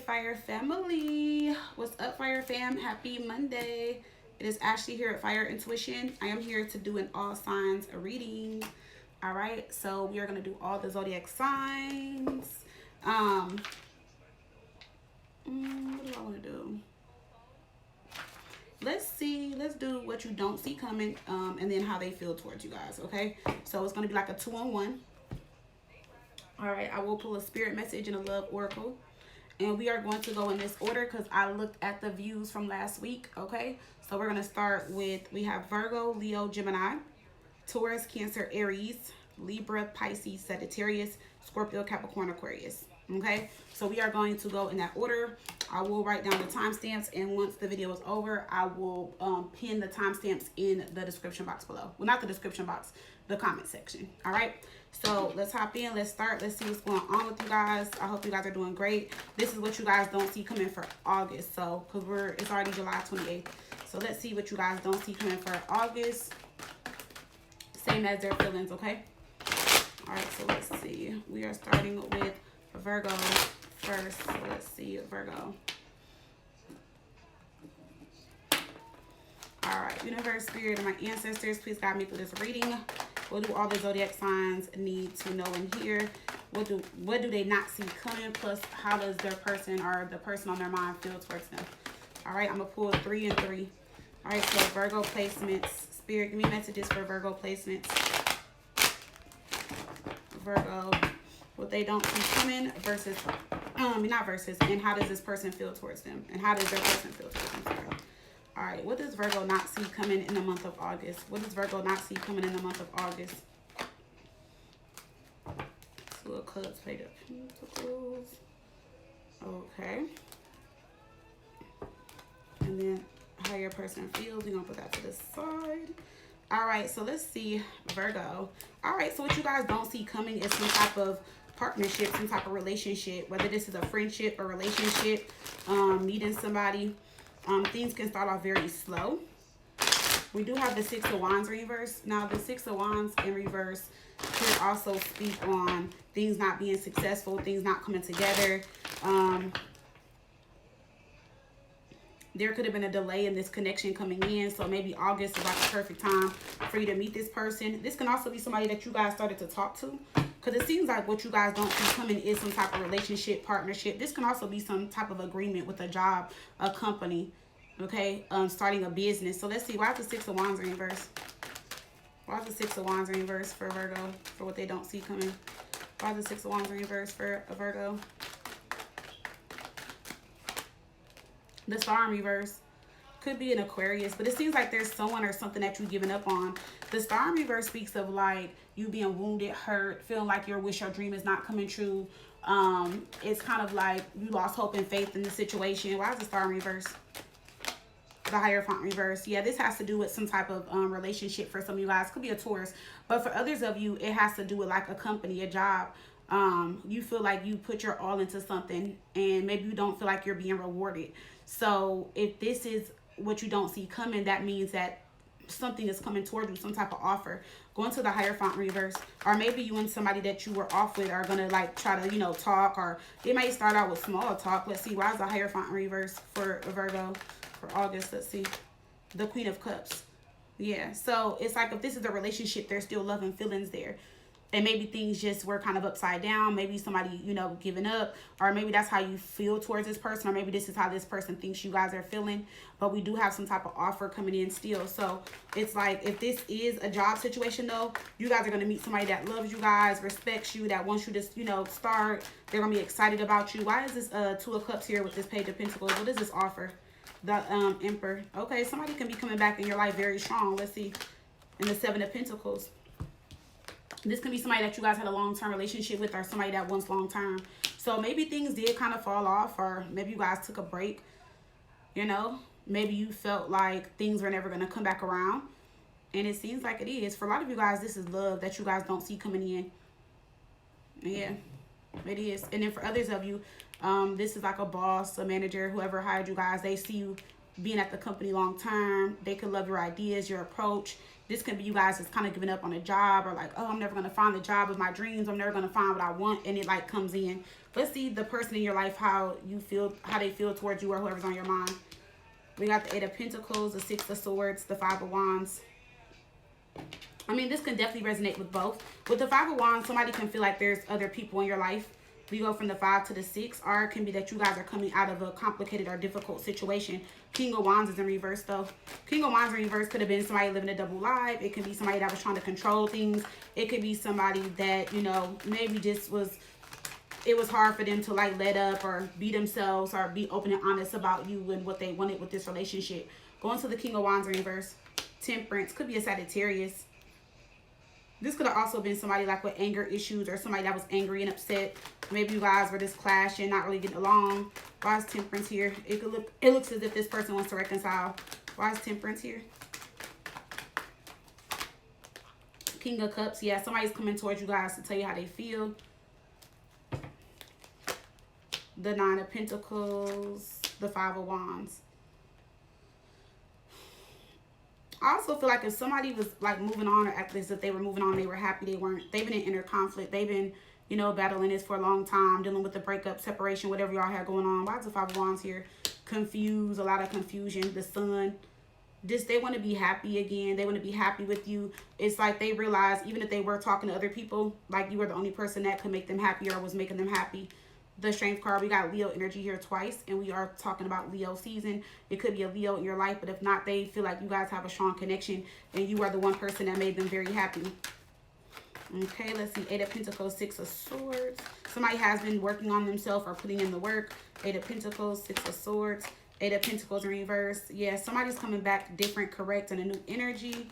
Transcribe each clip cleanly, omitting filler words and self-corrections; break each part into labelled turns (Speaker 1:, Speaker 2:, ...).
Speaker 1: Fire family. What's up, Fire fam? Happy Monday. It is Ashley here at Fire Intuition. I am here to do an all signs reading. All right, so we are going to do all the zodiac signs. What do I want to do? Let's do what you don't see coming, and then how they feel towards you guys, okay? So it's going to be like a 2-on-1. All right, I will pull a spirit message and a love oracle. And we are going to go in this order because I looked at the views from last week, okay? So we're going to start with, we have Virgo, Leo, Gemini, Taurus, Cancer, Aries, Libra, Pisces, Sagittarius, Scorpio, Capricorn, Aquarius, okay? So we are going to go in that order. I will write down the timestamps, and once the video is over, I will pin the timestamps in the description box below. Well, not the description box, the comment section, all right? So let's hop in, let's start, let's see what's going on with you guys. I hope you guys are doing great. This is what you guys don't see coming for August, so because it's already July 28th. So let's see what you guys don't see coming for August. Same as their feelings, okay? All right, so let's see. We are starting with Virgo first. So let's see, Virgo. All right, universe, spirit, and my ancestors, please guide me through this reading. What do all the zodiac signs need to know and hear? What do they not see coming? Plus, how does their person or the person on their mind feel towards them? All right, I'm going to pull 3 and 3. All right, so Virgo placements. Spirit, give me messages for Virgo placements. Virgo, what they don't see coming versus, not versus, and how does this person feel towards them? And how does their person feel towards them? Sorry. All right, what does Virgo not see coming in the month of August? What does Virgo not see coming in the month of August? Two of Cups, Page of Pentacles. Okay. And then how your person feels. We're going to put that to the side. All right, so let's see, Virgo. All right, so what you guys don't see coming is some type of partnership, some type of relationship, whether this is a friendship or relationship, meeting somebody. Things can start off very slow. We do have the 6 of Wands reverse. Now, the 6 of Wands in reverse could also speak on things not being successful, things not coming together. There could have been a delay in this connection coming in, so maybe August is like the perfect time for you to meet this person. This can also be somebody that you guys started to talk to, because it seems like what you guys don't see coming is some type of relationship, partnership. This can also be some type of agreement with a job, a company, okay, starting a business. So let's see, why is the 6 of Wands in reverse? Why is the 6 of Wands in reverse for Virgo, for what they don't see coming? Why is the 6 of Wands in reverse for a Virgo? The Star in reverse could be an Aquarius, but it seems like there's someone or something that you've given up on. The Star in reverse speaks of like you being wounded, hurt, feeling like your wish or dream is not coming true. It's kind of like you lost hope and faith in the situation. Why is the Star in reverse? The Hierophant reverse. Yeah, this has to do with some type of relationship for some of you guys. Could be a Taurus, but for others of you, it has to do with like a company, a job. You feel like you put your all into something and maybe you don't feel like you're being rewarded. So if this is what you don't see coming, that means that something is coming toward you, some type of offer. Going to the Hierophant reverse, or maybe you and somebody that you were off with are gonna like try to, you know, talk, or it may start out with small talk. Let's see, why is the Hierophant reverse for Virgo for August? Let's see, the Queen of Cups. Yeah, so it's like if this is a relationship, there's still love and feelings there. And maybe things just were kind of upside down. Maybe somebody, you know, giving up. Or maybe that's how you feel towards this person. Or maybe this is how this person thinks you guys are feeling. But we do have some type of offer coming in still. So it's like if this is a job situation, though, you guys are going to meet somebody that loves you guys, respects you, that wants you to, you know, start. They're going to be excited about you. Why is this 2 of Cups here with this Page of Pentacles? What does this offer? The Emperor. Okay, somebody can be coming back in your life very strong. Let's see. And the 7 of Pentacles. This can be somebody that you guys had a long-term relationship with, or somebody that wants long-term. So maybe things did kind of fall off, or maybe you guys took a break, you know. Maybe you felt like things were never going to come back around. And it seems like it is. For a lot of you guys, this is love that you guys don't see coming in. Yeah, it is. And then for others of you, this is like a boss, a manager, whoever hired you guys. They see you being at the company long-term. They could love your ideas, your approach. This can be you guys just kind of giving up on a job, or like, oh, I'm never going to find the job of my dreams. I'm never going to find what I want. And it like comes in Let's see the person in your life, how they feel towards you or whoever's on your mind. We got the Eight of Pentacles, the Six of Swords, the Five of Wands. I mean, this can definitely resonate with both. With the Five of Wands, somebody can feel like there's other people in your life. We go from the 5 to the 6, or it can be that you guys are coming out of a complicated or difficult situation. King of Wands is in reverse, though. King of Wands in reverse could have been somebody living a double life. It could be somebody that was trying to control things. It could be somebody that, you know, maybe just it was hard for them to like let up or be themselves or be open and honest about you and what they wanted with this relationship. Going to the King of Wands in reverse. Temperance could be a Sagittarius. This could have also been somebody like with anger issues or somebody that was angry and upset. Maybe you guys were just clashing, not really getting along. Why is Temperance here? It looks as if this person wants to reconcile. Why is Temperance here? King of Cups. Yeah, somebody's coming towards you guys to tell you how they feel. The Nine of Pentacles. The Five of Wands. I also feel like if somebody was like moving on or acting as if they were moving on, they were happy, they weren't. They've been in inner conflict. They've been, you know, battling this for a long time, dealing with the breakup, separation, whatever y'all had going on. Why is the Five of Wands here? Confused, a lot of confusion. The Sun. Just, they want to be happy again. They want to be happy with you. It's like they realize even if they were talking to other people, like you were the only person that could make them happy or was making them happy. The Strength card, we got Leo energy here twice, and we are talking about Leo season. It could be a Leo in your life, but if not, they feel like you guys have a strong connection and you are the one person that made them very happy. Okay, let's see. Eight of Pentacles, Six of Swords. Somebody has been working on themselves or putting in the work. Eight of Pentacles, Six of Swords. Eight of Pentacles in reverse. Yeah, somebody's coming back different, correct, and a new energy.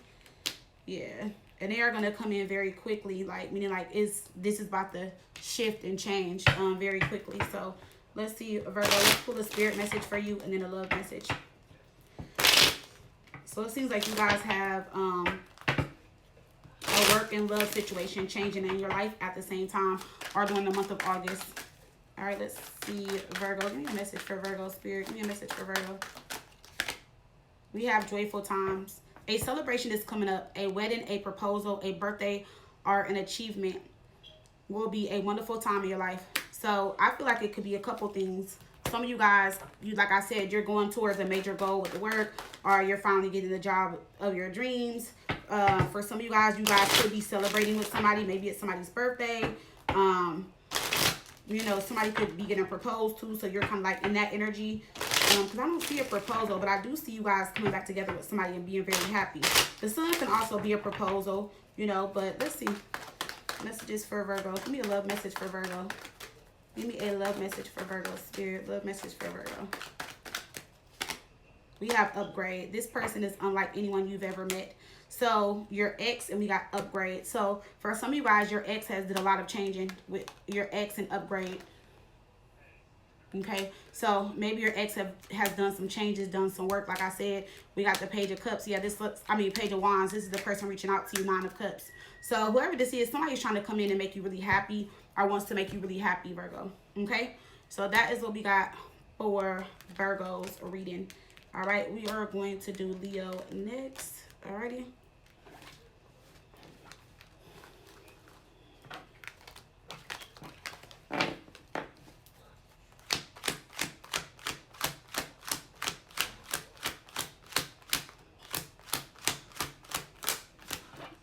Speaker 1: Yeah. And they are going to come in very quickly, like, meaning like this is about to shift and change very quickly. So let's see, Virgo, let's pull a spirit message for you and then a love message. So it seems like you guys have a work and love situation changing in your life at the same time or during the month of August. All right, let's see, Virgo. Give me a message for Virgo, Spirit. Give me a message for Virgo. We have joyful times. A celebration is coming up. A wedding, a proposal, a birthday, or an achievement will be a wonderful time in your life. So I feel like it could be a couple things. Some of you guys, like I said, you're going towards a major goal with the work, or you're finally getting the job of your dreams. For some of you guys could be celebrating with somebody. Maybe it's somebody's birthday. You know, somebody could be getting proposed to, so you're kind of like in that energy. Because I don't see a proposal, but I do see you guys coming back together with somebody and being very happy. The Sun can also be a proposal, you know, but let's see. Messages for Virgo. Give me a love message for Virgo. Give me a love message for Virgo, Spirit. Love message for Virgo. We have upgrade. This person is unlike anyone you've ever met. So your ex, and we got upgrade. So for some of you guys, your ex has did a lot of changing with your ex and upgrade. Okay, so maybe your ex has done some changes, done some work. Like I said, we got the Page of Cups. Yeah, Page of Wands. This is the person reaching out to you, Nine of Cups. So whoever this is, somebody's trying to come in and make you really happy or wants to make you really happy, Virgo. Okay, so that is what we got for Virgo's reading. All right, we are going to do Leo next. Alrighty.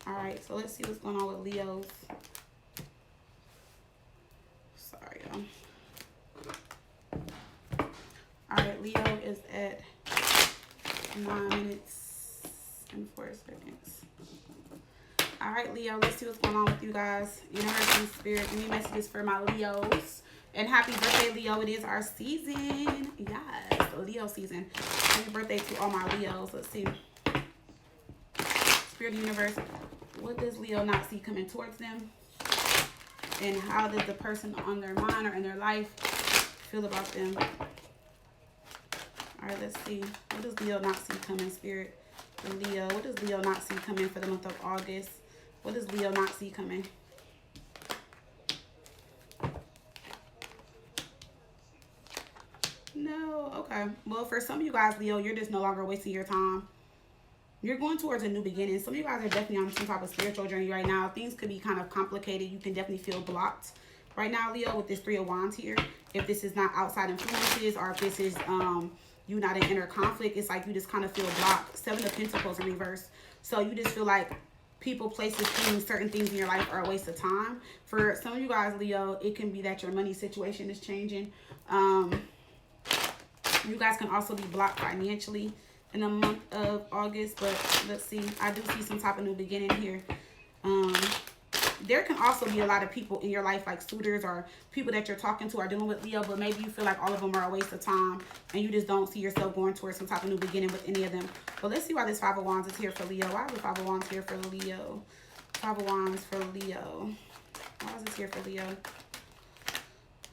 Speaker 1: Alright, so let's see what's going on with Leo's. Sorry, y'all. Alright, Leo is at 9 minutes and 4 seconds. Alright, Leo, let's see what's going on with you guys. Universe, Spirit, give me messages for my Leos. And happy birthday, Leo. It is our season. Yes, Leo season. Happy birthday to all my Leos. Let's see. Spirit Universe, what does Leo not see coming towards them? And how does the person on their mind or in their life feel about them? All right, let's see. What does Leo not see coming, Spirit? Leo, what does Leo not see coming for the month of August? What does Leo not see coming? No, okay. Well, for some of you guys, Leo, you're just no longer wasting your time. You're going towards a new beginning. Some of you guys are definitely on some type of spiritual journey right now. Things could be kind of complicated. You can definitely feel blocked. right now, Leo, with this Three of Wands here. If this is not outside influences, or if this is you not in inner conflict, it's like you just kind of feel blocked. Seven of Pentacles in reverse. So you just feel like people, places, things, certain things in your life are a waste of time. For some of you guys, Leo, it can be that your money situation is changing. You guys can also be blocked financially in the month of August, but let's see. I do see some type of new beginning here. There can also be a lot of people in your life, like suitors or people that you're talking to are dealing with, Leo, but maybe you feel like all of them are a waste of time and you just don't see yourself going towards some type of new beginning with any of them. But let's see why this Five of Wands is here for Leo. Why is the Five of Wands here for Leo? Five of Wands for Leo. Why is this here for Leo?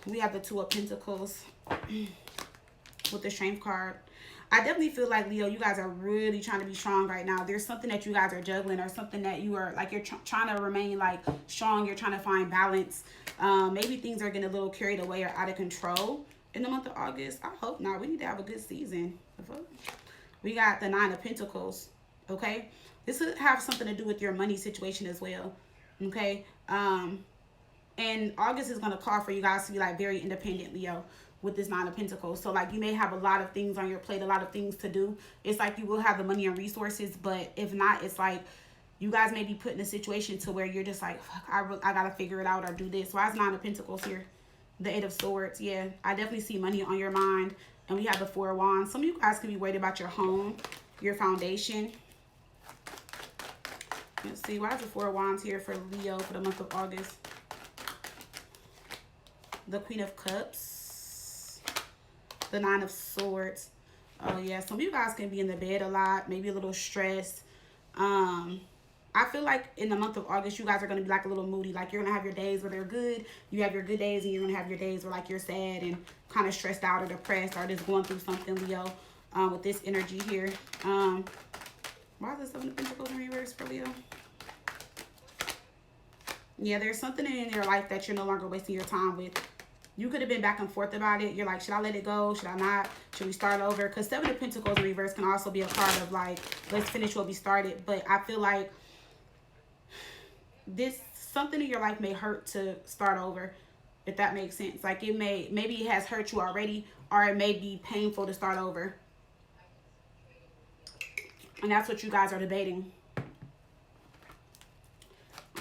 Speaker 1: We have the Two of Pentacles with the Strength card. I definitely feel like, Leo, you guys are really trying to be strong right now. There's something that you guys are juggling, or something that you are like, you're trying to remain like strong. You're trying to find balance. Maybe things are getting a little carried away or out of control in the month of August. I hope not. We need to have a good season. We got the Nine of Pentacles. Okay, this would have something to do with your money situation as well. Okay, and August is going to call for you guys to be like very independent, Leo, with this Nine of Pentacles. So like you may have a lot of things on your plate, a lot of things to do. It's like you will have the money and resources, but if not, it's like you guys may be put in a situation to where you're just like, fuck, I gotta figure it out or do this. Why is Nine of Pentacles here? The Eight of Swords. Yeah, I definitely see money on your mind. And we have the Four of Wands. Some of you guys can be worried about your home, your foundation. Let's see, why is the Four of Wands here for Leo for the month of August? The Queen of Cups. The Nine of Swords. Oh yeah, some of you guys can be in the bed a lot, maybe a little stressed. I feel like in the month of August, you guys are going to be like a little moody. Like you're going to have your days where they're good. You have your good days, and you're going to have your days where like you're sad and kind of stressed out or depressed or just going through something, Leo, with this energy here. Why is the Seven of Pentacles in reverse for Leo? Yeah, there's something in your life that you're no longer wasting your time with. You could have been back and forth about it. You're like, should I let it go? Should I not? Should we start over? Because Seven of Pentacles in reverse can also be a card of like, let's finish what we started. But I feel like something in your life may hurt to start over, if that makes sense. Like maybe it has hurt you already, or it may be painful to start over. And that's what you guys are debating.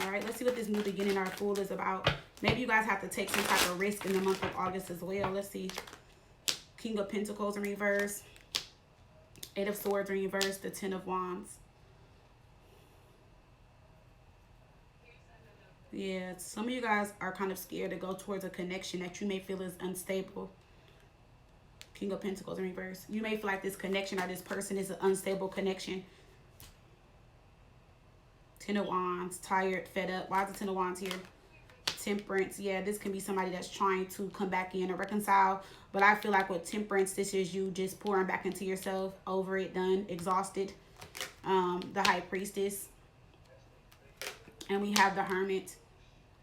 Speaker 1: All right, let's see what this new beginning, our Fool, is about. Maybe you guys have to take some type of risk in the month of August as well. Let's see. King of Pentacles in reverse. Eight of Swords in reverse. The Ten of Wands. Yeah, some of you guys are kind of scared to go towards a connection that you may feel is unstable. King of Pentacles in reverse. You may feel like this connection or this person is an unstable connection. Ten of Wands, tired, fed up. Why is the Ten of Wands here? Temperance. Yeah, this can be somebody that's trying to come back in or reconcile. But I feel like with Temperance, this is you just pouring back into yourself, over it, done, exhausted. The High Priestess. And we have the Hermit.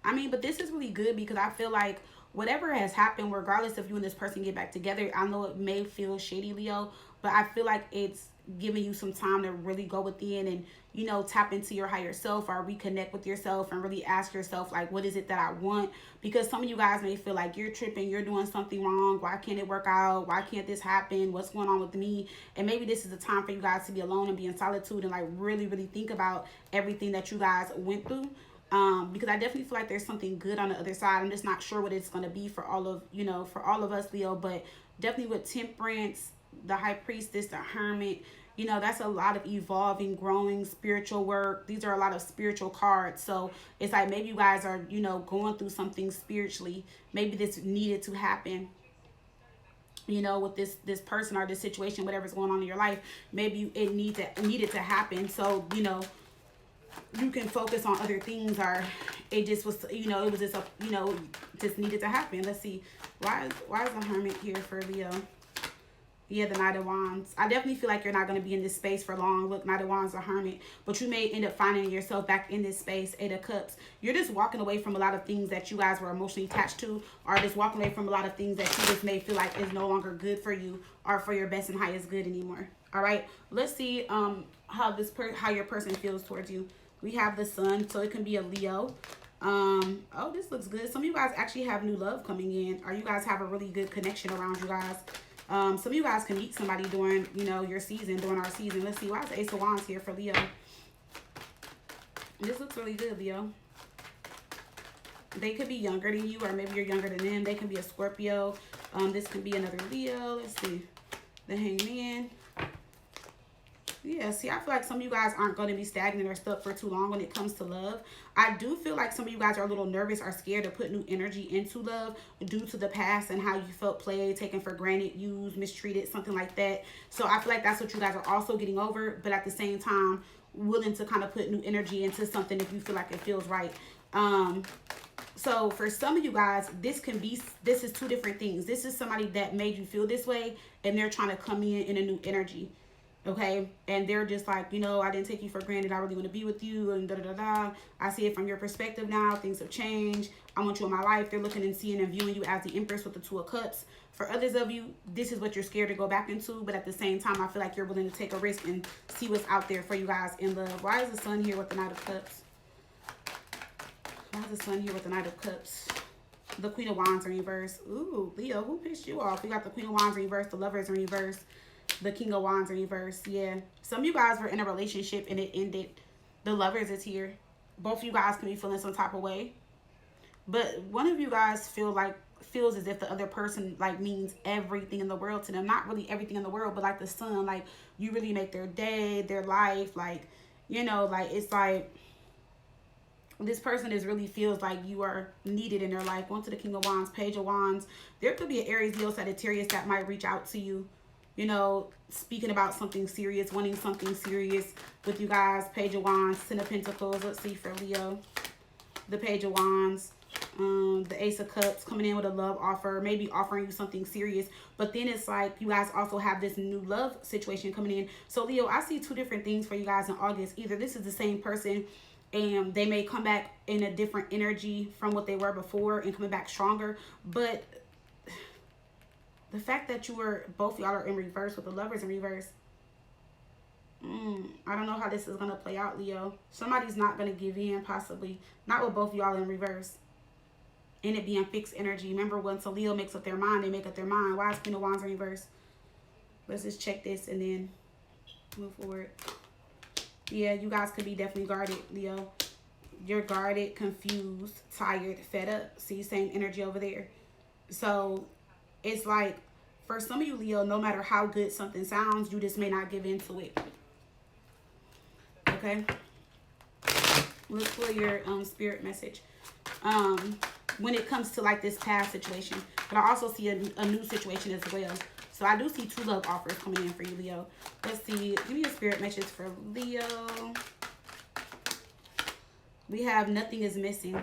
Speaker 1: I mean, but this is really good because I feel like whatever has happened, regardless if you and this person get back together, I know it may feel shady, Leo, but I feel like it's giving you some time to really go within and, you know, tap into your higher self or reconnect with yourself and really ask yourself, like, what is it that I want? Because some of you guys may feel like you're tripping, you're doing something wrong. Why can't it work out? Why can't this happen? What's going on with me? And maybe this is the time for you guys to be alone and be in solitude and like really, really think about everything that you guys went through. Because I definitely feel like there's something good on the other side. I'm just not sure what it's going to be for all of, you know, for all of us, Leo, but definitely with Temperance, the High Priestess, the Hermit, you know, that's a lot of evolving, growing, spiritual work. These are a lot of spiritual cards. So it's like maybe you guys are, you know, going through something spiritually. Maybe this needed to happen, you know, with this person or this situation, whatever's going on in your life. Maybe it needed to happen. So, you know, you can focus on other things, or it just was, you know, it was just a, you know, just needed to happen. Let's see, why is the Hermit here for Leo? Yeah, the Knight of Wands. I definitely feel like you're not going to be in this space for long. Look, Knight of Wands, the Hermit. But you may end up finding yourself back in this space. Eight of Cups. You're just walking away from a lot of things that you guys were emotionally attached to, or just walking away from a lot of things that you just may feel like is no longer good for you or for your best and highest good anymore. All right, let's see how your person feels towards you. We have the Sun, so it can be a Leo. Oh, this looks good. Some of you guys actually have new love coming in, or you guys have a really good connection around you guys. Some of you guys can meet somebody during, you know, your season, during our season. Let's see, why is the Ace of Wands here for Leo? This looks really good, Leo. They could be younger than you, or maybe you're younger than them. They can be a Scorpio. This can be another Leo. Let's see. The Hangman. Yeah, see, I feel like some of you guys aren't going to be stagnant or stuck for too long when it comes to love. I do feel like some of you guys are a little nervous or scared to put new energy into love due to the past and how you felt played, taken for granted, used, mistreated, something like that. So I feel like that's what you guys are also getting over, but at the same time, willing to kind of put new energy into something if you feel like it feels right. So for some of you guys, this is two different things. This is somebody that made you feel this way, and they're trying to come in a new energy. Okay, and they're just like, you know, I didn't take you for granted. I really want to be with you, and da da da da. I see it from your perspective now. Things have changed. I want you in my life. They're looking and seeing and viewing you as the Empress with the Two of Cups. For others of you, this is what you're scared to go back into, but at the same time, I feel like you're willing to take a risk and see what's out there for you guys in love. Why is the Sun here with the Knight of Cups? Why is the Sun here with the Knight of Cups? The Queen of Wands in reverse. Ooh, Leo, who pissed you off? We got the Queen of Wands in reverse, the Lovers in reverse, the King of Wands in reverse. Yeah, some of you guys were in a relationship and it ended. The Lovers is here. Both of you guys can be feeling some type of way, but one of you guys feels as if the other person like means everything in the world to them. Not really everything in the world, but like the sun, like you really make their day, their life, like, you know, like it's like this person really feels like you are needed in their life. Going to the King of Wands, Page of Wands. There could be an Aries, Leo, Sagittarius that might reach out to you, you know, speaking about something serious, wanting something serious with you guys. Page of Wands, Ten of Pentacles. Let's see for Leo. The Page of Wands. The Ace of Cups coming in with a love offer, maybe offering you something serious, but then it's like you guys also have this new love situation coming in. So Leo, I see two different things for you guys in August. Either this is the same person and they may come back in a different energy from what they were before and coming back stronger, but the fact that both y'all are in reverse with the Lovers in reverse, I don't know how this is going to play out, Leo. Somebody's not going to give in, possibly. Not with both y'all in reverse. And it being fixed energy. Remember, once a Leo makes up their mind, they make up their mind. Why is Queen of Wands in reverse? Let's just check this and then move forward. Yeah, you guys could be definitely guarded, Leo. You're guarded, confused, tired, fed up. See, same energy over there. So it's like, for some of you, Leo, no matter how good something sounds, you just may not give into it. Okay? Look for your spirit message. When it comes to like this past situation. But I also see a new situation as well. So I do see two love offers coming in for you, Leo. Let's see. Give me a spirit message for Leo. We have nothing is missing.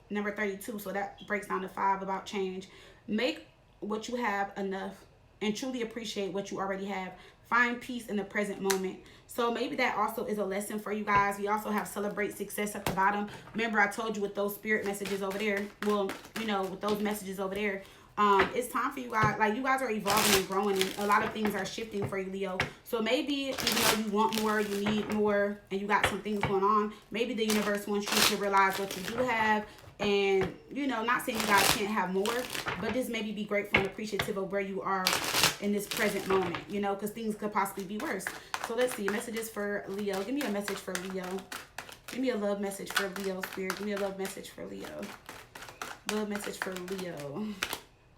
Speaker 1: Number 32. So that breaks down to 5 about change. Make what you have enough and truly appreciate what you already have. Find peace in the present moment. So maybe that also is a lesson for you guys. We also have celebrate success at the bottom. Remember, I told you with those spirit messages over there. Well, you know, with those messages over there, it's time for you guys. Like, you guys are evolving and growing, and a lot of things are shifting for you, Leo. So maybe even though you want more, you need more, and you got some things going on, maybe the universe wants you to realize what you do have. And, you know, not saying you guys can't have more, but just maybe be grateful and appreciative of where you are in this present moment, you know, because things could possibly be worse. So let's see, messages for Leo. Give me a message for Leo. Give me a love message for Leo, Spirit. Give me a love message for Leo. Love message for Leo.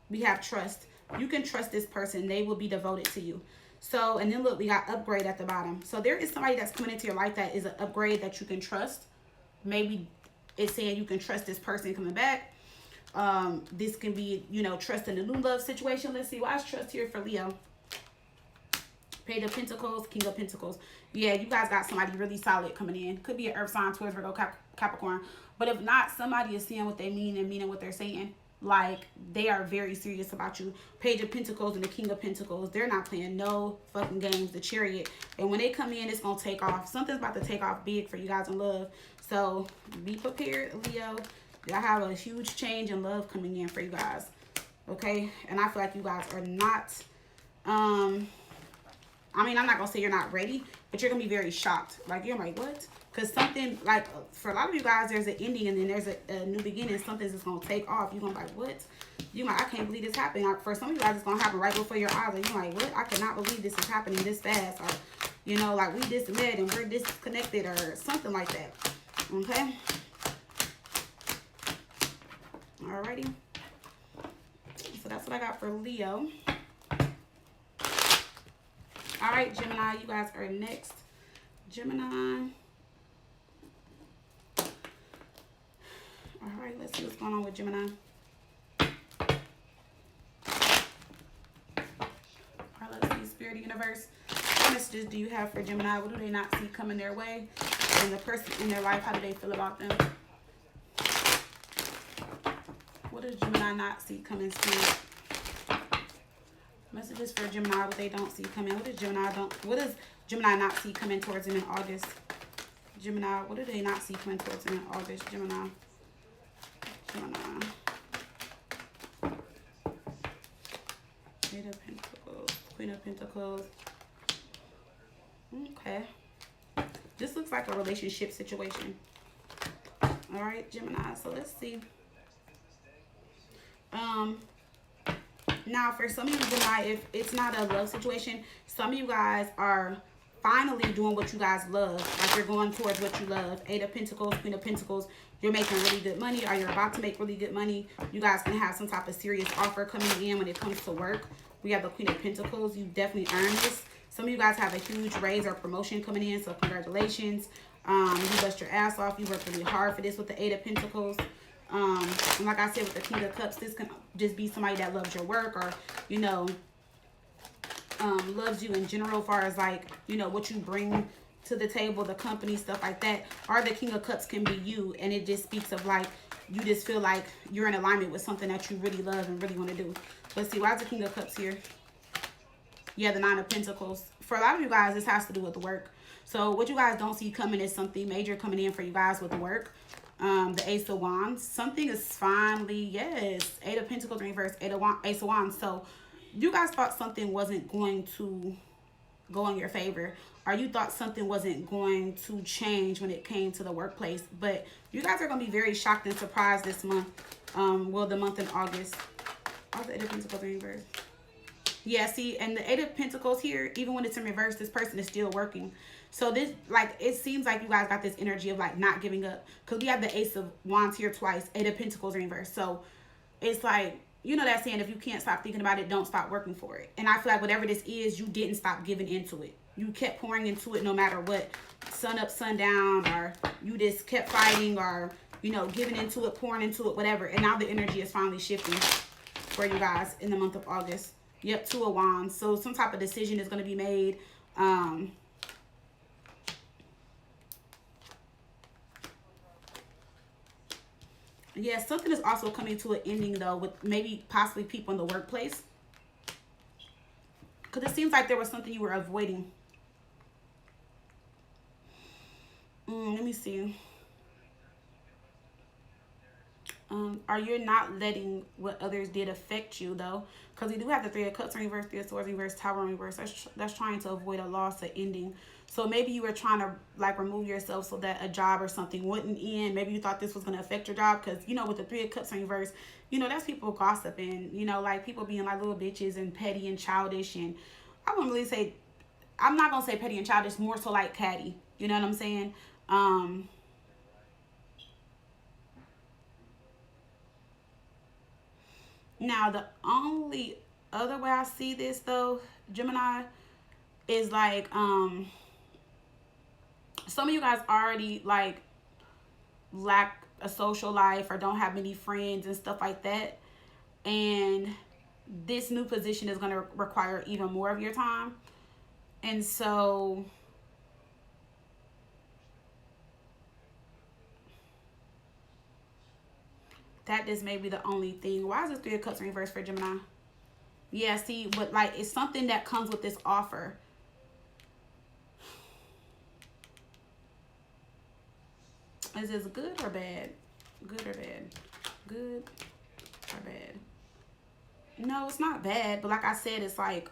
Speaker 1: We have trust. You can trust this person. They will be devoted to you. So, and then look, we got upgrade at the bottom. So there is somebody that's coming into your life that is an upgrade that you can trust. Maybe it's saying you can trust this person coming back. This can be, you know, trust in a new love situation. Let's see, why is trust here for Leo? Page of Pentacles, King of Pentacles. Yeah, you guys got somebody really solid coming in. Could be an Earth sign, Taurus, Virgo, Capricorn. But if not, somebody is saying what they mean and meaning what they're saying. Like, they are very serious about you. Page of Pentacles and the King of Pentacles. They're not playing no fucking games. The Chariot. And when they come in, it's going to take off. Something's about to take off big for you guys in love. So, be prepared, Leo. I have a huge change in love coming in for you guys. Okay? And I feel like you guys are not... I mean, I'm not gonna say you're not ready, but you're gonna be very shocked. Like, you're like, what? Because something, like, for a lot of you guys, there's an ending and then there's a new beginning. Something's just gonna take off. You're gonna be like, what? You're like, I can't believe this happened. For some of you guys, it's gonna happen right before your eyes. And you're like, what? I cannot believe this is happening this fast. Or, you know, like, we just met and we're disconnected or something like that. Okay? Alrighty. So that's what I got for Leo. All right, Gemini, you guys are next. Gemini. All right, let's see what's going on with Gemini. All right, let's see, Spirit Universe. What messages do you have for Gemini? What do they not see coming their way? And the person in their life, how do they feel about them? What does Gemini not see coming, Spirit? Messages for Gemini, what they don't see coming. What does Gemini not see coming towards them in August? Gemini, what do they not see coming towards them in August? Gemini. Eight of Pentacles, Queen of Pentacles. Okay. This looks like a relationship situation. All right, Gemini. So let's see. Now, for some of you, Gemini, if it's not a love situation, some of you guys are finally doing what you guys love. Like, you're going towards what you love. Eight of Pentacles, Queen of Pentacles. You're making really good money, or you're about to make really good money. You guys can have some type of serious offer coming in when it comes to work. We have the Queen of Pentacles. You definitely earned this. Some of you guys have a huge raise or promotion coming in, so congratulations. You bust your ass off. You worked really hard for this with the Eight of Pentacles. And like I said, with the King of Cups, this can just be somebody that loves your work, or, you know, loves you in general, as far as, like, you know, what you bring to the table, the company, stuff like that. Or the King of Cups can be you, and it just speaks of, like, you just feel like you're in alignment with something that you really love and really want to do. Let's see, why is the King of Cups here? Yeah, the Nine of Pentacles. For a lot of you guys, this has to do with the work. So what you guys don't see coming is something major coming in for you guys with the work. The Ace of Wands. Something is finally, yes. Eight of Pentacles in reverse, Ace of Wands. So you guys thought something wasn't going to go in your favor, or you thought something wasn't going to change when it came to the workplace. But you guys are going to be very shocked and surprised this month. Well, the month in August. Oh, the Eight of Pentacles in reverse. Yeah, see, and the Eight of Pentacles here, even when it's in reverse, this person is still working. So this, like, it seems like you guys got this energy of, like, not giving up. Because we have the Ace of Wands here twice, Eight of Pentacles in reverse. So it's like, you know that saying, if you can't stop thinking about it, don't stop working for it. And I feel like whatever this is, you didn't stop giving into it. You kept pouring into it no matter what. Sun up, sun down, or you just kept fighting, or, you know, giving into it, pouring into it, whatever. And now the energy is finally shifting for you guys in the month of August. Yep, Two of Wands. So some type of decision is going to be made. Yeah, something is also coming to an ending, though, with maybe possibly people in the workplace. Because it seems like there was something you were avoiding. Let me see. Are you not letting what others did affect you, though? Because we do have the Three of Cups in reverse, Three of Swords in reverse, Tower in reverse. That's trying to avoid a loss, an ending. So maybe you were trying to, like, remove yourself so that a job or something wouldn't end. Maybe you thought this was going to affect your job. Because, you know, with the Three of Cups in reverse, you know, that's people gossiping. You know, like, people being, like, little bitches and petty and childish. And I wouldn't really say, I'm not going to say petty and childish, more so like catty. You know what I'm saying? Now, the only other way I see this, though, Gemini, is like, some of you guys already, like, lack a social life or don't have many friends and stuff like that. And this new position is going to require even more of your time. And so that is maybe the only thing. Why is this Three of Cups in reverse for Gemini? Yeah, see, but, like, it's something that comes with this offer. Is this good or bad? Good or bad? Good or bad? No, it's not bad. But like I said, it's like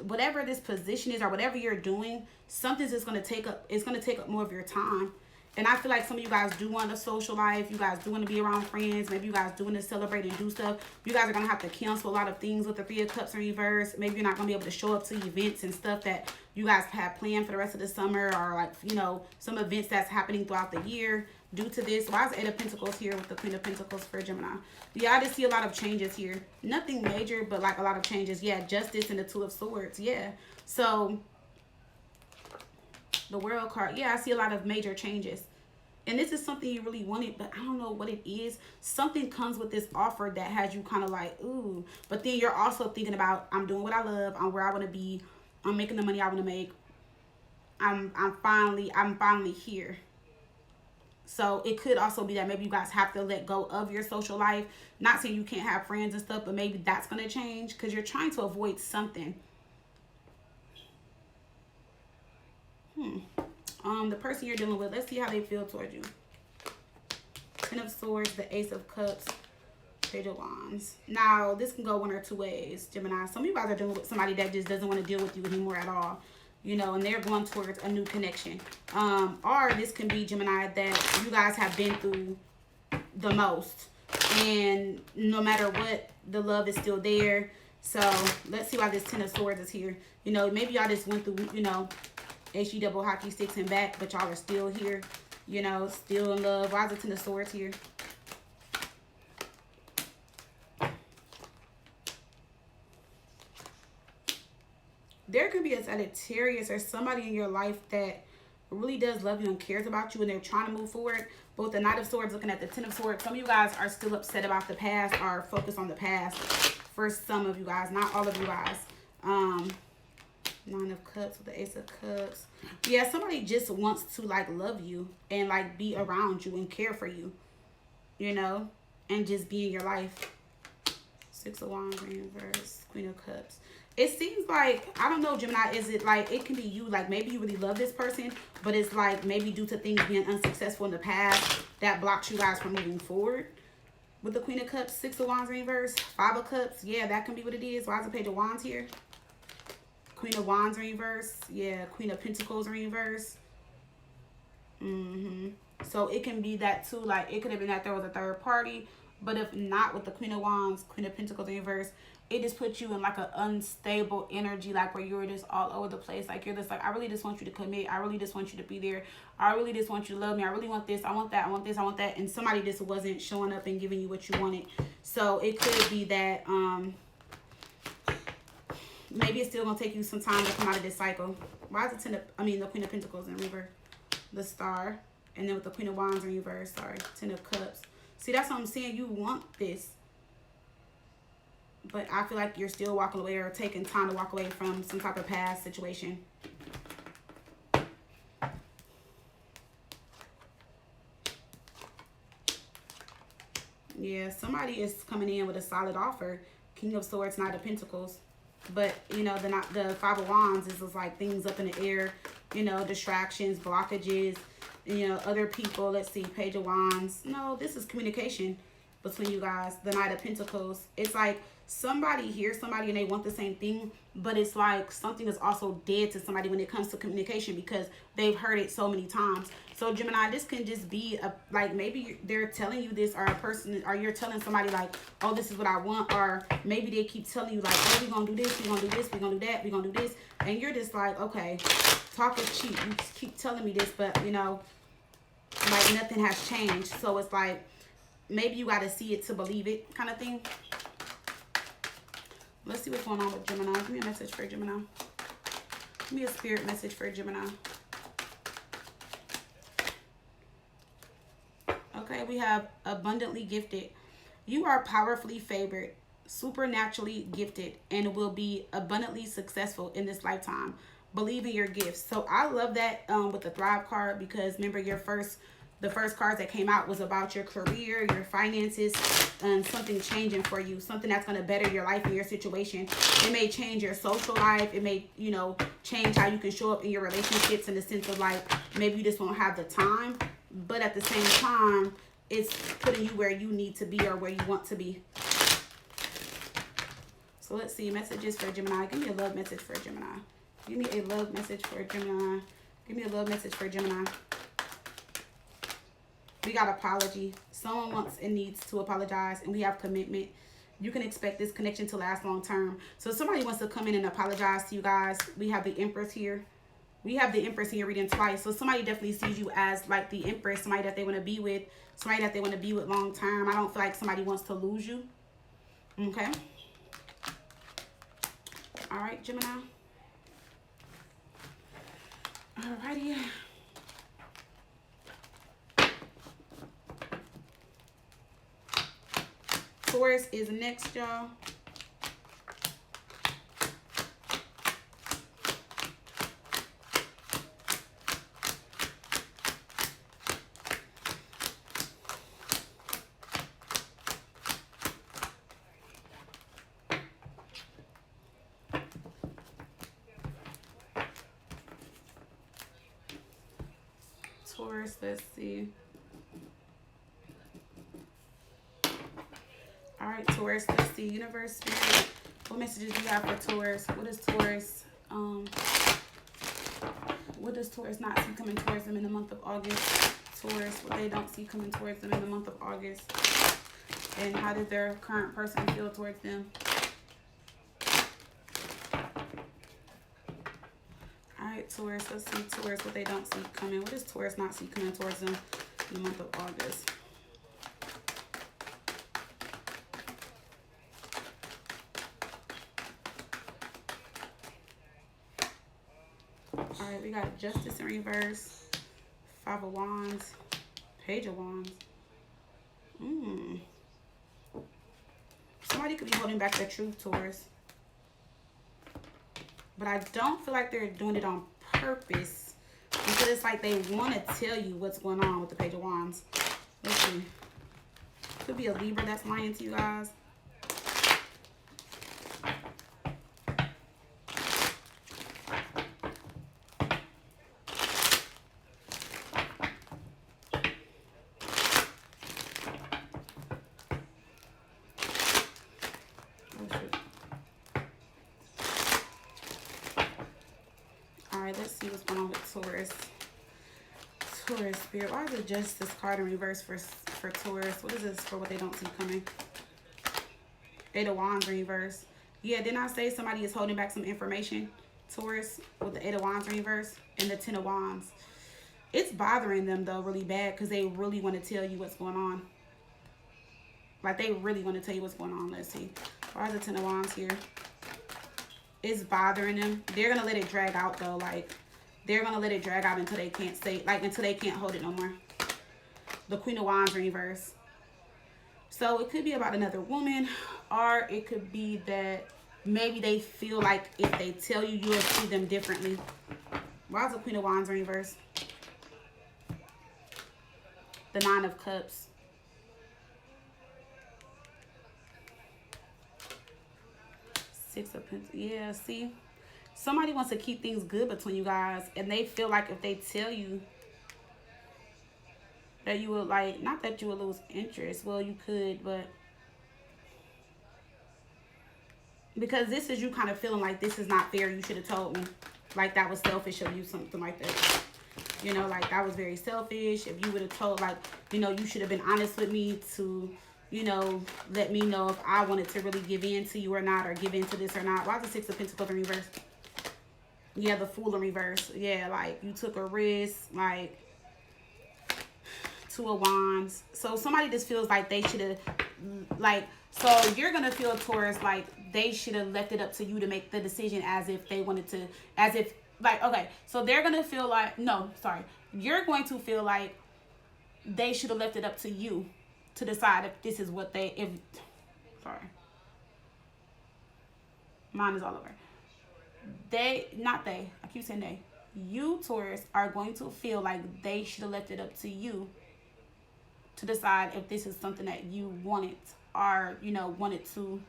Speaker 1: whatever this position is or whatever you're doing, something's just going to take up, it's going to take up more of your time. And I feel like some of you guys do want a social life. You guys do want to be around friends. Maybe you guys do want to celebrate and do stuff. You guys are going to have to cancel a lot of things with the Three of Cups in reverse. Maybe you're not going to be able to show up to events and stuff that you guys have planned for the rest of the summer, or like, you know, some events that's happening throughout the year due to this. Why is Eight of Pentacles here with the Queen of Pentacles for Gemini? Yeah, I just see a lot of changes here. Nothing major, but like a lot of changes. Yeah, Justice and the Two of Swords. Yeah. So the World card. Yeah, I see a lot of major changes. And this is something you really wanted, but I don't know what it is. Something comes with this offer that has you kind of like, ooh. But then you're also thinking about, I'm doing what I love. I'm where I want to be. I'm making the money I want to make. I'm finally here. So it could also be that maybe you guys have to let go of your social life. Not saying you can't have friends and stuff, but maybe that's going to change because you're trying to avoid something. The person you're dealing with, let's see how they feel towards you. Ten of Swords, the Ace of Cups, Page of Wands. Now, this can go one or two ways, Gemini. Some of you guys are dealing with somebody that just doesn't want to deal with you anymore at all. You know, and they're going towards a new connection. Or this can be, Gemini, that you guys have been through the most. And no matter what, the love is still there. So, let's see why this Ten of Swords is here. You know, maybe y'all just went through, you know, HE double hockey sticks and back, but y'all are still here, you know, still in love. Why is the Ten of Swords here? There could be a Sagittarius or somebody in your life that really does love you and cares about you, and they're trying to move forward. Both the Knight of Swords looking at the Ten of Swords. Some of you guys are still upset about the past or focused on the past. For some of you guys, not all of you guys. Nine of Cups with the Ace of Cups. Yeah, somebody just wants to like love you and like be around you and care for you, you know, and just be in your life. Six of Wands in reverse, Queen of Cups. It seems like, I don't know, Gemini, is it like, it can be you, like maybe you really love this person, but it's like maybe due to things being unsuccessful in the past that blocks you guys from moving forward. With the Queen of Cups, Six of Wands in reverse, Five of Cups. Yeah, that can be what it is. Why is the Page of Wands here? Queen of Wands in reverse. Yeah, Queen of Pentacles in reverse. So it can be that too. Like, it could have been that there was a third party. But if not, with the Queen of Wands, Queen of Pentacles in reverse, it just puts you in like an unstable energy, like where you're just all over the place. Like, you're just like, I really just want you to commit. I really just want you to be there. I really just want you to love me. I really want this. I want that. I want this. I want that. And somebody just wasn't showing up and giving you what you wanted. So it could be that maybe it's still gonna take you some time to come out of this cycle. Why is the the Queen of Pentacles in reverse? The Star. And then with the Queen of Wands in reverse, sorry, Ten of Cups. See, that's what I'm saying. You want this. But I feel like you're still walking away or taking time to walk away from some type of past situation. Yeah, somebody is coming in with a solid offer. King of Swords, Knight of Pentacles. But, you know, the Five of Wands is just like things up in the air. You know, distractions, blockages, you know, other people. Let's see, Page of Wands. No, this is communication between you guys. The Knight of Pentacles. It's like somebody hears somebody and they want the same thing, but it's like something is also dead to somebody when it comes to communication because they've heard it so many times. So Gemini, this can just be like maybe they're telling you this, or a person, or you're telling somebody like, oh, this is what I want, or maybe they keep telling you like, oh, we're gonna do this, we're gonna do this, we're gonna do that, we're gonna do this, and you're just like, okay, talk is cheap. You just keep telling me this, but you know, like nothing has changed. So it's like maybe you got to see it to believe it, kind of thing. Let's see what's going on with Gemini. Give me a message for Gemini. Give me a spirit message for Gemini. Okay, we have abundantly gifted. You are powerfully favored, supernaturally gifted, and will be abundantly successful in this lifetime. Believe in your gifts. So I love that with the Thrive card, because remember the first cards that came out was about your career, your finances, and something changing for you, something that's going to better your life and your situation. It may change your social life. It may, you know, change how you can show up in your relationships, in the sense of like, maybe you just won't have the time, but at the same time, it's putting you where you need to be or where you want to be. So So let's see, messages for Gemini. Give me a love message for Gemini. Give me a love message for Gemini. Give me a love message for Gemini. We got apology. Someone wants and needs to apologize, and we have commitment. You can expect this connection to last long term. So somebody wants to come in and apologize to you guys. We have the Empress here. We have the Empress in your reading twice. So somebody definitely sees you as like the Empress, somebody that they want to be with, somebody that they want to be with long term. I don't feel like somebody wants to lose you. Okay. All right, Gemini. Alrighty. Taurus is next, y'all. Taurus, let's see. All right, Taurus, let's see. Universe, Spirit, what messages do you have for Taurus? What is Taurus? What does Taurus not see coming towards them in the month of August? Taurus, what they don't see coming towards them in the month of August. And how did their current person feel towards them? All right, Taurus, let's see. Taurus, what they don't see coming. What does Taurus not see coming towards them in the month of August? All right, we got Justice in reverse, Five of Wands, Page of Wands. Somebody could be holding back their truth, Taurus. But I don't feel like they're doing it on purpose, because it's like they want to tell you what's going on with the Page of Wands. Let's see. Could be a Libra that's lying to you guys. Let's see what's going on with Taurus. Taurus, Spirit. Why is it just this card in reverse for Taurus? What is this for what they don't see coming? Eight of Wands in reverse. Yeah, didn't I say somebody is holding back some information? Taurus, with the Eight of Wands in reverse and the Ten of Wands. It's bothering them, though, really bad, because they really want to tell you what's going on. Like, they really want to tell you what's going on. Let's see. Why is the Ten of Wands here? It's bothering them. They're going to let it drag out, though. Like, they're going to let it drag out until they can't say, like, until they can't hold it no more. The Queen of Wands in reverse. So it could be about another woman, or it could be that maybe they feel like if they tell you, you'll see them differently. Why is the Queen of Wands in reverse? The Nine of Cups. Six of Pentacles. Yeah, see? Somebody wants to keep things good between you guys, and they feel like if they tell you that you will, like, not that you will lose interest. Well, you could, but because this is you kind of feeling like this is not fair. You should have told me. Like, that was selfish of you, something like that. You know, like, that was very selfish. If you would have told, like, you know, you should have been honest with me to, you know, let me know if I wanted to really give in to you or not, or give in to this or not. Why is the Six of Pentacles in reverse? Yeah, the Fool in reverse. Yeah, like, you took a risk, like, Two of Wands. So somebody just feels like they should have, like, so you're going to feel, Taurus, like they should have left it up to you to make the decision, as if they wanted to, as if, like, okay, so they're going to feel like, no, sorry. You're going to feel like they should have left it up to you to decide if this is what they, if, sorry. Mine is all over. They, not they, I keep saying they. You, Taurus, are going to feel like they should have left it up to you to decide if this is something that you wanted, or, you know, wanted to,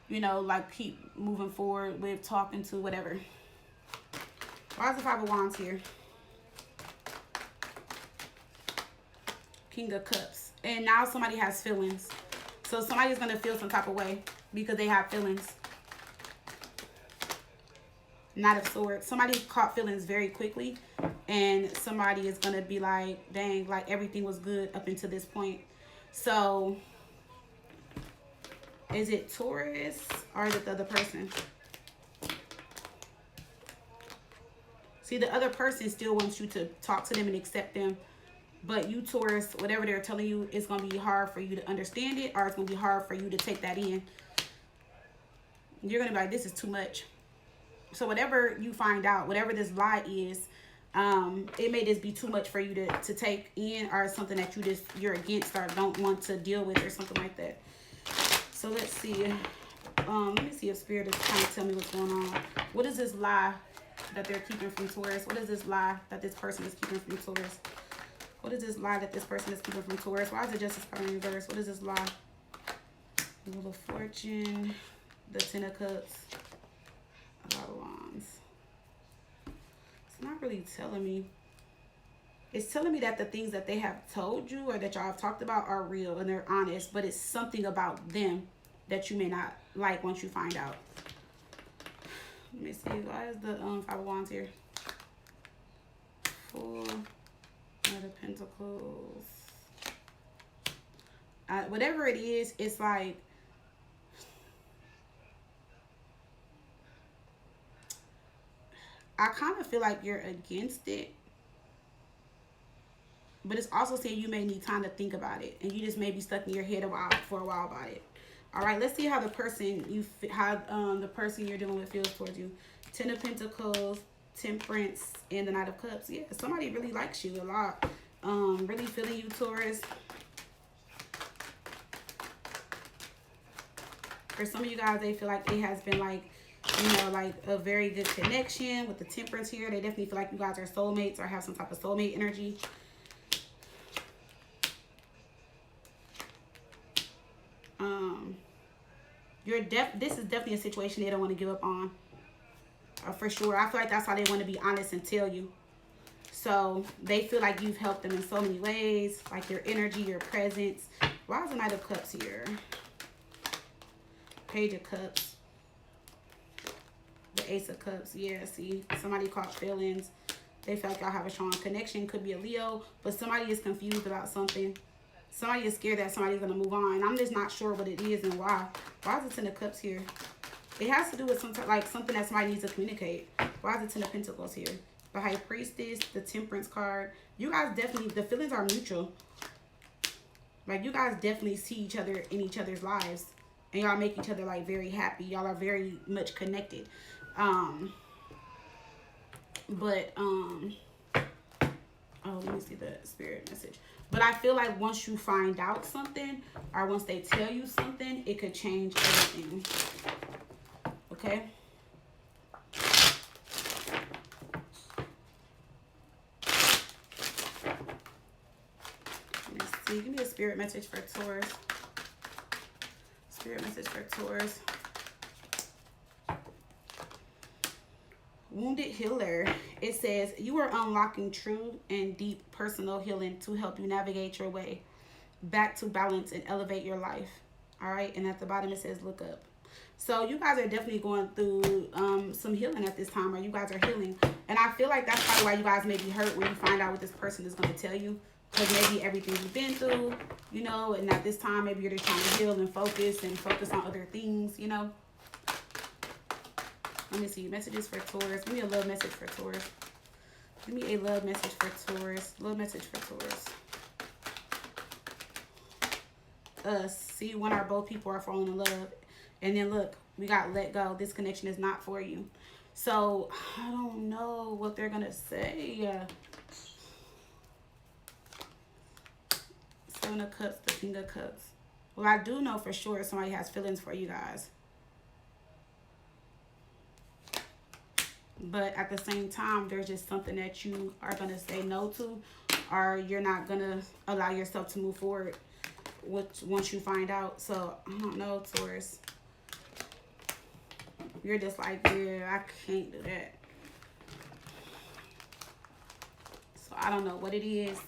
Speaker 1: you know, like, keep moving forward with, talking to, whatever. Why is the Five of Wands here? King of Cups. And now somebody has feelings. So somebody's going to feel some type of way because they have feelings. Knight of Swords. Somebody caught feelings very quickly, and somebody is going to be like, dang, like everything was good up until this point. So is it Taurus or is it the other person? See, the other person still wants you to talk to them and accept them. But you, Taurus, whatever they're telling you, it's going to be hard for you to understand it, or it's going to be hard for you to take that in. You're going to be like, this is too much. So whatever you find out, whatever this lie is, it may just be too much for you to take in, or something that you're against or don't want to deal with, or something like that. So let's see. Let me see if Spirit is trying to tell me what's going on. What is this lie that they're keeping from Taurus? What is this lie that this person is keeping from Taurus? What is this lie that this person is keeping from Taurus? Why is it Justice card in reverse? What is this lie? Wheel of Fortune, the Ten of Cups, a lot of wands. It's not really telling me. It's telling me that the things that they have told you or that y'all have talked about are real and they're honest, but it's something about them that you may not like once you find out. Let me see. Why is the Five of Wands here? Four. Knight of Pentacles. Whatever it is, it's like I kind of feel like you're against it, but it's also saying you may need time to think about it, and you just may be stuck in your head for a while about it. All right, let's see how the person the person you're dealing with feels towards you. Ten of Pentacles, Temperance, and the Knight of Cups. Yeah, somebody really likes you a lot. Really feeling you, Taurus. For some of you guys, they feel like it has been like, you know, like a very good connection with the Temperance here. They definitely feel like you guys are soulmates or have some type of soulmate energy. This is definitely a situation they don't want to give up on. For sure. I feel like that's why they want to be honest and tell you. So they feel like you've helped them in so many ways, like your energy, your presence. Why is the Knight of Cups here? Page of Cups. The Ace of Cups. Yeah, see, somebody caught feelings. They feel like y'all have a strong connection. Could be a Leo, but somebody is confused about something. Somebody is scared that somebody's going to move on. I'm just not sure what it is and why. Why is the Ten of Cups here? It has to do with something that somebody needs to communicate. Why is the Ten of Pentacles here? The High Priestess, the Temperance card. You guys definitely, the feelings are mutual. Like, you guys definitely see each other in each other's lives. And y'all make each other, like, very happy. Y'all are very much connected. Oh, let me see the Spirit message. But I feel like once you find out something, or once they tell you something, it could change everything. Okay? Let's see. Give me a Spirit message for Taurus. Spirit message for Taurus. Wounded Healer. It says, you are unlocking true and deep personal healing to help you navigate your way back to balance and elevate your life. All right. And at the bottom, it says, look up. So you guys are definitely going through some healing at this time, or you guys are healing. And I feel like that's probably why you guys may be hurt when you find out what this person is going to tell you. Because maybe everything you've been through, you know, and at this time, maybe you're just trying to heal and focus on other things, you know. Let me see. Messages for Taurus. Give me a love message for Taurus. Give me a love message for Taurus. Love message for Taurus. See, one or both people are falling in love. And then look, we got let go. This connection is not for you. So, I don't know what they're going to say. Seven of Cups, the King of Cups. Well, I do know for sure somebody has feelings for you guys. But at the same time, there's just something that you are going to say no to, or you're not going to allow yourself to move forward once you find out. So, I don't know, Taurus. You're just like, yeah, I can't do that. So, I don't know what it is.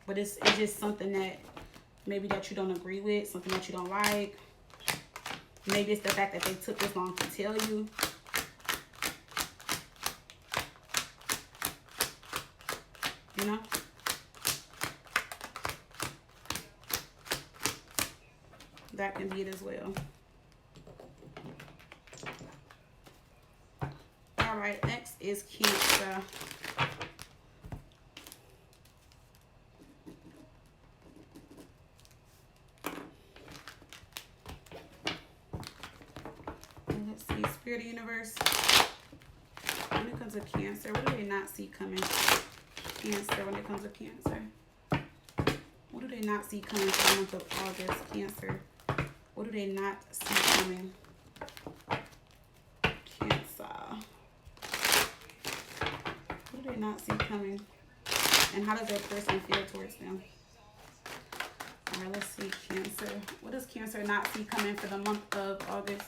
Speaker 1: But it's just something that maybe that you don't agree with, something that you don't like. Maybe it's the fact that they took this long to tell you. you know? That can be it as well. All right, next is Cancer. Let's see, Spirit Universe. When it comes to Cancer, what do they not see coming? Cancer, when it comes to Cancer. What do they not see coming for the month of August? Cancer. What do they not see coming? Cancer. What do they not see coming? And how does their person feel towards them? All right, let's see, Cancer. What does Cancer not see coming for the month of August?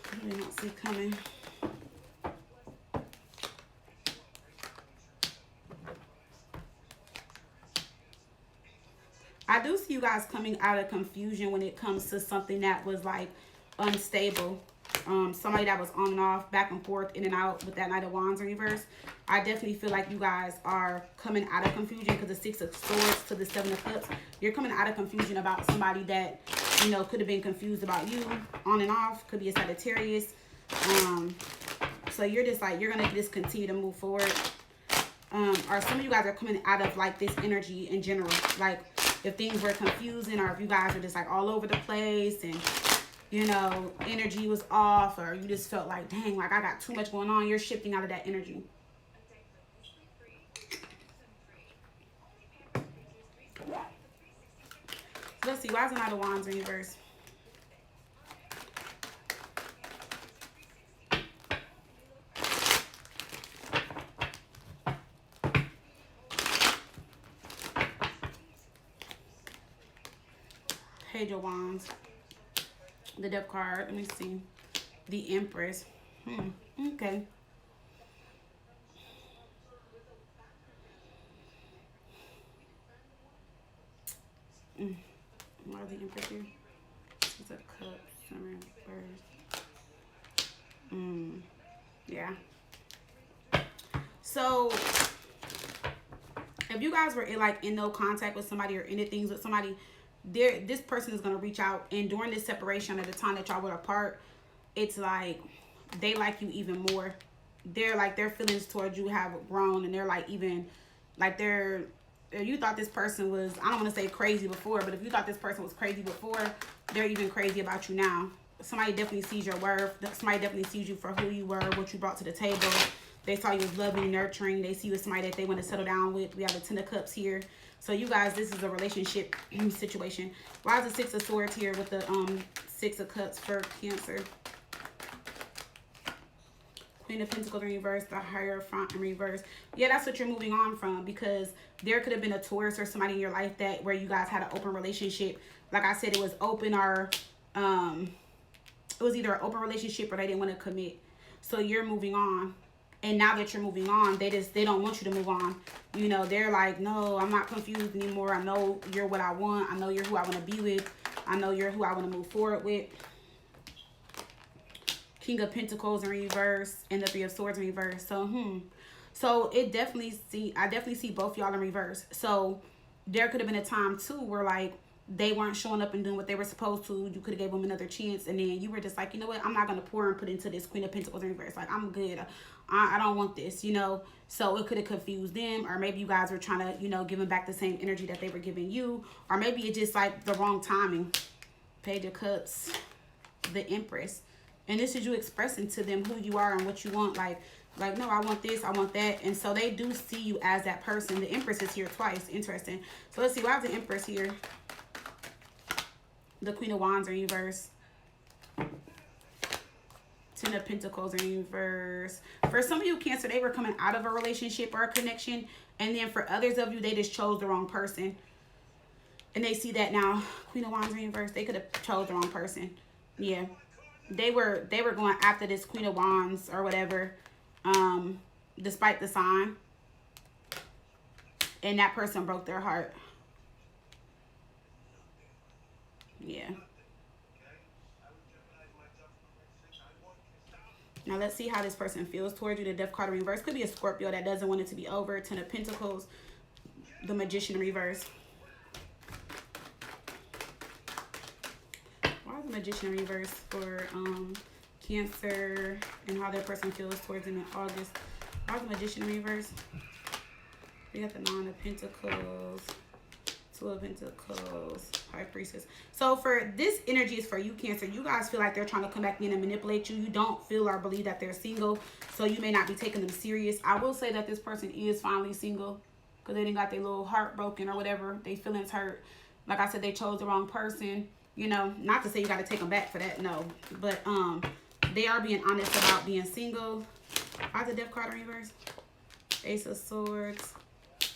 Speaker 1: What do they not see coming? I do see you guys coming out of confusion when it comes to something that was like unstable. Somebody that was on and off, back and forth, in and out with that Knight of Wands in reverse. I definitely feel like you guys are coming out of confusion because the Six of Swords to the Seven of Cups. You're coming out of confusion about somebody that, you know, could have been confused about you on and off. Could be a Sagittarius. So you're just like, you're going to just continue to move forward. Or some of you guys are coming out of like this energy in general. Like if things were confusing, or if you guys are just like all over the place and, you know, energy was off, or you just felt like, dang, like I got too much going on. You're shifting out of that energy. So let's see, why is the Knight of Wands in reverse? Page of Wands. The Death card. Let me see. The Empress. Okay. Why is the Empress here? It's a cup. Yeah. So if you guys were in no contact with somebody or any things with somebody, this person is going to reach out, and during this separation, at the time that y'all were apart, it's like they like you even more. They're like, their feelings towards you have grown, and they're like, even like if you thought this person was, I don't want to say crazy before, but if you thought this person was crazy before, they're even crazy about you now. Somebody definitely sees your worth. Somebody definitely sees you for who you were, what you brought to the table. They saw you as loving, nurturing. They see you as somebody that they want to settle down with. We have the Ten of Cups here. So you guys, this is a relationship situation. Why is the Six of Swords here with the Six of Cups for Cancer? Queen of Pentacles in reverse, the Hierophant in reverse. Yeah, that's what you're moving on from, because there could have been a Taurus or somebody in your life that where you guys had an open relationship. Like I said, it was open, or it was either an open relationship or they didn't want to commit. So you're moving on. And now that you're moving on, they don't want you to move on. You know, they're like, no, I'm not confused anymore. I know you're what I want. I know you're who I want to be with. I know you're who I want to move forward with. King of Pentacles in reverse and the Three of Swords in reverse. So, so I definitely see both y'all in reverse. So there could have been a time too where like they weren't showing up and doing what they were supposed to. You could have gave them another chance, and then you were just like, you know what, I'm not going to pour and put into this Queen of Pentacles in reverse. Like, I'm good. I don't want this, you know. So it could have confused them, or maybe you guys were trying to, you know, give them back the same energy that they were giving you, or maybe it's just like the wrong timing. Page of Cups, the Empress. And this is you expressing to them who you are and what you want. Like, no, I want this, I want that. And so they do see you as that person. The Empress is here twice. Interesting. So let's see, why is the Empress here? The Queen of Wands in reverse. Ten of Pentacles in reverse. For some of you, Cancer, they were coming out of a relationship or a connection. And then for others of you, they just chose the wrong person. And they see that now. Queen of Wands in reverse. They could have chose the wrong person. Yeah. They were going after this Queen of Wands or whatever. Despite the sign. And that person broke their heart. Yeah. Now let's see how this person feels towards you. The Death card in reverse could be a Scorpio that doesn't want it to be over. Ten of Pentacles, the Magician in reverse. Why is the Magician in reverse for Cancer and how their person feels towards them in August? Why is the Magician in reverse? We got the Nine of Pentacles, Two of Pentacles, High Priestess. So for this energy is for you, Cancer. You guys feel like they're trying to come back in and manipulate you. You don't feel or believe that they're single, so you may not be taking them serious. I will say that this person is finally single because they didn't got their little heart broken or whatever. They feelings hurt. Like I said, they chose the wrong person. You know, not to say you got to take them back for that, no. But they are being honest about being single. Why's the Death card in reverse? Ace of Swords,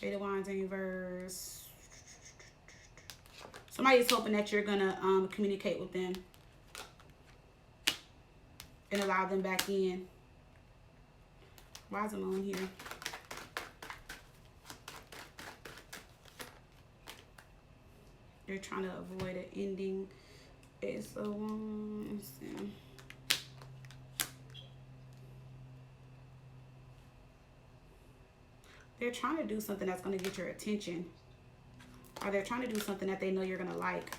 Speaker 1: Eight of Wands in reverse. Somebody's hoping that you're gonna communicate with them and allow them back in. Why is the Moon here? They're trying to avoid an ending. Ace of Wands. They're trying to do something that's going to get your attention. Or they're trying to do something that they know you're going to like.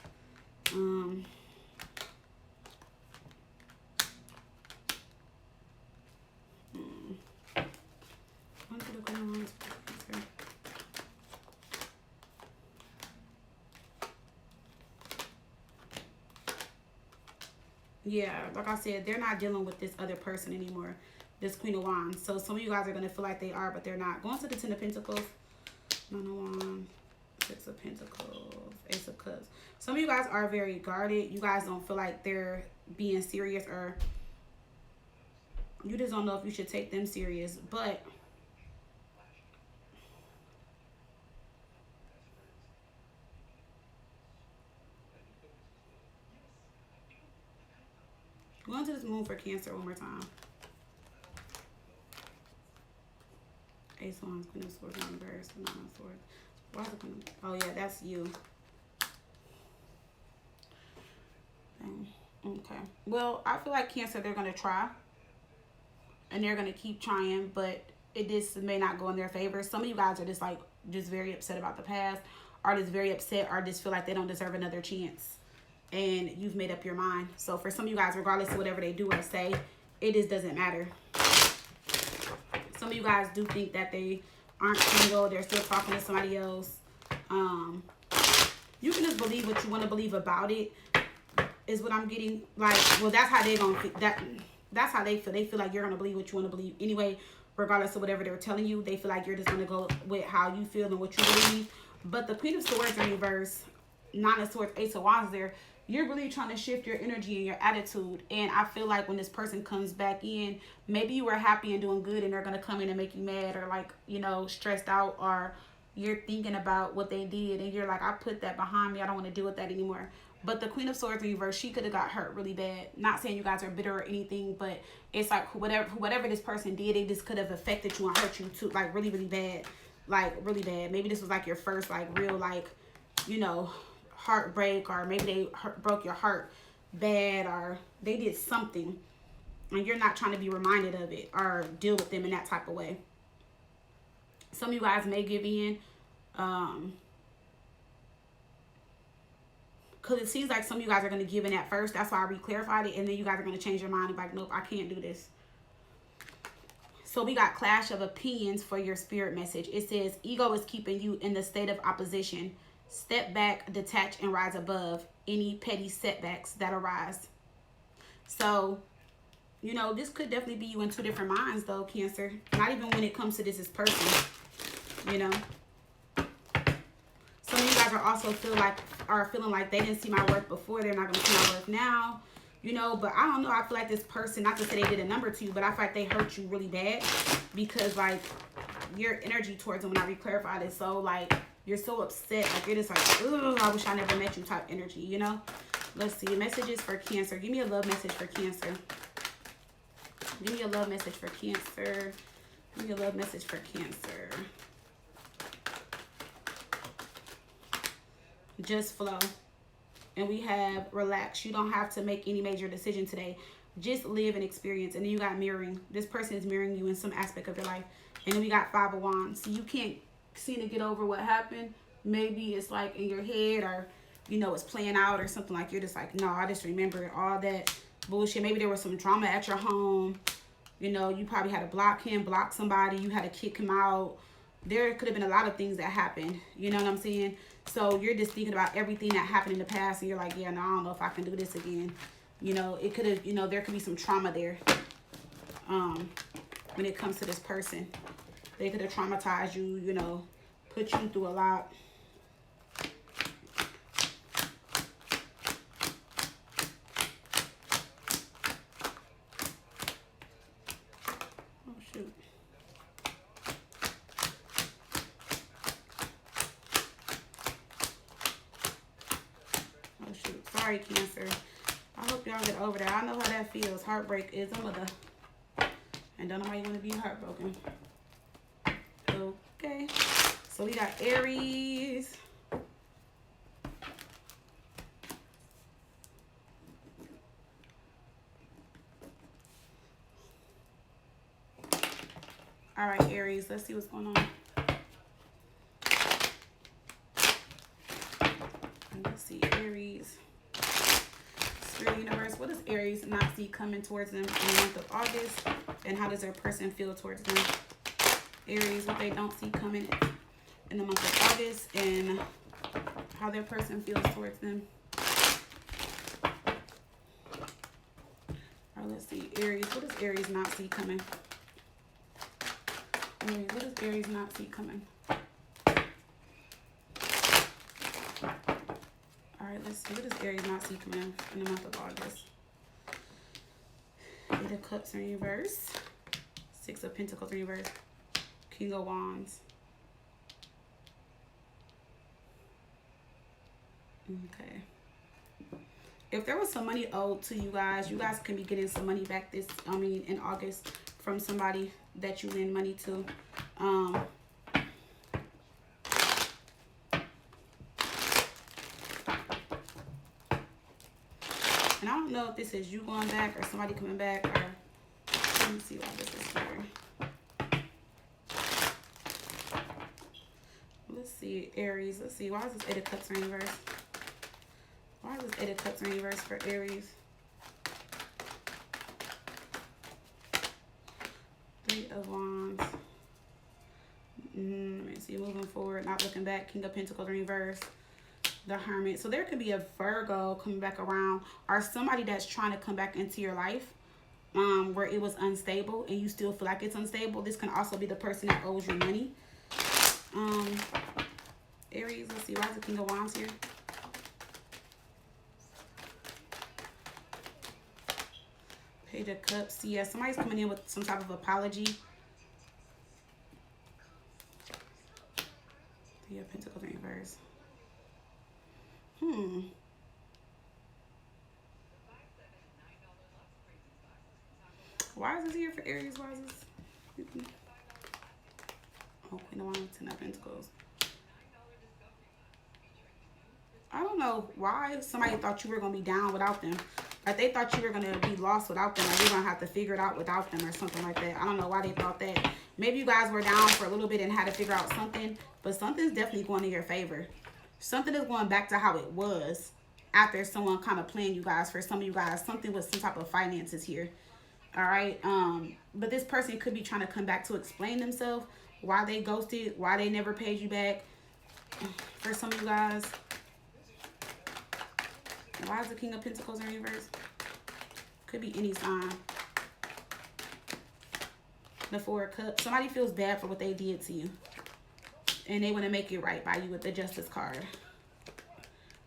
Speaker 1: Yeah, like I said, they're not dealing with this other person anymore. This Queen of Wands. So some of you guys are going to feel like they are, but they're not. Going to the Ten of Pentacles. Nine of Wands. Six of Pentacles. Ace of Cups. Some of you guys are very guarded. You guys don't feel like they're being serious, or you just don't know if you should take them serious. But going to this Moon for Cancer one more time. Ace of Wands, Queen of Swords, Nine of Swords, Nine of Swords. Why is it Queen of... Oh yeah, that's you. Okay. Well, I feel like Cancer, they're gonna try, and they're gonna keep trying, but it just may not go in their favor. Some of you guys are just very upset about the past, or just very upset, or just feel like they don't deserve another chance, and you've made up your mind. So for some of you guys, regardless of whatever they do or say, it just doesn't matter. Some of you guys do think that they aren't single. They're still talking to somebody else. You can just believe what you want to believe about it, is what I'm getting. Like, well, that's how they're going to feel. That's how they feel. They feel like you're going to believe what you want to believe anyway, regardless of whatever they're telling you. They feel like you're just going to go with how you feel and what you believe. But the Queen of Swords in reverse, Nine of Swords, Ace of Wands there, you're really trying to shift your energy and your attitude. And I feel like when this person comes back in, maybe you were happy and doing good, and they're going to come in and make you mad, or like, you know, stressed out, or you're thinking about what they did and you're like, I put that behind me. I don't want to deal with that anymore. But the Queen of Swords in reverse, she could have got hurt really bad. Not saying you guys are bitter or anything, but it's like whatever this person did, it just could have affected you and hurt you too, like really, really bad. Like really bad. Maybe this was like your first like real like, you know, heartbreak, or maybe they broke your heart bad, or they did something and you're not trying to be reminded of it or deal with them in that type of way. Some of you guys may give in, because it seems like some of you guys are going to give in at first. That's why I re-clarified it. And then you guys are going to change your mind and be like, nope, I can't do this. So we got clash of opinions for your spirit message. It says, ego is keeping you in the state of opposition. Step back, detach, and rise above any petty setbacks that arise. So, you know, this could definitely be you in two different minds, though, Cancer. Not even when it comes to this person, you know. Some of you guys are also feeling like they didn't see my worth before. They're not going to see my worth now, you know. But I don't know. I feel like this person, not to say they did a number to you, but I feel like they hurt you really bad, because, like, your energy towards them, when I re-clarified it, so, like, you're so upset. Like, you're just like, ugh, I wish I never met you type energy, you know. Let's see. Messages for Cancer. Give me a love message for Cancer. Give me a love message for Cancer. Give me a love message for Cancer. Just flow. And we have relax. You don't have to make any major decision today. just live and experience. And then you got mirroring. This person is mirroring you in some aspect of your life. And then we got Five of Wands. So you can't seem to get over what happened. Maybe it's like in your head, or you know, it's playing out or something, like you're just like, no, I just remember all that bullshit. Maybe there was some drama at your home. You know, you probably had to block him, block somebody. You had to kick him out. There could have been a lot of things that happened. You know what I'm saying? So you're just thinking about everything that happened in the past, and you're like, yeah, no, I don't know if I can do this again. You know, it could have, you know, there could be some trauma there. When it comes to this person, they could have traumatized you, you know, put you through a lot. Oh, shoot. Oh, shoot. Sorry, Cancer. I hope y'all get over that. I know how that feels. Heartbreak is a mother. And don't know why you want to be heartbroken. Okay. So we got Aries. All right, Aries. Let's see what's going on. Let's see, Aries. Spirit Universe, what does Aries not see coming towards them in the month of August? And how does their person feel towards them? Aries, what they don't see coming in the month of August, and how their person feels towards them. All right, let's see. Aries, what does Aries not see coming? Aries, what does Aries not see coming? Alright, let's see. What does Aries not see coming in the month of August? Eight of Cups in reverse. Six of Pentacles in reverse. King of Wands. Okay. If there was some money owed to you guys can be getting some money back in August from somebody that you lend money to. And I don't know if this is you going back or somebody coming back, or let me see why this is here. Let's see, Aries. Let's see. Why is this Eight of Cups in reverse? Why is this Eight of Cups in reverse for Aries? Three of Wands. Let me see. Moving forward, not looking back. King of Pentacles in reverse. The Hermit. So there could be a Virgo coming back around, or somebody that's trying to come back into your life where it was unstable and you still feel like it's unstable. This can also be the person that owes you money. Aries, let's see. Why is the King of Wands here? Page of Cups. See, yeah, somebody's coming in with some type of apology. Three of Pentacles in reverse. Why is this here for Aries? Why is this? Oh, Queen of Wands, Ten of Pentacles. I don't know why somebody thought you were going to be down without them. Like they thought you were going to be lost without them. Like you're going to have to figure it out without them or something like that. I don't know why they thought that. Maybe you guys were down for a little bit and had to figure out something. But something's definitely going in your favor. Something is going back to how it was after someone kind of playing you guys. For some of you guys, something with some type of finances here. All right. But this person could be trying to come back to explain themselves. Why they ghosted. Why they never paid you back. For some of you guys. Why is the King of Pentacles in reverse? Could be any sign. The Four of Cups. Somebody feels bad for what they did to you. And they want to make it right by you with the Justice card.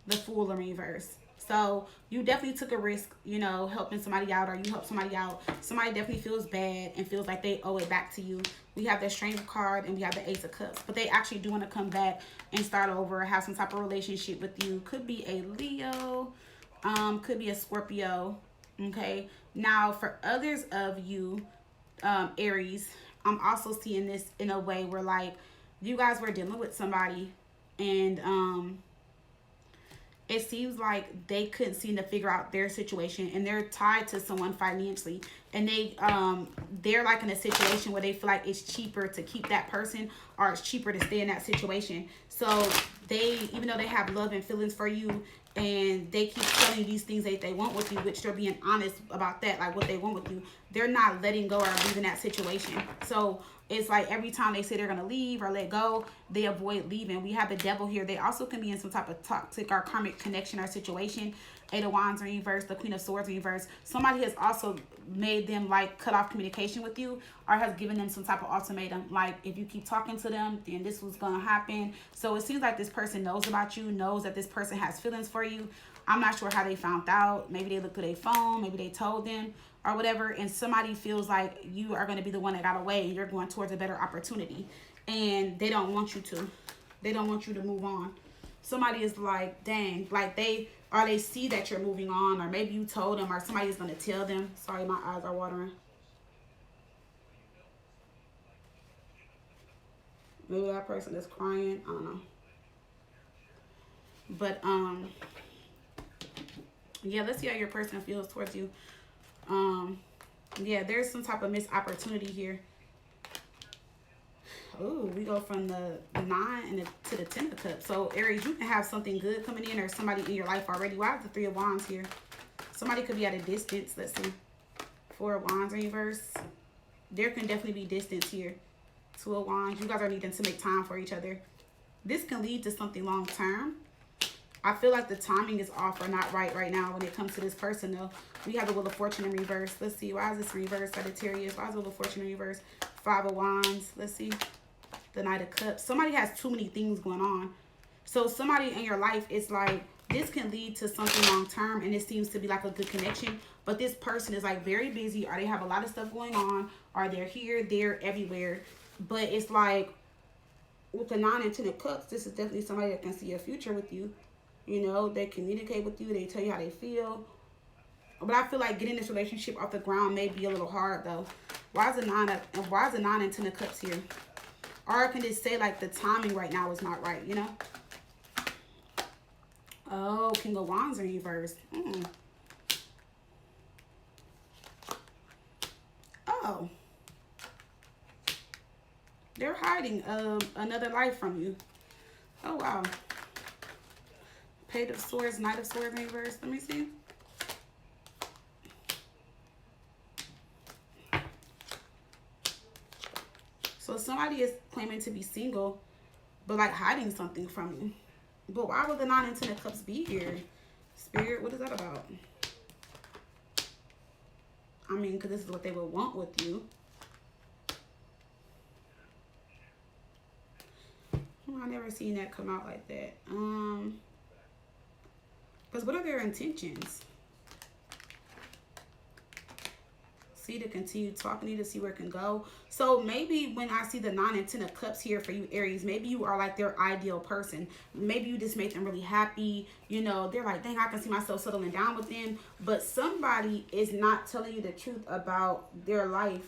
Speaker 1: The Fool in reverse. So you definitely took a risk, you know, helping somebody out, or you helped somebody out. Somebody definitely feels bad and feels like they owe it back to you. We have the Strength card and we have the Ace of Cups. But they actually do want to come back and start over, have some type of relationship with you. Could be a Leo. Could be a Scorpio. Okay. Now, for others of you, Aries, I'm also seeing this in a way where, like, you guys were dealing with somebody and it seems like they couldn't seem to figure out their situation, and they're tied to someone financially, and they're like in a situation where they feel like it's cheaper to keep that person, or it's cheaper to stay in that situation. So they, even though they have love and feelings for you, and they keep telling you these things that they want with you, which they're being honest about that, like what they want with you, they're not letting go or leaving that situation. So it's like every time they say they're going to leave or let go, they avoid leaving. We have the devil here. They also can be in some type of toxic or karmic connection or situation. Eight of Wands in reverse, the Queen of Swords in reverse. Somebody has also made them like cut off communication with you, or has given them some type of ultimatum. Like, if you keep talking to them, then this was going to happen. So it seems like this person knows about you, knows that this person has feelings for you. I'm not sure how they found out. Maybe they looked through their phone. Maybe they told them or whatever. And somebody feels like you are going to be the one that got away, and you're going towards a better opportunity. And they don't want you to. They don't want you to move on. Somebody is like, dang, like they see that you're moving on, or maybe you told them, or somebody is going to tell them. Sorry, my eyes are watering. Maybe that person is crying. I don't know. But yeah, let's see how your person feels towards you. Yeah, there's some type of missed opportunity here. Oh, we go from the 9 and to the 10 of Cups. So Aries, you can have something good coming in, or somebody in your life already. Why is the 3 of Wands here? Somebody could be at a distance. Let's see. 4 of Wands in reverse. There can definitely be distance here. 2 of Wands. You guys are needing to make time for each other. This can lead to something long term. I feel like the timing is off or not right now when it comes to this person, though. We have the Wheel of Fortune in reverse. Let's see. Why is this reverse? Sagittarius. Why is the Wheel of Fortune in reverse? 5 of Wands. Let's see. The Knight of Cups. Somebody has too many things going on. So somebody in your life is like, this can lead to something long term, and it seems to be like a good connection. But this person is like very busy, or they have a lot of stuff going on, or they're here, there, everywhere. But it's like with the 9 and 10 of Cups, this is definitely somebody that can see a future with you. You know, they communicate with you. They tell you how they feel. But I feel like getting this relationship off the ground may be a little hard, though. Why is the 9 and 10 of Cups here? Or I can just say, like, the timing right now is not right, you know? Oh, King of Wands in reverse. Oh. They're hiding another life from you. Oh, wow. Page of Swords, Knight of Swords in reverse. Let me see. So somebody is claiming to be single, but like hiding something from you. But why would the 9 and 10 of Cups be here? Spirit, what is that about? I mean, because this is what they would want with you. I never seen that come out like that. Because what are their intentions? See, to continue talking, to see where it can go. So maybe when I see the 9 and 10 of Cups here for you, Aries, maybe you are like their ideal person. Maybe you just make them really happy. You know, they're like, dang, I can see myself settling down with them. But somebody is not telling you the truth about their life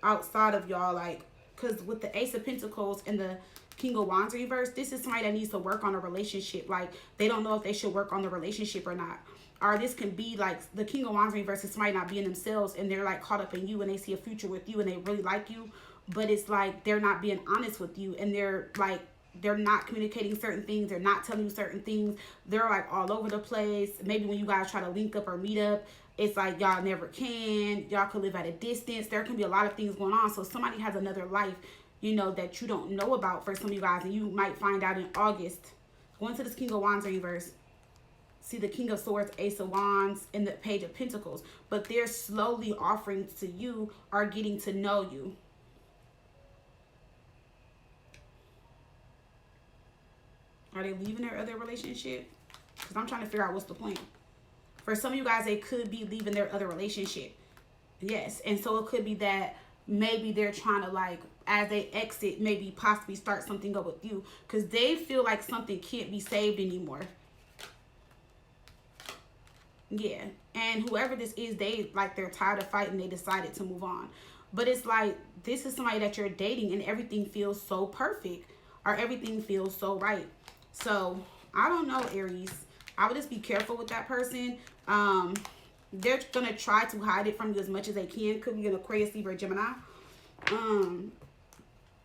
Speaker 1: outside of y'all. Like, because with the Ace of Pentacles and the King of Wands reverse, this is somebody that needs to work on a relationship. Like, they don't know if they should work on the relationship or not. Or this can be like the King of Wands reverse is somebody not being themselves, and they're like caught up in you, and they see a future with you, and they really like you. But it's like they're not being honest with you, and they're like, they're not communicating certain things. They're not telling you certain things. They're like all over the place. Maybe when you guys try to link up or meet up, it's like y'all never can. Y'all could live at a distance. There can be a lot of things going on. So somebody has another life, you know, that you don't know about for some of you guys, and you might find out in August. Going to this King of Wands reverse. See the King of Swords, Ace of Wands, and the Page of Pentacles. But they're slowly offering to you or getting to know you. Are they leaving their other relationship? Because I'm trying to figure out what's the point. For some of you guys, they could be leaving their other relationship. Yes. And so it could be that maybe they're trying to, like, as they exit, maybe possibly start something up with you. Because they feel like something can't be saved anymore. Yeah. And whoever this is, they're tired of fighting. They decided to move on. But it's like, this is somebody that you're dating, and everything feels so perfect, or everything feels so right. So I don't know, Aries. I would just be careful with that person. They're going to try to hide it from you as much as they can. Could be an Aquarius, Libra, Gemini.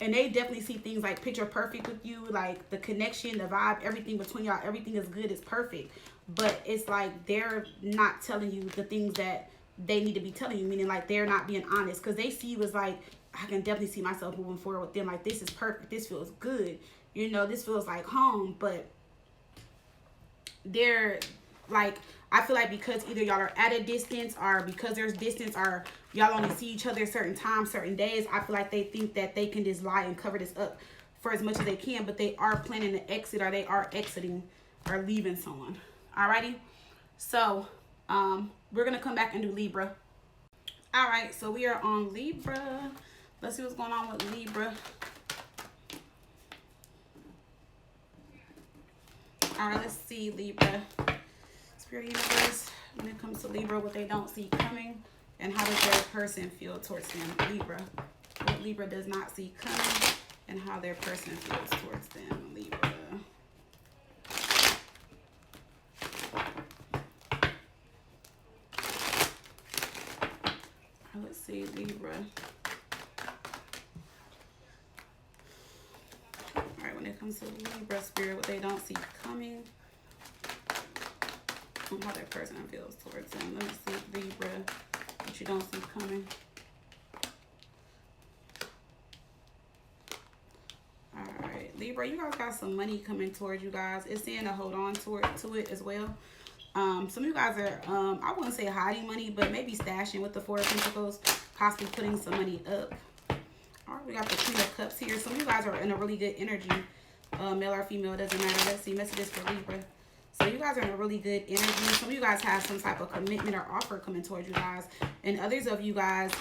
Speaker 1: And they definitely see things like picture perfect with you, like the connection, the vibe, everything between y'all, everything is good, it's perfect. But it's like they're not telling you the things that they need to be telling you, meaning like they're not being honest, because they see you as like, I can definitely see myself moving forward with them. Like, this is perfect, this feels good, you know, this feels like home. But they're like, I feel like because either y'all are at a distance, or because there's distance, or y'all only see each other certain times, certain days, I feel like they think that they can just lie and cover this up for as much as they can. But they are planning to exit, or they are exiting or leaving someone. Alrighty, so we're gonna come back and do Libra. Alright, so we are on Libra. Let's see what's going on with Libra. Alright, let's see Libra. Spirit universe, when it comes to Libra, what they don't see coming, and how does their person feel towards them. Libra, what Libra does not see coming, and how their person feels towards them. Libra. Let's see Libra. Alright, when it comes to Libra, Spirit, what they don't see coming, and how their person feels towards them. Let me see Libra, what you don't see coming. Alright, Libra, you guys got some money coming towards you guys. It's saying to hold on to it as well. Some of you guys are, I wouldn't say hiding money, but maybe stashing with the Four of Pentacles, possibly putting some money up. All right, we got the Queen of Cups here. Some of you guys are in a really good energy, male or female, doesn't matter. Let's see, messages for Libra. So you guys are in a really good energy. Some of you guys have some type of commitment or offer coming towards you guys. And others of you guys,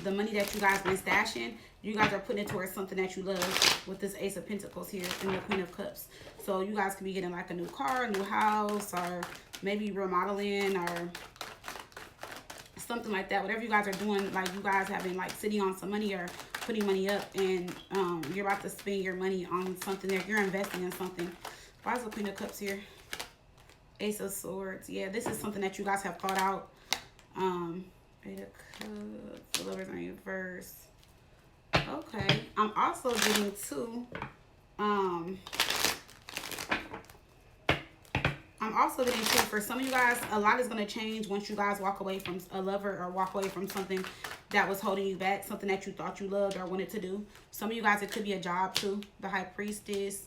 Speaker 1: the money that you guys been stashing, you guys are putting it towards something that you love with this Ace of Pentacles here and the Queen of Cups. So you guys could be getting like a new car, a new house, or maybe remodeling or something like that. Whatever you guys are doing, like you guys have been like sitting on some money or putting money up, and you're about to spend your money on something that you're investing in something. Why is the Queen of Cups here? Ace of Swords. Yeah, this is something that you guys have thought out. Eight of Cups, the Lovers in reverse. Okay, I'm also getting two. I'm also getting two for some of you guys. A lot is going to change once you guys walk away from a lover or walk away from something that was holding you back, something that you thought you loved or wanted to do. Some of you guys, it could be a job too. The High Priestess,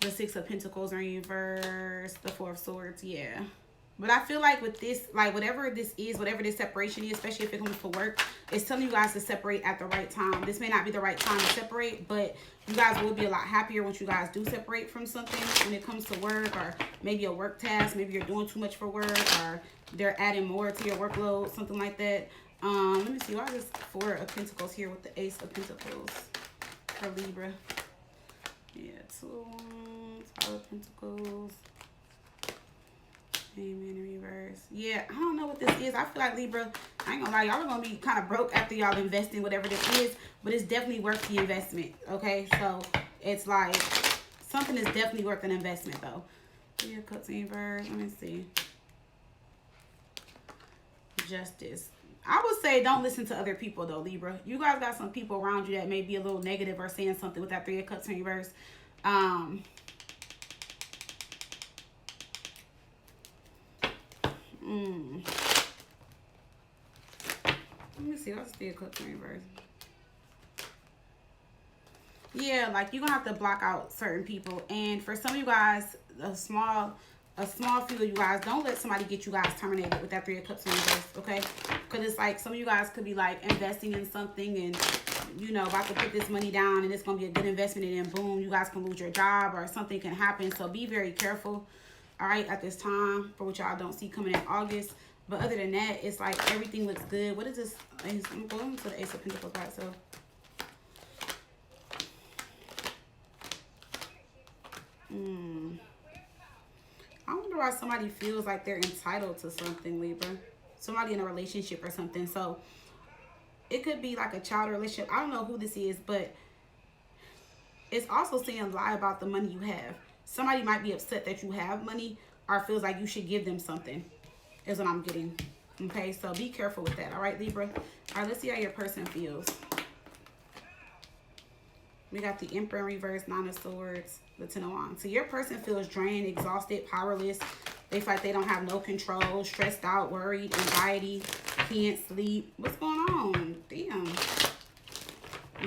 Speaker 1: the Six of Pentacles in reverse, the Four of Swords. Yeah. But I feel like with this, like whatever this is, whatever this separation is, especially if it comes to work, it's telling you guys to separate at the right time. This may not be the right time to separate, but you guys will be a lot happier once you guys do separate from something when it comes to work, or maybe a work task. Maybe you're doing too much for work, or they're adding more to your workload, something like that. Let me see. Why is this Four of Pentacles here with the Ace of Pentacles for Libra? Yeah, two, Five of Pentacles. Amen in reverse. Yeah, I don't know what this is. I feel like Libra, I ain't gonna lie, y'all are gonna be kind of broke after y'all invest in whatever this is, but it's definitely worth the investment. Okay, so it's like something is definitely worth an investment though. Yeah, Cups in reverse. Let me see. Justice. I would say don't listen to other people though, Libra. You guys got some people around you that may be a little negative or saying something with that Three of Cups in reverse. Let me see. What's the Cups in reverse? Yeah, like you're gonna have to block out certain people. And for some of you guys, a small few of you guys, don't let somebody get you guys terminated with that Three of Cups in reverse, okay? Because it's like some of you guys could be like investing in something and, you know, about to put this money down and it's gonna be a good investment, and then boom, you guys can lose your job or something can happen. So be very careful, all right, at this time, for what y'all don't see coming in August. But other than that, it's like everything looks good. What is this? I'm going to the Ace of Pentacles by itself. I wonder why somebody feels like they're entitled to something, Libra. Somebody in a relationship or something. So it could be like a child relationship. I don't know who this is, but it's also saying lie about the money you have. Somebody might be upset that you have money, or feels like you should give them something, is what I'm getting. Okay, so be careful with that. All right, Libra. All right, let's see how your person feels. We got the Emperor in reverse, Nine of Swords, the Ten of Wands. So your person feels drained, exhausted, powerless. They feel like they don't have no control, stressed out, worried, anxiety, can't sleep. What's going on? Damn.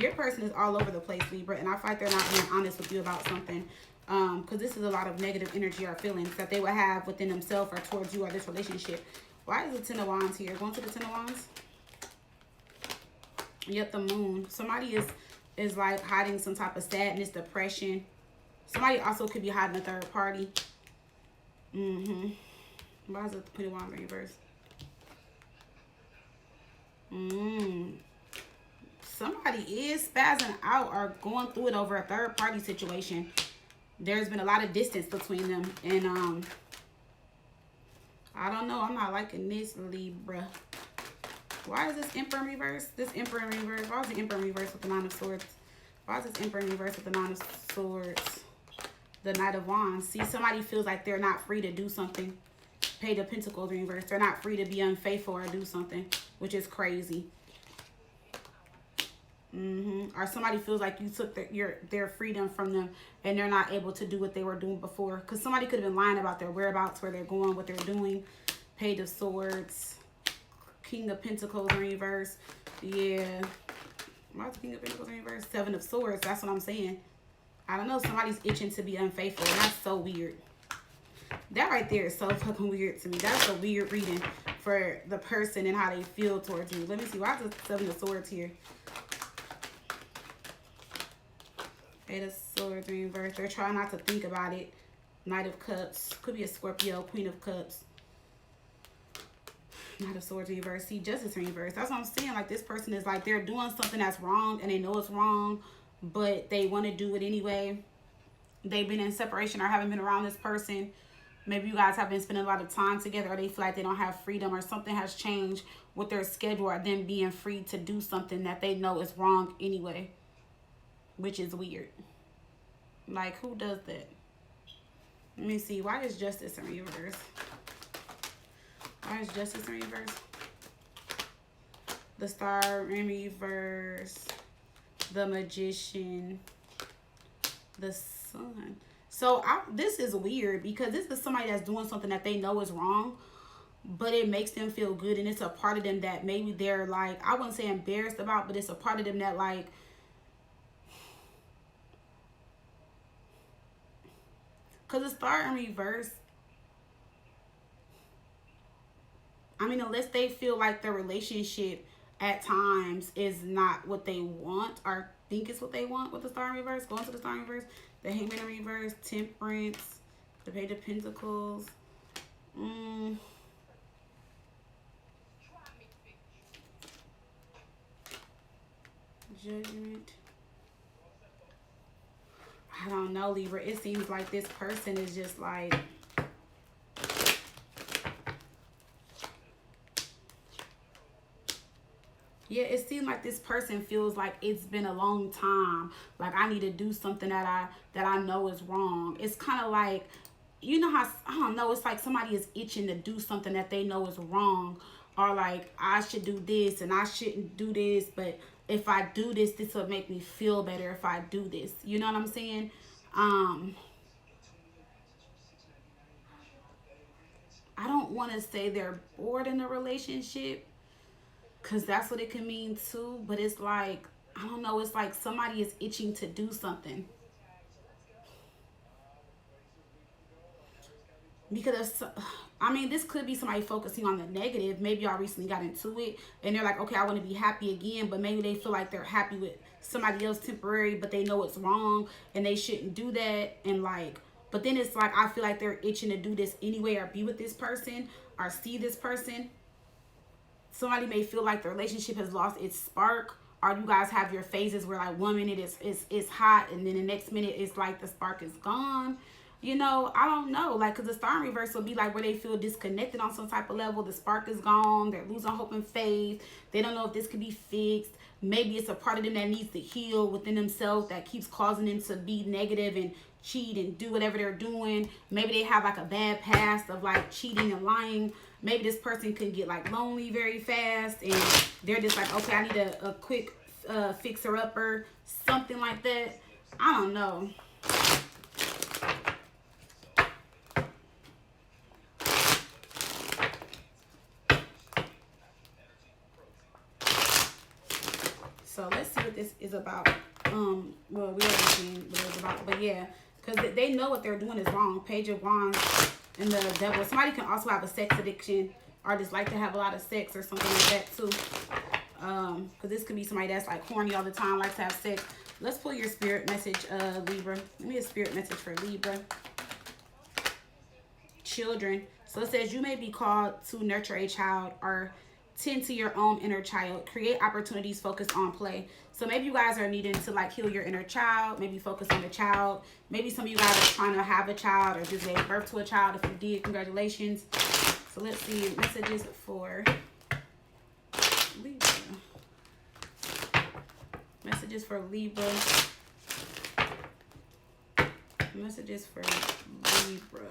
Speaker 1: Your person is all over the place, Libra, and I feel like they're not being honest with you about something. Because this is a lot of negative energy or feelings that they will have within themselves or towards you or this relationship. Why is the Ten of Wands here? Going to the Ten of Wands. Yep, the Moon. Somebody is like hiding some type of sadness, depression. Somebody also could be hiding a third party. Why is it the Queen of Wands in reverse? Somebody is spazzing out or going through it over a third party situation. There's been a lot of distance between them. And I don't know. I'm not liking this, Libra. Why is this Emperor in reverse? This Emperor in reverse. Why is the Emperor in reverse with the Nine of Swords? Why is this Emperor in reverse with the Nine of Swords? The Knight of Wands. See, somebody feels like they're not free to do something. Page of Pentacles in reverse. They're not free to be unfaithful or do something, which is crazy. Or somebody feels like you took their freedom from them and they're not able to do what they were doing before. Because somebody could have been lying about their whereabouts, where they're going, what they're doing. Page of Swords. King of Pentacles in reverse. Yeah. Why is the King of Pentacles in reverse? Seven of Swords. That's what I'm saying. I don't know. Somebody's itching to be unfaithful. And that's so weird. That right there is so fucking weird to me. That's a weird reading for the person and how they feel towards you. Let me see. Why is the Seven of Swords here? Eight of Swords in reverse. They're trying not to think about it. Knight of Cups. Could be a Scorpio. Queen of Cups. Knight of Swords in reverse. See, Justice in reverse. That's what I'm saying. Like, this person is like, they're doing something that's wrong and they know it's wrong, but they want to do it anyway. They've been in separation or haven't been around this person. Maybe you guys have been spending a lot of time together, or they feel like they don't have freedom, or something has changed with their schedule, or them being free to do something that they know is wrong anyway, which is weird. Like, who does that? Let me see. Why is Justice in reverse? Why is Justice in reverse? The Star in reverse. The Magician. The Sun. So this is weird, because this is somebody that's doing something that they know is wrong, but it makes them feel good. And it's a part of them that maybe they're like, I wouldn't say embarrassed about, but it's a part of them that like, because the Star in reverse, I mean, unless they feel like their relationship at times is not what they want or think it's what they want with the Star in reverse, going to the Star in reverse, the Hangman in reverse, Temperance, the Page of Pentacles. Judgment. I don't know, Libra. It seems like this person is just like, yeah, it seems like this person feels like it's been a long time. Like, I need to do something that I know is wrong. It's kind of like, you know how, I don't know, it's like somebody is itching to do something that they know is wrong. Or like, I should do this and I shouldn't do this, but if I do this, this will make me feel better if I do this. You know what I'm saying? I don't want to say they're bored in a relationship, because that's what it can mean too. But it's like, I don't know, it's like somebody is itching to do something. Because I mean, this could be somebody focusing on the negative. Maybe y'all recently got into it and they're like, okay, I want to be happy again. But maybe they feel like they're happy with somebody else temporary, but they know it's wrong and they shouldn't do that. And like, but then it's like, I feel like they're itching to do this anyway, or be with this person, or see this person. Somebody may feel like the relationship has lost its spark, or you guys have your phases where like 1 minute it's hot and then the next minute it's like the spark is gone. You know, I don't know. Like, because the Star in reverse will be like where they feel disconnected on some type of level. The spark is gone. They're losing hope and faith. They don't know if this could be fixed. Maybe it's a part of them that needs to heal within themselves that keeps causing them to be negative and cheat and do whatever they're doing. Maybe they have like a bad past of like cheating and lying. Maybe this person can get like lonely very fast and they're just like, okay, I need a quick fixer-upper, something like that. I don't know. So let's see what this is about. Well, we already seen what it was about, but yeah, because they know what they're doing is wrong. Page of Wands and the Devil. Somebody can also have a sex addiction or just like to have a lot of sex or something like that too. Because this could be somebody that's like horny all the time, likes to have sex. Let's pull your spirit message, Libra. Give me a spirit message for Libra. Children. So it says you may be called to nurture a child or tend to your own inner child. Create opportunities focused on play. So maybe you guys are needing to like heal your inner child. Maybe focus on the child. Maybe some of you guys are trying to have a child or just gave birth to a child. If you did, congratulations. So let's see messages for Libra. Messages for Libra. Messages for Libra.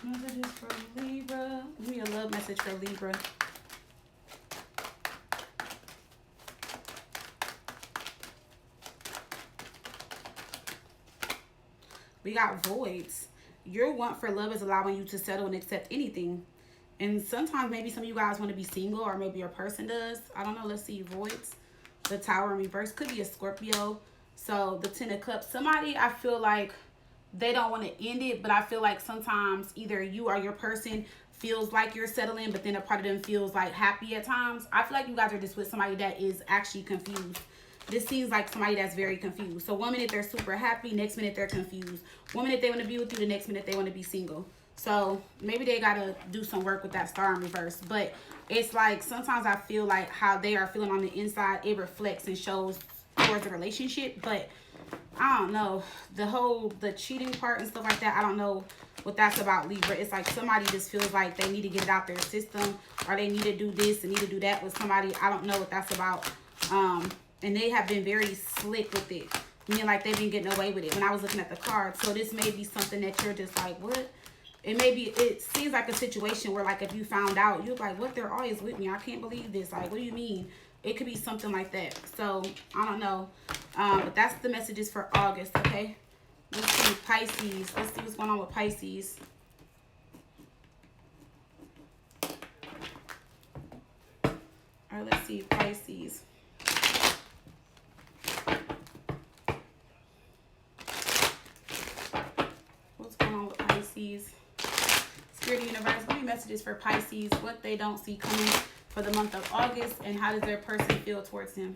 Speaker 1: Messages for Libra. Give me a love message for Libra. We got voids. Your want for love is allowing you to settle and accept anything. And sometimes maybe some of you guys want to be single, or maybe your person does. I don't know. Let's see. Voids. The Tower in reverse. Could be a Scorpio. So the Ten of Cups. Somebody, I feel like they don't want to end it, but I feel like sometimes either you or your person feels like you're settling, but then a part of them feels like happy at times. I feel like you guys are just with somebody that is actually confused. This seems like somebody that's very confused. So one minute they're super happy, next minute they're confused. One minute they want to be with you, the next minute they want to be single. So maybe they got to do some work with that star in reverse. But it's like sometimes I feel like how they are feeling on the inside, it reflects and shows towards the relationship. But I don't know. The cheating part and stuff like that, I don't know what that's about, Libra. It's like somebody just feels like they need to get it out their system, or they need to do this and need to do that with somebody. I don't know what that's about. And they have been very slick with it. I mean, like they've been getting away with it when I was looking at the cards. So this may be something that you're just like, what? It seems like a situation where like if you found out, you're like, what? They're always with me. I can't believe this. Like, what do you mean? It could be something like that. So I don't know. But that's the messages for August, okay? Let's see Pisces. Let's see what's going on with Pisces. All right, let's see Pisces. What's going on with Pisces? Spirit Universe, give me messages for Pisces. What they don't see coming for the month of August, and how does their person feel towards him?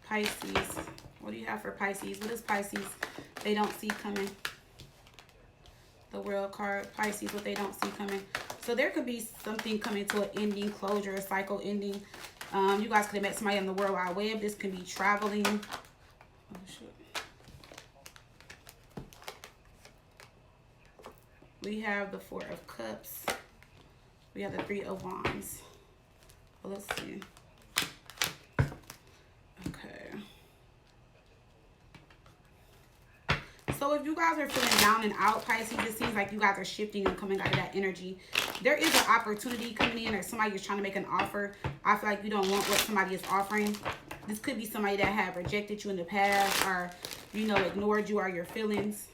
Speaker 1: Pisces. What do you have for Pisces? What is Pisces they don't see coming? The World card. Pisces, what they don't see coming. So there could be something coming to an ending, closure, a cycle ending. You guys could have met somebody on the World Wide Web. This could be traveling. Oh, shit. We have the Four of Cups. We have the Three of Wands. Well, let's see. Okay. So if you guys are feeling down and out, Pisces, it seems like you guys are shifting and coming out of that energy. There is an opportunity coming in, or somebody is trying to make an offer. I feel like you don't want what somebody is offering. This could be somebody that had rejected you in the past, or, you know, ignored you or your feelings.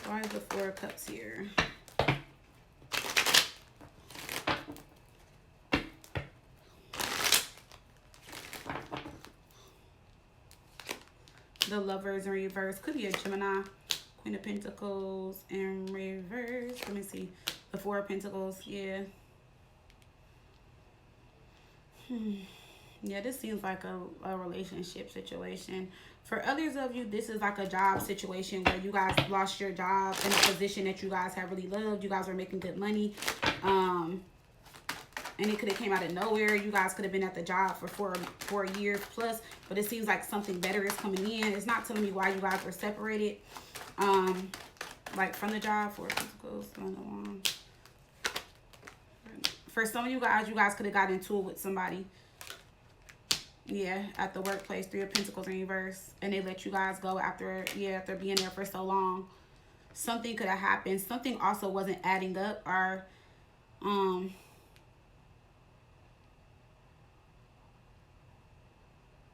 Speaker 1: Why is the Four of Cups here? The Lovers in reverse. Could be a Gemini. Queen of Pentacles in reverse. Let me see. The Four of Pentacles. Yeah. Yeah, this seems like a relationship situation. For others of you, this is like a job situation where you guys lost your job in a position that you guys have really loved. You guys were making good money. And it could have came out of nowhere. You guys could have been at the job for four years plus, but it seems like something better is coming in. It's not telling me why you guys were separated. Like from the job. Four Pentacles, For some of you guys could have got into it with somebody. Yeah, at the workplace, 3 of Pentacles in reverse. And they let you guys go after, after being there for so long. Something could have happened. Something also wasn't adding up, or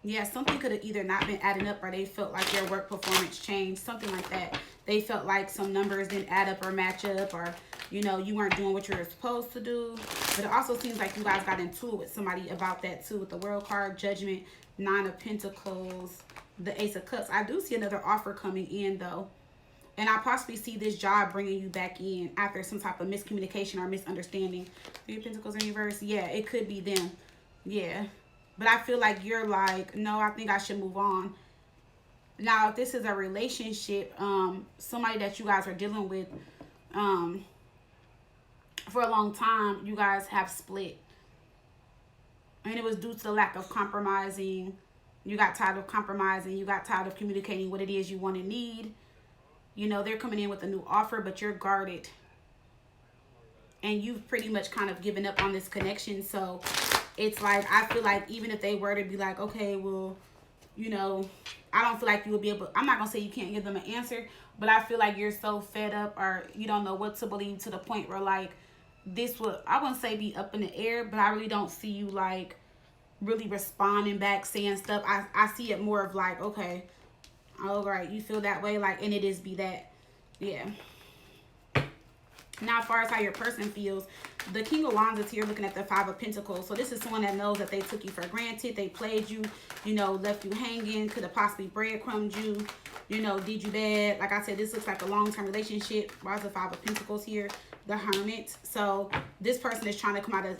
Speaker 1: yeah, something could have either not been adding up, or they felt like their work performance changed, something like that. They felt like some numbers didn't add up or match up, or, you know, you weren't doing what you were supposed to do. But it also seems like you guys got into it with somebody about that too, with the World card, Judgment, 9 of Pentacles, the Ace of Cups. I do see another offer coming in though. And I possibly see this job bringing you back in after some type of miscommunication or misunderstanding. 3 of Pentacles in reverse. Yeah, it could be them. Yeah. But I feel like you're like, no, I think I should move on. Now, if this is a relationship, somebody that you guys are dealing with for a long time, you guys have split. And it was due to the lack of compromising. You got tired of compromising. You got tired of communicating what it is you want and need. You know, they're coming in with a new offer, but you're guarded. And you've pretty much kind of given up on this connection. So it's like, I feel like even if they were to be like, okay, well, you know, I don't feel like you will be able, I'm not going to say you can't give them an answer, but I feel like you're so fed up, or you don't know what to believe, to the point where like this will, I wouldn't say be up in the air, but I really don't see you like really responding back, saying stuff. I see it more of like, okay, all right, you feel that way, like, and it is be that. Yeah. Now, as far as how your person feels, the King of Wands is here looking at the 5 of Pentacles. So this is someone that knows that they took you for granted. They played you, you know, left you hanging, could have possibly breadcrumbed you, you know, did you bad. Like I said, this looks like a long-term relationship. Why is the 5 of Pentacles here? The Hermit. So this person is trying to come out of,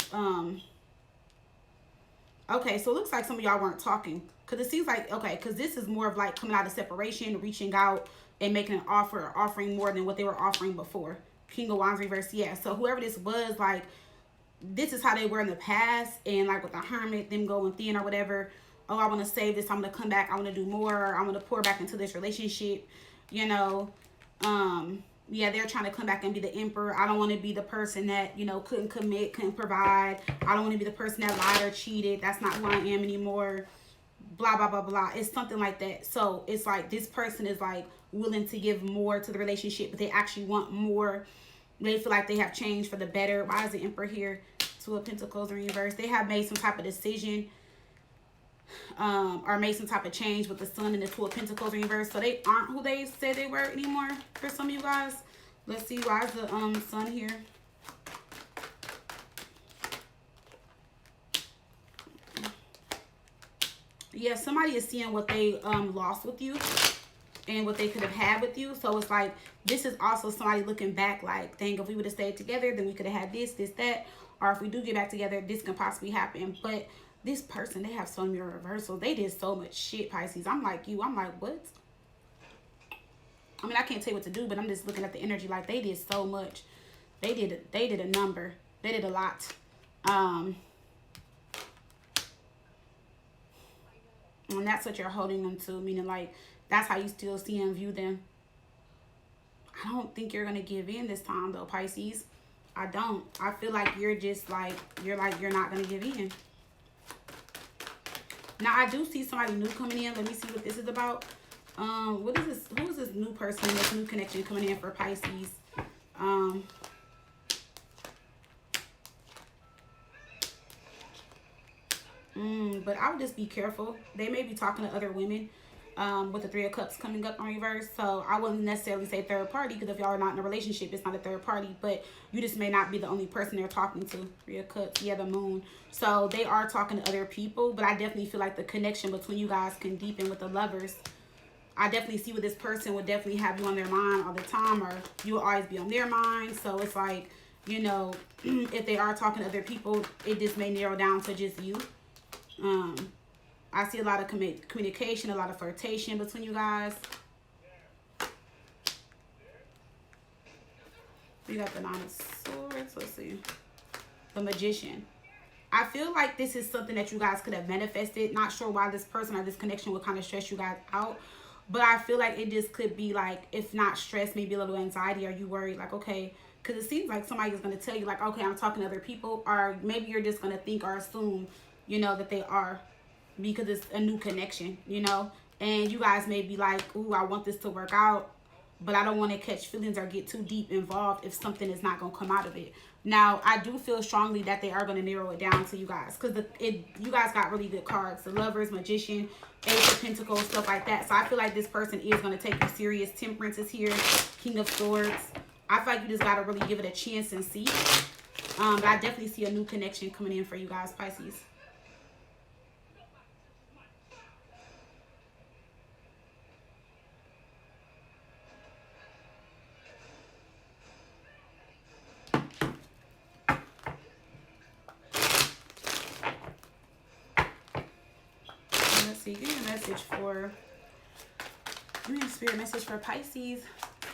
Speaker 1: okay, so it looks like some of y'all weren't talking. Because it seems like, okay, because this is more of like coming out of separation, reaching out and making an offer, or offering more than what they were offering before. King of Wands reverse. Yeah, so whoever this was, like, this is how they were in the past. And like with the Hermit, them going thin or whatever, oh, I want to save this, I'm going to come back, I want to do more, I want to pour back into this relationship, you know. Yeah, they're trying to come back and be the emperor. I don't want to be the person that, you know, couldn't commit, couldn't provide. I don't want to be the person that lied or cheated. That's not who I am anymore. Blah, blah, blah, blah. It's something like that. So it's like this person is like willing to give more to the relationship, but they actually want more. They feel like they have changed for the better. Why is the Emperor here? 2 of Pentacles in reverse. They have made some type of decision, or made some type of change with the Sun and the 2 of Pentacles in reverse. So they aren't who they said they were anymore for some of you guys. Let's see, why is the Sun here? Yeah, somebody is seeing what they lost with you and what they could have had with you. So it's like, this is also somebody looking back like, dang, if we would have stayed together, then we could have had this, this, that. Or if we do get back together, this can possibly happen. But this person, they have so many reversals. They did so much shit, Pisces. I'm like you. I'm like, what? I mean, I can't tell you what to do, but I'm just looking at the energy like they did so much. They did a number. They did a lot. And that's what you're holding them to, meaning like that's how you still see and view them. I don't think you're gonna give in this time though, Pisces. I don't. I feel like you're just like you're not gonna give in. Now I do see somebody new coming in. Let me see what this is about. What is this? Who is this new person, this new connection coming in for Pisces? But I would just be careful. They may be talking to other women with the 3 of Cups coming up on reverse. So I wouldn't necessarily say third party, because if y'all are not in a relationship, it's not a third party. But you just may not be the only person they're talking to. 3 of Cups, yeah, the Moon. So they are talking to other people, but I definitely feel like the connection between you guys can deepen with the Lovers. I definitely see where this person would definitely have you on their mind all the time, or you will always be on their mind. So it's like, you know, if they are talking to other people, it just may narrow down to just you. I see a lot of communication, a lot of flirtation between you guys. We got the 9 of Swords. Let's see. The Magician. I feel like this is something that you guys could have manifested. Not sure why this person or this connection would kind of stress you guys out. But I feel like it just could be like, if not stress, maybe a little anxiety. Are you worried? Like, okay, Because it seems like somebody is going to tell you, like, okay, I'm talking to other people. Or maybe you're just going to think or assume, you know, that they are, because it's a new connection, you know. And you guys may be like, ooh, I want this to work out, but I don't want to catch feelings or get too deep involved if something is not going to come out of it. Now, I do feel strongly that they are going to narrow it down to you guys, because you guys got really good cards. The Lovers, Magician, Ace of Pentacles, stuff like that. So I feel like this person is going to take you serious. Temperance is here. King of Swords. I feel like you just got to really give it a chance and see. But I definitely see a new connection coming in for you guys, Pisces. Give me a message for, give me a spirit message for Pisces.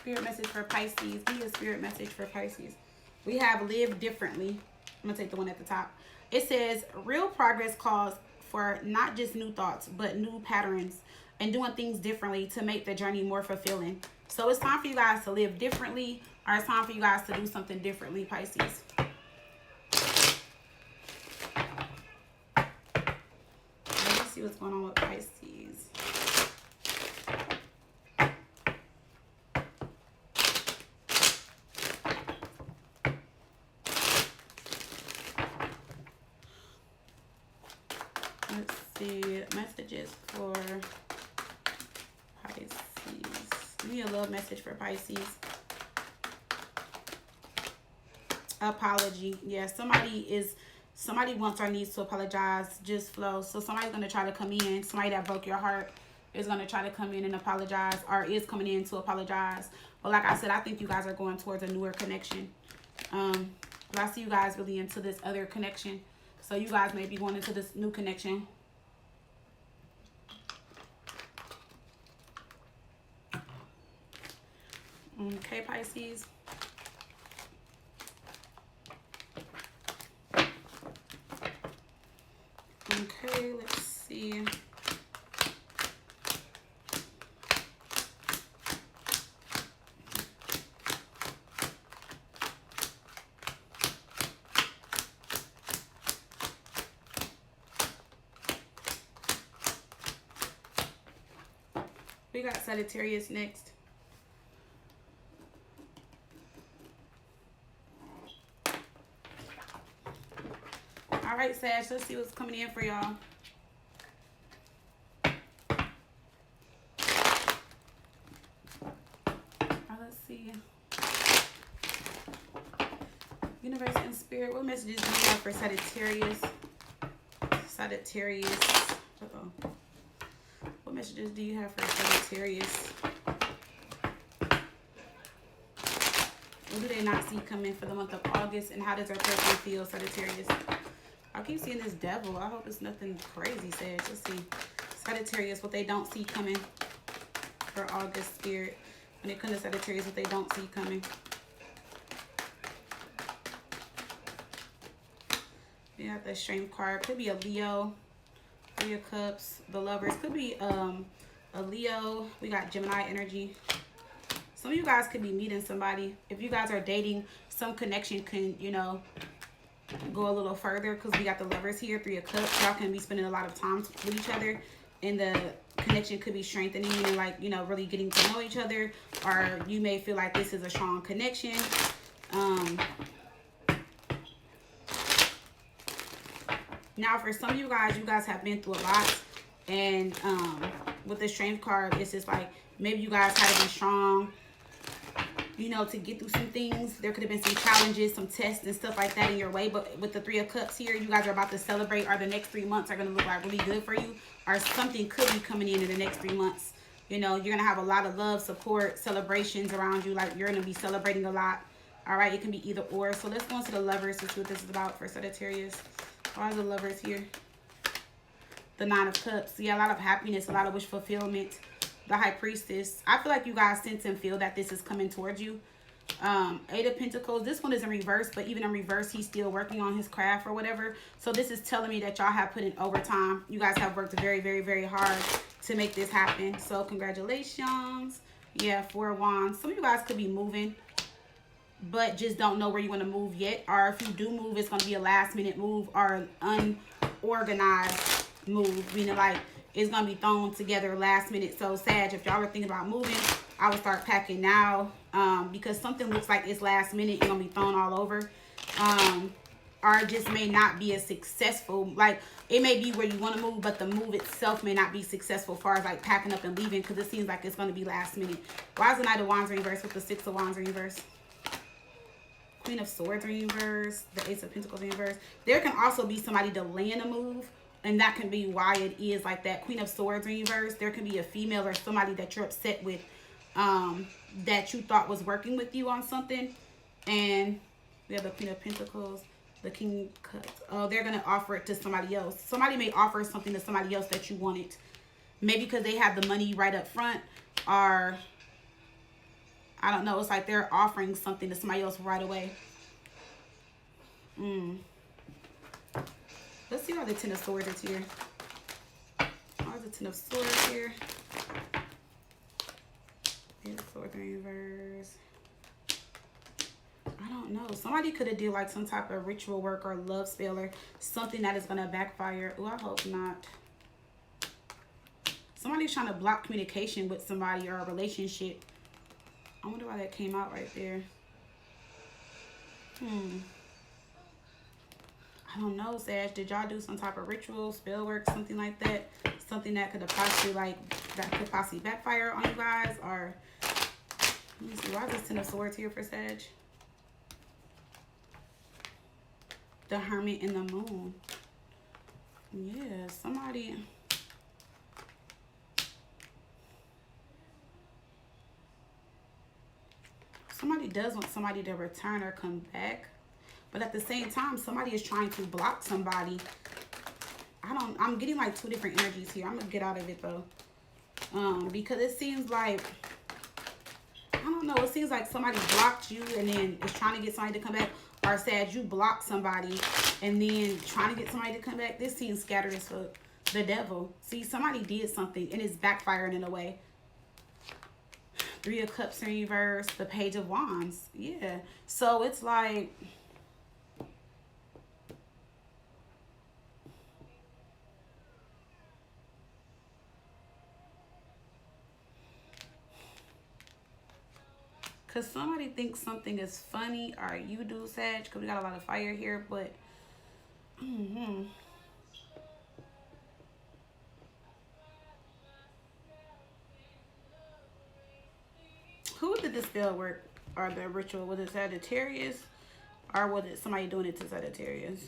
Speaker 1: Spirit message for Pisces. Give me a spirit message for Pisces. We have Live Differently. I'm going to take the one at the top. It says, real progress calls for not just new thoughts, but new patterns and doing things differently to make the journey more fulfilling. So it's time for you guys to live differently, or it's time for you guys to do something differently, Pisces. See what's going on with Pisces. Let's see, messages for Pisces. Give me a love message for Pisces. Apology. Yeah, somebody wants or needs to apologize. Just flow. So somebody's going to try to come in. Somebody that broke your heart is going to try to come in and apologize, or is coming in to apologize. But like I said, I think you guys are going towards a newer connection. But I see you guys really into this other connection. So you guys may be going into this new connection. Okay, Pisces. Okay, let's see. We got Sagittarius next. All right, Sag, let's see what's coming in for y'all. Let's see. Universe and Spirit, what messages do you have for Sagittarius? Sagittarius. Uh-oh. What messages do you have for Sagittarius? What do they not see coming for the month of August? And how does our person feel, Sagittarius? I keep seeing this Devil. I hope it's nothing crazy, Sag. Let's see. Sagittarius, what they don't see coming for August, Spirit. When it comes to Sagittarius, what they don't see coming. We have the Strength card. Could be a Leo. Three of Cups. The Lovers. Could be a Leo. We got Gemini energy. Some of you guys could be meeting somebody. If you guys are dating, some connection can, you know, go a little further, because we got the Lovers here. Three of Cups. Y'all can be spending a lot of time with each other, and the connection could be strengthening and, like, you know, really getting to know each other. Or you may feel like this is a strong connection. Now, for some of you guys have been through a lot, and with the Strength card, it's just like maybe you guys had to be strong, you know, to get through some things. There could have been some challenges, some tests and stuff like that in your way. But with the Three of Cups here, you guys are about to celebrate, or the next 3 months are going to look like really good for you, or something could be coming in the next 3 months. You know, you're going to have a lot of love, support, celebrations around you. Like, you're going to be celebrating a lot. All right, it can be either or. So let's go into the Lovers to see what this is about for Sagittarius. Why are the Lovers here? The Nine of Cups. Yeah, a lot of happiness, a lot of wish fulfillment. The High Priestess. I feel like you guys sense and feel that this is coming towards you. Eight of Pentacles. This one is in reverse, but even in reverse, he's still working on his craft or whatever. So this is telling me that y'all have put in overtime. You guys have worked very, very, very hard to make this happen. So congratulations. Yeah, Four of Wands. Some of you guys could be moving. but just don't know where you want to move yet. Or if you do move, it's going to be a last minute move or an unorganized move, meaning like it's going to be thrown together last minute. So Sag, if y'all were thinking about moving, I would start packing now, because something looks like it's last minute. It's going to be thrown all over. Or it just may not be as successful. Like, it may be where you want to move, but the move itself may not be successful as far as like packing up and leaving, because it seems like it's going to be last minute. Why is the Knight of Wands reversed with the Six of Wands reversed? Queen of Swords reversed, the Ace of Pentacles reversed. There can also be somebody delaying a move, and that can be why it is like that. Queen of Swords reversed. There can be a female or somebody that you're upset with, that you thought was working with you on something, and we have the Queen of Pentacles, the King of Cups. Oh, they're going to offer it to somebody else. Somebody may offer something to somebody else that you wanted. Maybe because they have the money right up front, or I don't know. It's like they're offering something to somebody else right away. Let's see why the Ten of Swords is here. Why is the Ten of Swords here? Ten of Swords in reverse. I don't know. Somebody could have did like some type of ritual work or love spell or something that is going to backfire. Oh, I hope not. Somebody's trying to block communication with somebody or a relationship. I wonder why that came out right there. I don't know, Sag. Did y'all do some type of ritual, spell work, something like that? Something that could have possibly backfire on you guys? Or let me see. Why is this Ten of Swords here for Sag? The Hermit and the Moon. Yeah, somebody. Somebody does want somebody to return or come back. But at the same time, somebody is trying to block somebody. I'm getting like two different energies here. I'm going to get out of it though. Because it seems like, I don't know. It seems like somebody blocked you and then is trying to get somebody to come back. Or said you blocked somebody and then trying to get somebody to come back. This seems scattered as fuck. The Devil. See, somebody did something and it's backfiring in a way. Three of Cups in reverse. The Page of Wands. Yeah. So it's like, because somebody thinks something is funny, or you do, Sag, because we got a lot of fire here, but who did the spell work or the ritual? Was it Sagittarius, or was it somebody doing it to Sagittarius?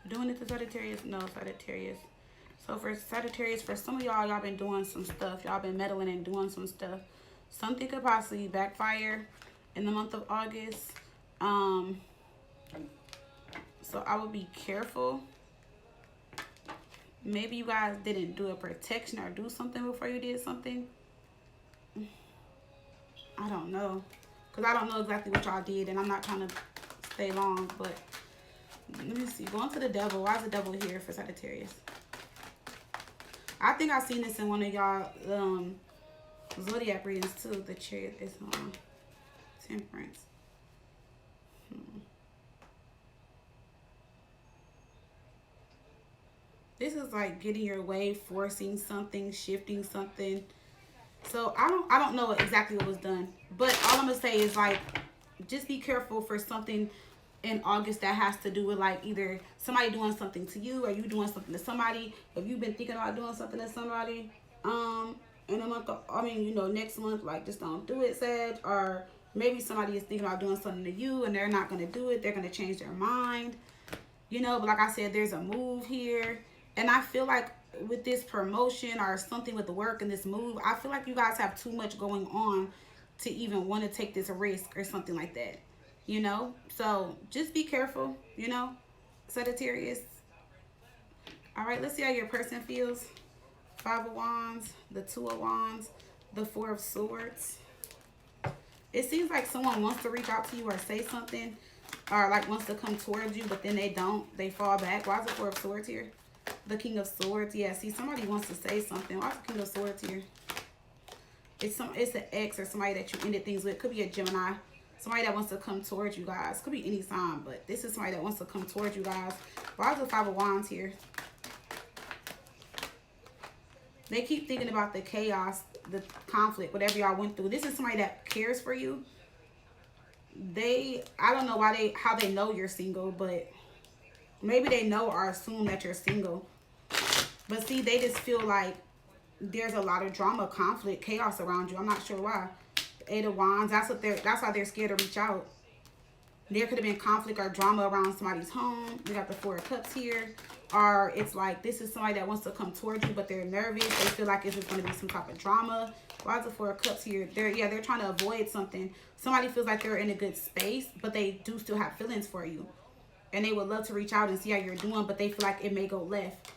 Speaker 1: Doing it to Sagittarius? No, Sagittarius. So for Sagittarius, for some of y'all been doing some stuff. Y'all been meddling and doing some stuff. Something could possibly backfire in the month of August. So I would be careful. Maybe you guys didn't do a protection or do something before you did something. I don't know. Because I don't know exactly what y'all did, and I'm not trying to stay long. But let me see. Going to the Devil. Why is the Devil here for Sagittarius? I think I've seen this in one of y'all zodiac readings too. The Chariot is on Temperance. This is like getting your way, forcing something, shifting something. So I don't know exactly what was done, but all I'm gonna say is like, just be careful for something in August that has to do with like either somebody doing something to you or you doing something to somebody. If you've been thinking about doing something to somebody, in a month, next month, like just don't do it, Sag. Or maybe somebody is thinking about doing something to you and they're not gonna do it. They're gonna change their mind, But like I said, there's a move here, and I feel like with this promotion or something with the work and this move, I feel like you guys have too much going on to even want to take this risk or something like that, So just be careful, Sagittarius. All right, let's see how your person feels. Five of Wands, the Two of Wands, the Four of Swords. It seems like someone wants to reach out to you or say something, or like wants to come towards you, but then they don't. They fall back. Why is the Four of Swords here? The King of Swords. Yeah, see, somebody wants to say something. Why is the King of Swords here? It's an ex or somebody that you ended things with. Could be a Gemini. Somebody that wants to come towards you guys. Could be any sign, but this is somebody that wants to come towards you guys. Why is the Five of Wands here? They keep thinking about the chaos, the conflict, whatever y'all went through. This is somebody that cares for you. I don't know how they know you're single, but maybe they know or assume that you're single. But see, they just feel like there's a lot of drama, conflict, chaos around you. I'm not sure why. Eight of Wands, that's why they're scared to reach out. There could have been conflict or drama around somebody's home. We got the Four of Cups here. Or it's like this is somebody that wants to come towards you, but they're nervous. They feel like it's going to be some type of drama. Why is the Four of Cups here? They're trying to avoid something. Somebody feels like they're in a good space, but they do still have feelings for you. And they would love to reach out and see how you're doing, but they feel like it may go left.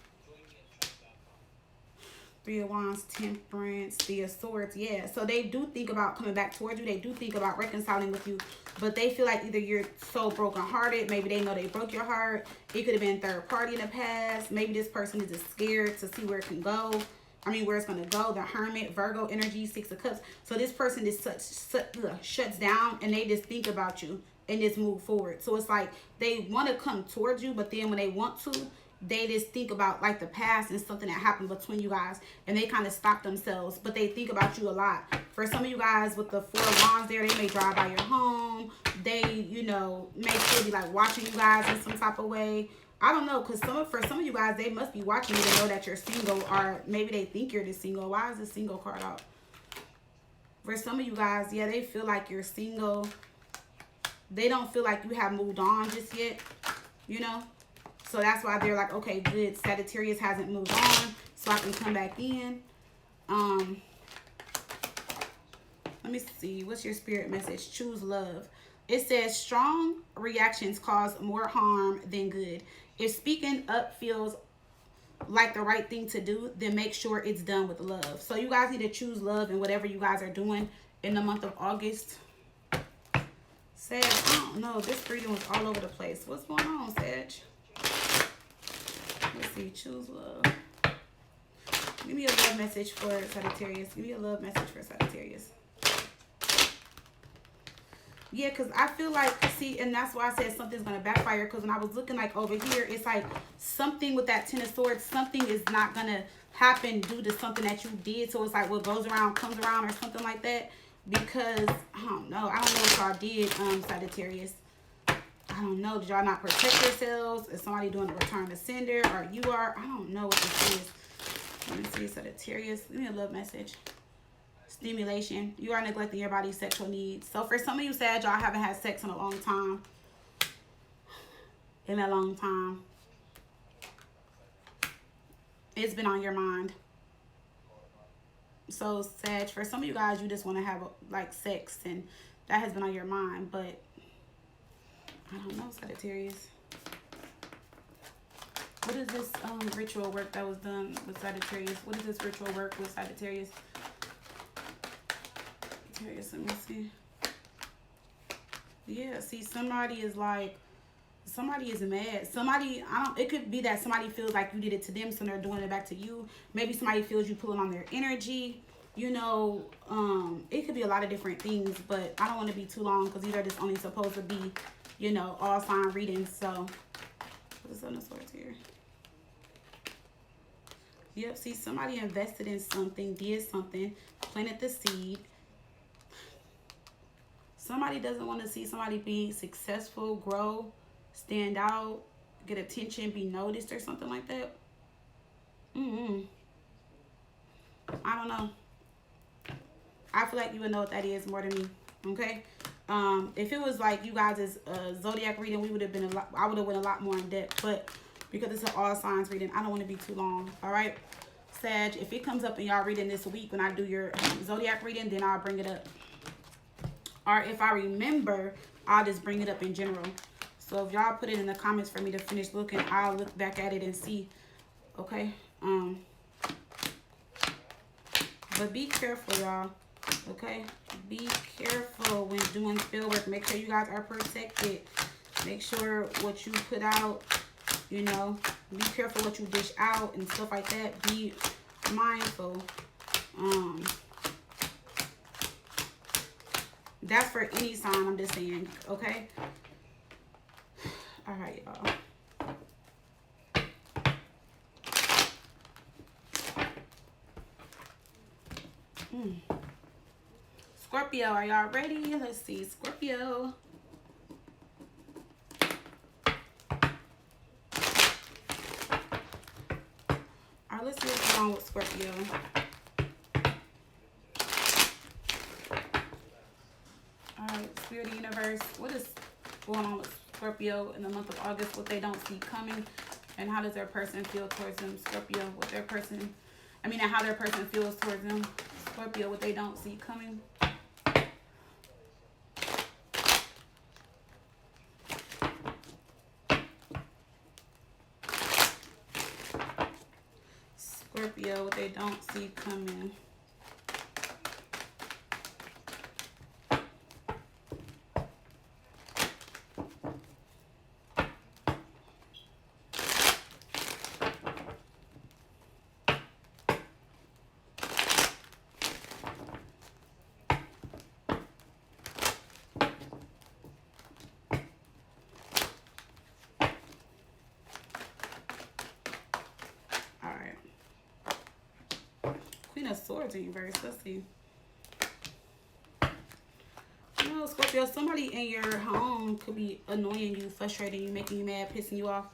Speaker 1: Three of Wands, Temperance, the of Swords. Yeah, so they do think about coming back towards you. They do think about reconciling with you, but they feel like either you're so brokenhearted. Maybe they know they broke your heart. It could have been third party in the past. Maybe this person is just scared to see where it can go. I mean, where it's going to go. The Hermit, Virgo energy, Six of Cups. So this person just shuts down, and they just think about you and just move forward. So it's like they want to come towards you, but then when they want to, they just think about like the past and something that happened between you guys, and they kind of stop themselves, but they think about you a lot. For some of you guys with the Four of Wands there, they may drive by your home. They, you know, may still be like watching you guys in some type of way. I don't know, because for some of you guys, they must be watching you to know that you're single, or maybe they think you're the single. Why is the single card out? For some of you guys, yeah, they feel like you're single. They don't feel like you have moved on just yet, you know? So that's why they're like, okay, good. Sagittarius hasn't moved on, so I can come back in. Let me see. What's your spirit message? Choose love. It says strong reactions cause more harm than good. If speaking up feels like the right thing to do, then make sure it's done with love. So you guys need to choose love in whatever you guys are doing in the month of August. Sag, I don't know. This reading was all over the place. What's going on, Sag? Let's see. Choose love. Give me a love message for Sagittarius. Give me a love message for Sagittarius. Yeah, because I feel like, see, and that's why I said something's going to backfire. Because when I was looking like over here, it's like something with that Ten of Swords, something is not going to happen due to something that you did. So it's like what goes around comes around or something like that. Because, I don't know what y'all did, Sagittarius. I don't know. Did y'all not protect yourselves? Is somebody doing a return to sender? Or you are? I don't know what this is. Let me see, Sagittarius. Give me a love message. Stimulation. You are neglecting your body's sexual needs. So for some of you, Sag, y'all haven't had sex in a long time. In a long time. It's been on your mind. So Sag, for some of you guys, you just want to have like sex, and that has been on your mind. But I don't know, Sagittarius. What is this ritual work that was done with Sagittarius? What is this ritual work with Sagittarius? Sagittarius, let me see. Yeah, see, somebody is like, somebody is mad. Somebody, it could be that somebody feels like you did it to them, so they're doing it back to you. Maybe somebody feels you pulling on their energy. You know, it could be a lot of different things, but I don't want to be too long because these are just only supposed to be, you know, all sign readings. So, what's on the swords here? Yep, see, somebody invested in something, did something, planted the seed. Somebody doesn't want to see somebody be successful, grow, stand out, get attention, be noticed or something like that. I don't know. I feel like you would know what that is more than me. Okay? If it was like you guys' zodiac reading, we would have been I would have went a lot more in depth. But because it's an all signs reading, I don't want to be too long. All right? Sag, if it comes up in y'all reading this week when I do your zodiac reading, then I'll bring it up. Or if I remember, I'll just bring it up in general. So if y'all put it in the comments for me to finish looking, I'll look back at it and see. Okay? But be careful, y'all. Okay? Be careful when doing spell work. Make sure you guys are protected. Make sure what you put out, you know, be careful what you dish out and stuff like that. Be mindful. That's for any sign, I'm just saying, okay? All right, y'all. Scorpio, are y'all ready? Let's see, Scorpio. All right, let's see what's going on with Scorpio. All right, Spirit Universe, what is going on with Scorpio in the month of August? What they don't see coming, and how does their person feel towards them? Scorpio, what their person, and how their person feels towards them. Scorpio, what they don't see coming. Scorpio, what they don't see coming. Queen of Swords in reverse. Let's see. You know, Scorpio, somebody in your home could be annoying you, frustrating you, making you mad, pissing you off.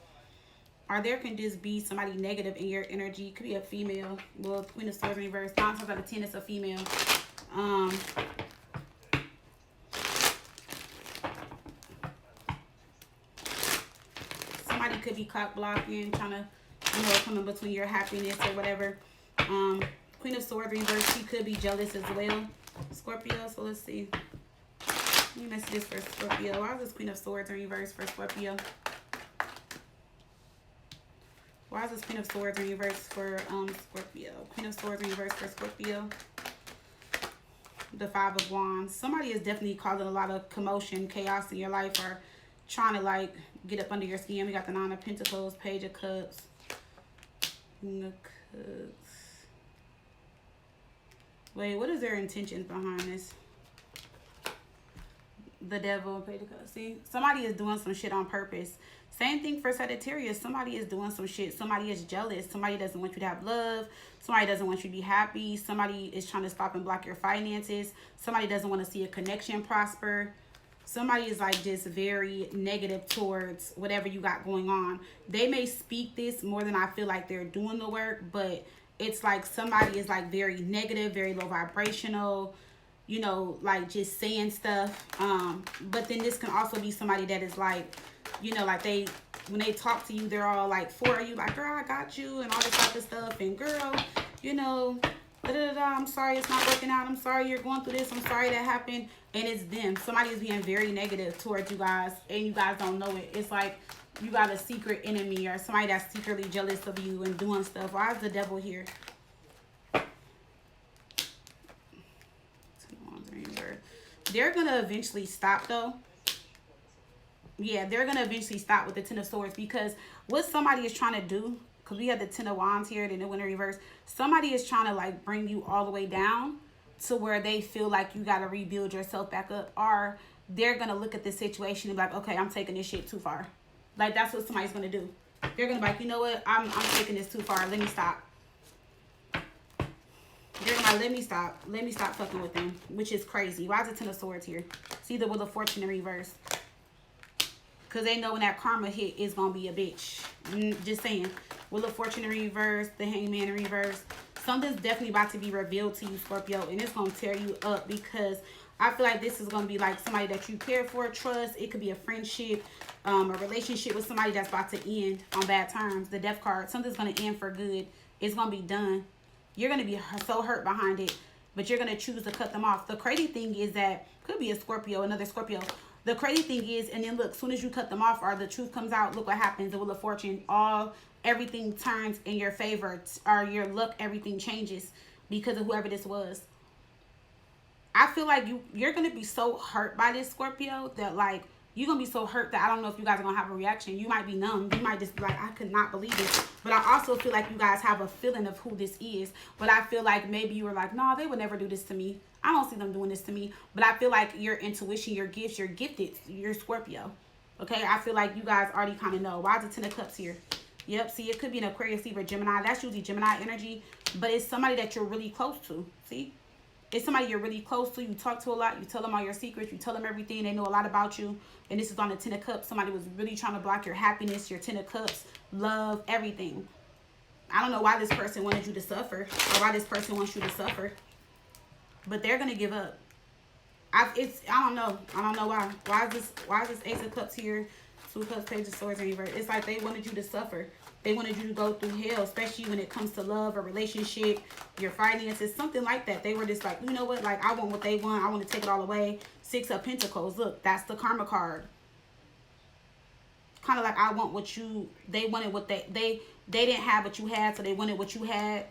Speaker 1: Or there can just be somebody negative in your energy. It could be a female. Well, Queen of Swords in reverse. 9 times out of 10, it's a female. Somebody could be cock blocking, trying to, come in between your happiness or whatever. Queen of Swords reverse, she could be jealous as well, Scorpio. So let's see. Any messages for Scorpio? Why is this Queen of Swords in reverse for Scorpio? Why is this Queen of Swords in reverse for Scorpio? Queen of Swords in reverse for Scorpio. The Five of Wands. Somebody is definitely causing a lot of commotion, chaos in your life, or trying to like get up under your skin. We got the Nine of Pentacles, Page of Cups, King of Cups. Wait, what is their intentions behind this? The Devil, Page of Cups. See, somebody is doing some shit on purpose. Same thing for Sagittarius. Somebody is doing some shit. Somebody is jealous. Somebody doesn't want you to have love. Somebody doesn't want you to be happy. Somebody is trying to stop and block your finances. Somebody doesn't want to see a connection prosper. Somebody is like just very negative towards whatever you got going on. They may speak this more than I feel like they're doing the work, but it's like somebody is like very negative, very low vibrational, like just saying stuff. But then this can also be somebody that is like, like when they talk to you, they're all like for you, like, girl, I got you, and all this type of stuff. And girl, I'm sorry it's not working out. I'm sorry you're going through this. I'm sorry that happened. And it's them. Somebody is being very negative towards you guys, and you guys don't know it. It's like you got a secret enemy or somebody that's secretly jealous of you and doing stuff. Why is the Devil here? They're going to eventually stop, though. Yeah, they're going to eventually stop with the Ten of Swords, because what somebody is trying to do, because we have the Ten of Wands here, then the Winter reverse, somebody is trying to like bring you all the way down to where they feel like you got to rebuild yourself back up, or they're going to look at the situation and be like, okay, I'm taking this shit too far. Like, that's what somebody's going to do. They're going to be like, you know what? I'm taking this too far. Let me stop. They're going to be like, let me stop fucking with them, which is crazy. Why is the Ten of Swords here? See the Wheel of Fortune in reverse. Because they know when that karma hit, it's going to be a bitch. Just saying. Wheel of Fortune in reverse, the Hangman in reverse. Something's definitely about to be revealed to you, Scorpio, and it's going to tear you up, because I feel like this is going to be like somebody that you care for, trust. It could be a friendship, a relationship with somebody that's about to end on bad terms. The Death card. Something's going to end for good. It's going to be done. You're going to be so hurt behind it, but you're going to choose to cut them off. The crazy thing is that could be a Scorpio, another Scorpio. The crazy thing is, and then look, as soon as you cut them off or the truth comes out, look what happens. The Wheel of Fortune, everything turns in your favor, or your luck, everything changes because of whoever this was. I feel like you're going to be so hurt by this, Scorpio, that like You're going to be so hurt that I don't know if you guys are going to have a reaction. You might be numb. You might just be like, I could not believe it. But I also feel like you guys have a feeling of who this is. But I feel like maybe you were like, no, they would never do this to me. I don't see them doing this to me. But I feel like your intuition, your gifts, you're gifted. You're Scorpio. Okay? I feel like you guys already kind of know. Why is the Ten of Cups here? Yep. See, it could be an Aquarius, Libra, Gemini. That's usually Gemini energy. But it's somebody that you're really close to. See? It's somebody you're really close to. You talk to a lot. You tell them all your secrets. You tell them everything. They know a lot about you. And this is on the Ten of Cups. Somebody was really trying to block your happiness, your Ten of Cups, love, everything. I don't know why this person wanted you to suffer or why this person wants you to suffer. But they're going to give up. I don't know. I don't know why. Why is this Ace of Cups here? Two Cups, Page of Swords in reverse. It's like they wanted you to suffer. They wanted you to go through hell, especially when it comes to love or relationship, your finances, something like that. They were just like, you know what? Like, I want what they want. I want to take it all away. Six of Pentacles. Look, that's the Karma card. Kind of like, I want what you, they wanted what they didn't have what you had, so they wanted what you had.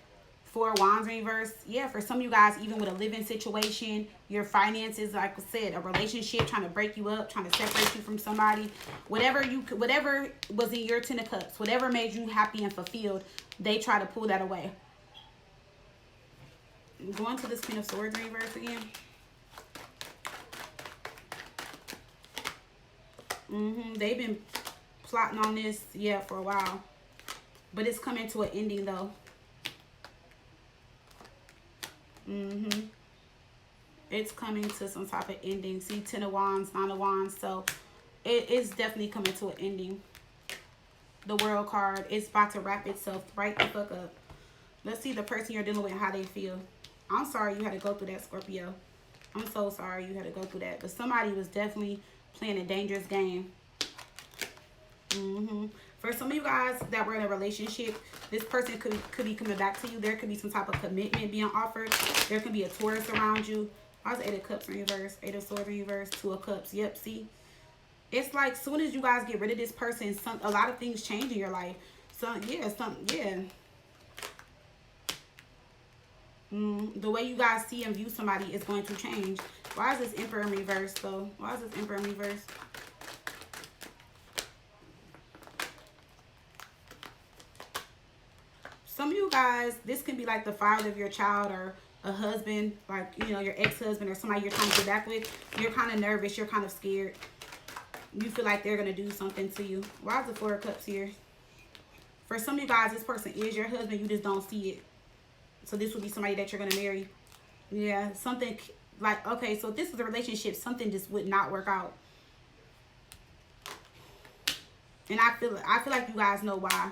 Speaker 1: Four of Wands in reverse. Yeah, for some of you guys, even with a living situation, your finances, like I said, a relationship trying to break you up, trying to separate you from somebody, whatever was in your Ten of Cups, whatever made you happy and fulfilled, they try to pull that away. Going to this Queen of Swords in reverse again. They've been plotting on this, yeah, for a while. But it's coming to an ending, though. It's coming to some type of ending. See, Ten of Wands, Nine of Wands. So it is definitely coming to an ending. The World card is about to wrap itself right the fuck up. Let's see the person you're dealing with, how they feel. I'm sorry you had to go through that, Scorpio. I'm so sorry you had to go through that. But somebody was definitely playing a dangerous game. For some of you guys that were in a relationship, this person could be coming back to you. There could be some type of commitment being offered. There could be a Taurus around you. I was Eight of Cups in reverse, Eight of Swords in reverse, Two of Cups. Yep, see? It's like soon as you guys get rid of this person, a lot of things change in your life. So, yeah, the way you guys see and view somebody is going to change. Why is this Emperor in reverse, though? Why is this Emperor in reverse? Some of you guys, this can be like the father of your child or a husband, like, you know, your ex-husband or somebody you're trying to get back with. You're kind of nervous. You're kind of scared. You feel like they're going to do something to you. Why is the Four of Cups here? For some of you guys, this person is your husband. You just don't see it. So this would be somebody that you're going to marry. Yeah, something like, okay, so if this is a relationship, something just would not work out. And I feel like you guys know why.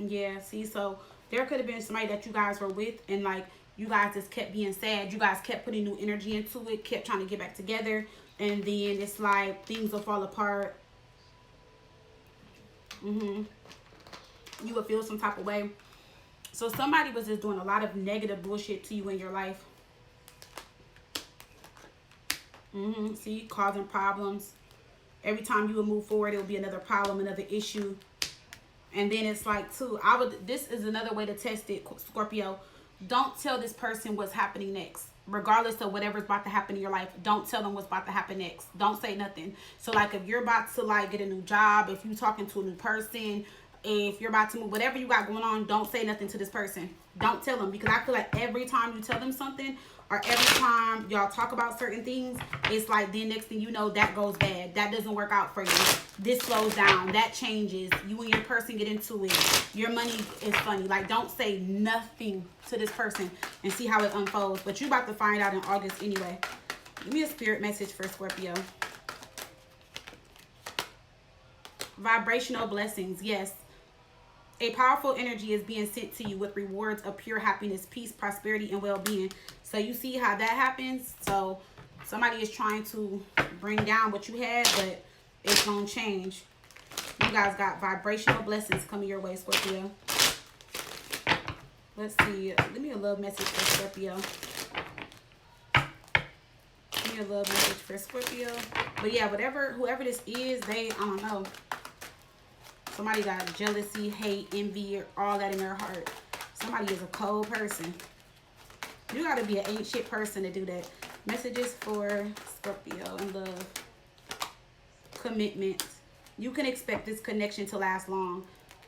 Speaker 1: Yeah, see, so there could have been somebody that you guys were with and like you guys just kept being sad. You guys kept putting new energy into it, kept trying to get back together, and then it's like things will fall apart. You would feel some type of way. So somebody was just doing a lot of negative bullshit to you in your life. See, causing problems. Every time you would move forward, it would be another problem, another issue. And then it's like, too, this is another way to test it, Scorpio. Don't tell this person what's happening next. Regardless of whatever's about to happen in your life, don't tell them what's about to happen next. Don't say nothing. So, like, if you're about to, like, get a new job, if you're talking to a new person, if you're about to move, whatever you got going on, don't say nothing to this person. Don't tell them. Because I feel like every time you tell them something, or every time y'all talk about certain things, it's like then next thing you know, that goes bad. That doesn't work out for you. This slows down. That changes. You and your person get into it. Your money is funny. Like, don't say nothing to this person and see how it unfolds. But you're about to find out in August anyway. Give me a spirit message for Scorpio. Vibrational blessings. Yes. A powerful energy is being sent to you with rewards of pure happiness, peace, prosperity, and well-being. So you see how that happens? So somebody is trying to bring down what you had, but it's going to change. You guys got vibrational blessings coming your way, Scorpio. Let's see. Give me a love message for Scorpio. me a love message for Scorpio. But yeah, whoever this is, I don't know. Somebody got jealousy, hate, envy, all that in their heart. Somebody is a cold person. You got to be an ain't shit person to do that. Messages for Scorpio and love. Commitment. You can expect this connection to last long.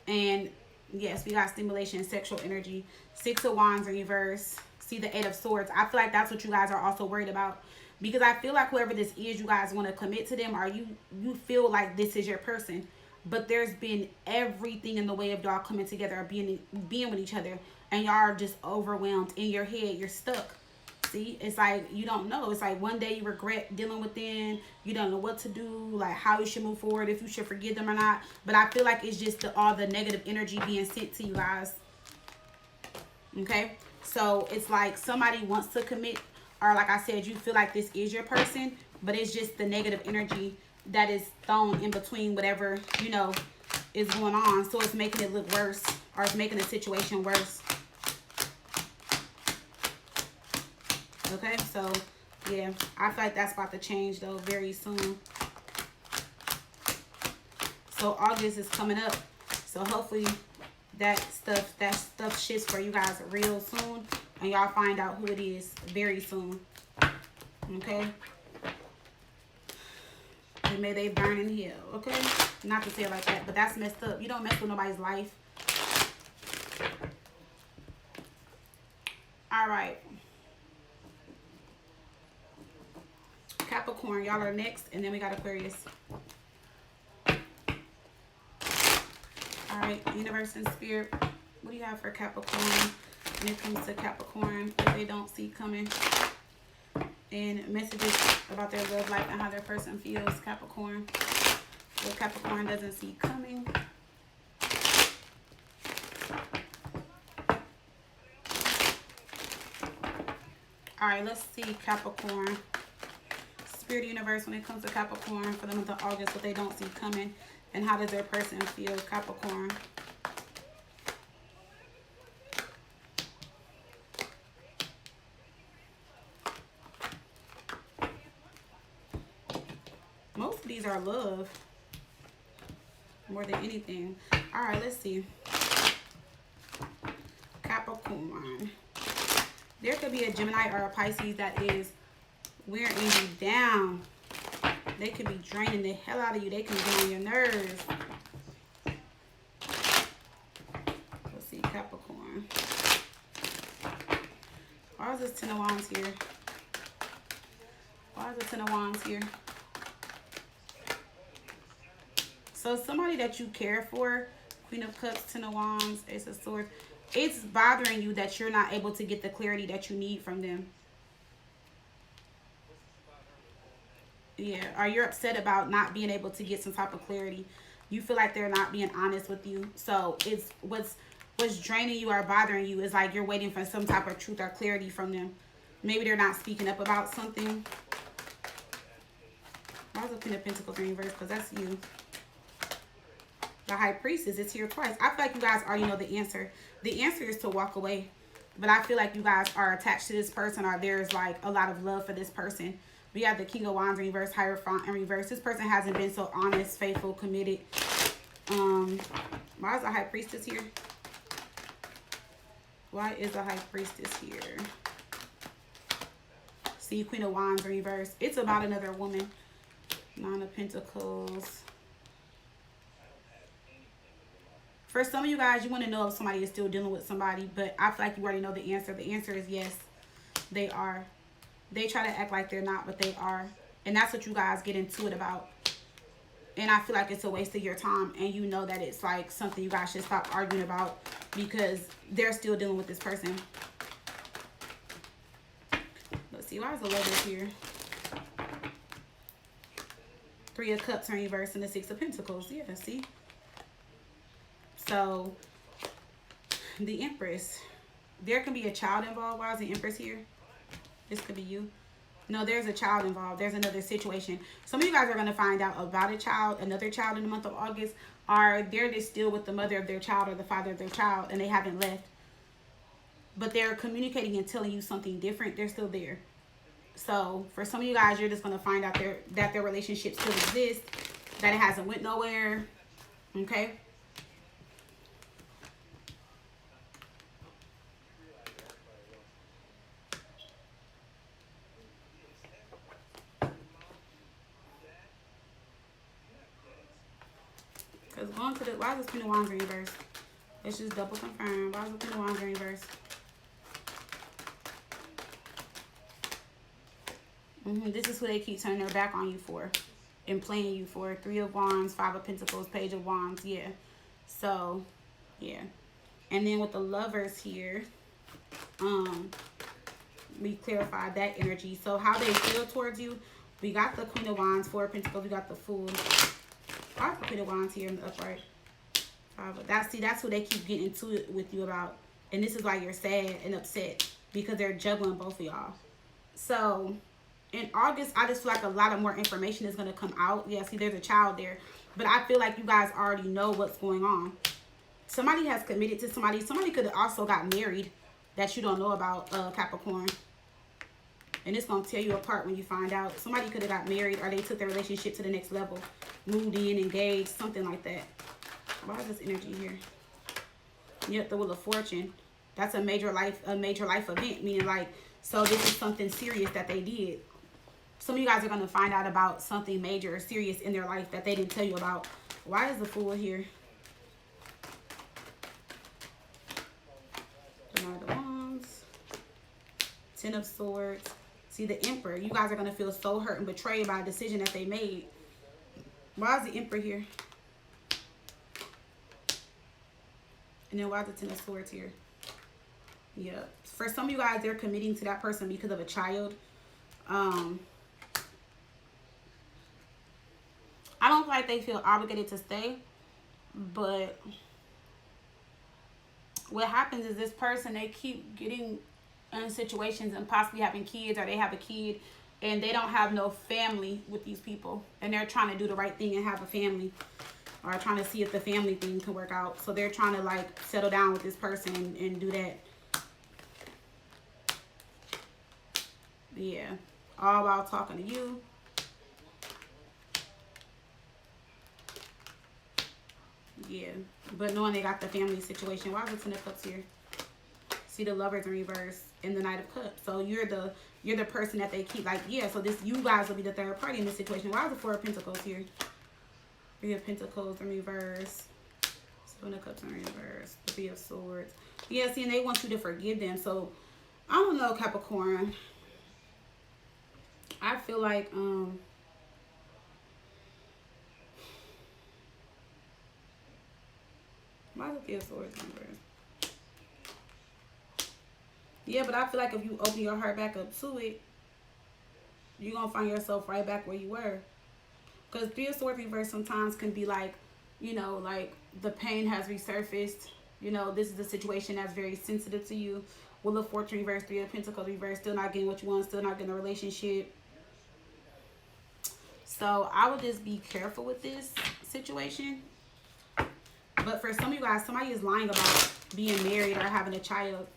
Speaker 1: And yes, we got stimulation, sexual energy. 6 of Wands in reverse. See the 8 of Swords. I feel like that's what you guys are also worried about. Because I feel like whoever this is, you guys want to commit to them, or you feel like this is your person. But there's been everything in the way of y'all coming together or being with each other. And y'all are just overwhelmed. In your head, you're stuck. See, it's like you don't know. It's like one day you regret dealing with them. You don't know what to do, like how you should move forward, if you should forgive them or not. But I feel like it's just all the negative energy being sent to you guys. Okay? So it's like somebody wants to commit, or like I said, you feel like this is your person, but it's just the negative energy that is thrown in between whatever, is going on. So it's making it look worse, or it's making the situation worse. Okay, so yeah, I feel like that's about to change though very soon. So August is coming up, so hopefully that stuff shifts for you guys real soon, and y'all find out who it is very soon. Okay, and may they burn in hell. Okay, not to say it like that, but that's messed up. You don't mess with nobody's life. All right, Capricorn, y'all are next, and then we got Aquarius. All right, universe and spirit, what do you have for Capricorn when it comes to Capricorn, if they don't see coming? And messages about their love life and how their person feels, Capricorn. What Capricorn doesn't see coming. All right, let's see Capricorn. Spirit universe, when it comes to Capricorn for the month of August, what they don't see coming, and how does their person feel, Capricorn? Most of these are love more than anything. All right, let's see. Capricorn. There could be a Gemini or a Pisces that is wearing you down. They could be draining the hell out of you. They can be on your nerves. Let's see, Capricorn. Why is this 10 of Wands here? Why is the 10 of Wands here? So somebody that you care for, Queen of Cups, 10 of Wands, Ace of Swords, it's bothering you that you're not able to get the clarity that you need from them. Yeah, or you're upset about not being able to get some type of clarity. You feel like they're not being honest with you. So it's what's draining you or bothering you is like you're waiting for some type of truth or clarity from them. Maybe they're not speaking up about something. Why is the Queen of Pentacles in reverse? Because that's you. The High Priestess is here twice. I feel like you guys already know the answer. The answer is to walk away. But I feel like you guys are attached to this person, or there's like a lot of love for this person. We have the King of Wands in reverse, Hierophant in reverse. This person hasn't been so honest, faithful, committed. Why is the High Priestess here? Why is the High Priestess here? See, Queen of Wands in reverse. It's about another woman. 9 of Pentacles. For some of you guys, you want to know if somebody is still dealing with somebody, but I feel like you already know the answer. The answer is yes, they are. They try to act like they're not, but they are. And that's what you guys get into it about. And I feel like it's a waste of your time. And you know that it's like something you guys should stop arguing about, because they're still dealing with this person. Let's see. Why is the Lovers here? 3 of Cups in reverse and the 6 of Pentacles. Yeah, see? So, the Empress. There can be a child involved. Why is the Empress here? This could be you. No, there's a child involved. There's another situation. Some of you guys are going to find out about a child, another child in the month of August. Or they're just still with the mother of their child or the father of their child, and they haven't left. But they're communicating and telling you something different. They're still there. So for some of you guys, you're just going to find out that their relationship still exists, that it hasn't went nowhere. Okay. Because going to the, why is this Queen of Wands in reverse? Let's just double confirm. Why is the Queen of Wands in reverse? This is who they keep turning their back on you for and playing you for. 3 of Wands, 5 of Pentacles, Page of Wands. Yeah. So, yeah. And then with the Lovers here, we clarified that energy. So how they feel towards you, we got the Queen of Wands, 4 of Pentacles, we got the Fool. I have the Queen of Wands here in the upright. That's who they keep getting into it with you about. And this is why you're sad and upset, because they're juggling both of y'all. So in August, I just feel like a lot of more information is going to come out. Yeah, see, there's a child there. But I feel like you guys already know what's going on. Somebody has committed to somebody. Somebody could have also got married that you don't know about, Capricorn. And it's going to tear you apart when you find out. Somebody could have got married, or they took their relationship to the next level. Moved in, engaged, something like that. Why is this energy here? Yep, the Wheel of Fortune. That's a major life event. Meaning, like, so this is something serious that they did. Some of you guys are going to find out about something major or serious in their life that they didn't tell you about. Why is the Fool here? The Knight of Wands. 10 of Swords. See, the Emperor. You guys are going to feel so hurt and betrayed by a decision that they made. Why is the Emperor here? And then why is the 10 of Swords here? Yeah. For some of you guys, they're committing to that person because of a child. I don't feel like they feel obligated to stay, but what happens is this person, they keep getting in situations and possibly having kids, or they have a kid and they don't have no family with these people, and they're trying to do the right thing and have a family, or trying to see if the family thing can work out. So they're trying to like settle down with this person and do that. Yeah, all while talking to you. Yeah, but knowing they got the family situation. Why is the 10 of Cups here? See, the Lovers in reverse and the Knight of Cups. So you're the person that they keep, like, yeah, so this, you guys will be the third party in this situation. Why is the 4 of Pentacles here? 3 of Pentacles in reverse. 7 of Cups in reverse. 3 of Swords. Yeah, see, and they want you to forgive them. So I don't know, Capricorn. I feel like why is the 3 of Swords in reverse? Yeah, but I feel like if you open your heart back up to it, you're going to find yourself right back where you were. Because 3 of Swords reverse sometimes can be like, you know, like the pain has resurfaced. You know, this is a situation that's very sensitive to you. Wheel of Fortune reverse, 3 of Pentacles reverse, still not getting what you want, still not getting a relationship. So I would just be careful with this situation. But for some of you guys, somebody is lying about being married or having a child.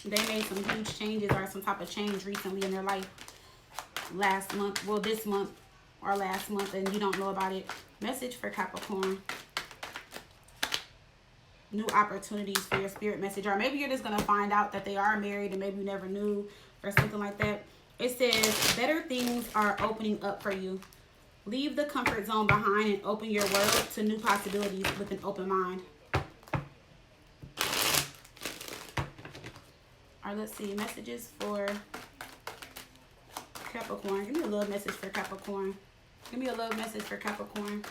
Speaker 1: They made some huge changes or some type of change recently in their life. Last month, well, this month or last month, and you don't know about it. Message for Capricorn. New opportunities for your spirit message. Or maybe you're just going to find out that they are married and maybe you never knew, or something like that. It says, better things are opening up for you. Leave the comfort zone behind and open your world to new possibilities with an open mind. All right, let's see. Messages for Capricorn. Give me a love message for Capricorn. Give me a love message for Capricorn.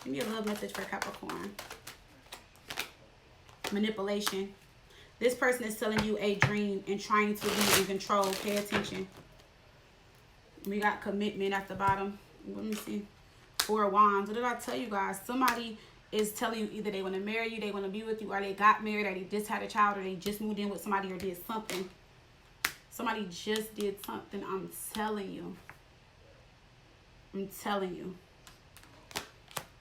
Speaker 1: Give me a love message for Capricorn. Manipulation. This person is telling you a dream and trying to be in control. Pay attention. We got commitment at the bottom. Let me see. 4 of Wands. What did I tell you guys? Somebody is telling you either they want to marry you, they want to be with you, or they got married, or they just had a child, or they just moved in with somebody, or did something. Somebody just did something. I'm telling you. I'm telling you.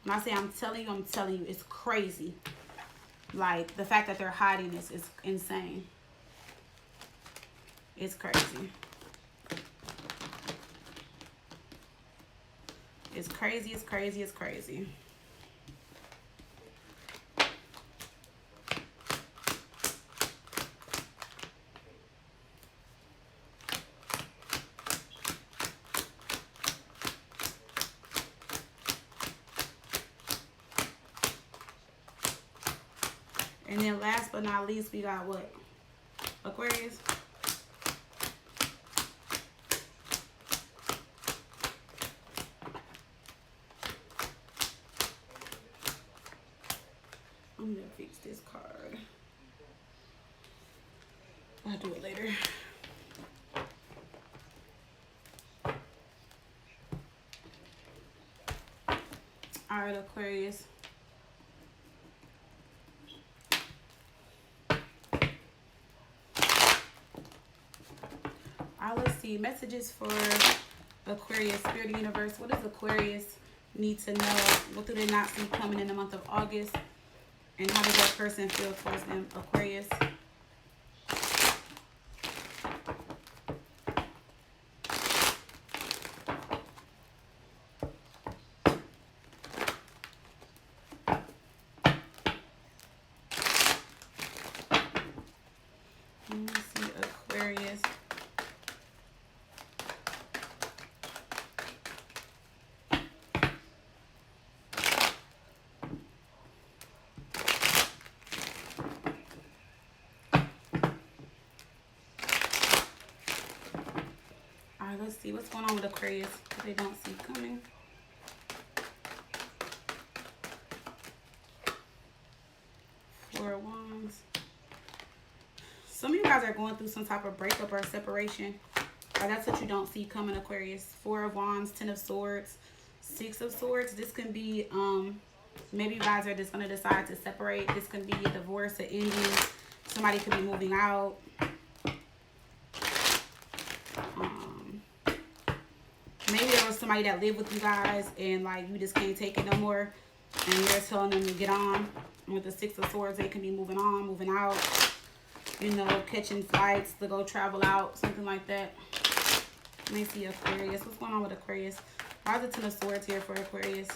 Speaker 1: When I say I'm telling you, it's crazy. Like, the fact that they're hiding this is insane. It's crazy. It's crazy, it's crazy, it's crazy. And then last but not least, we got what? Aquarius. I'm gonna fix this card. I'll do it later. All right, Aquarius. Let's see. Messages for Aquarius, Spirit Universe. What does Aquarius need to know? What do they not see coming in the month of August? And how does that person feel towards them, Aquarius? Let me see, Aquarius. Let's see what's going on with Aquarius that they don't see coming. Four of Wands. Some of you guys are going through some type of breakup or separation. Or that's what you don't see coming, Aquarius. Four of Wands, Ten of Swords, Six of Swords. This can be, maybe you guys are just going to decide to separate. This can be a divorce, an ending. Somebody could be moving out. Maybe there was somebody that lived with you guys and like you just can't take it no more and you're telling them to get on. With the Six of Swords, they can be moving on, moving out, you know, catching flights to go travel out, something like that. Let me see Aquarius. What's going on with Aquarius? Why is the Ten of Swords here for Aquarius?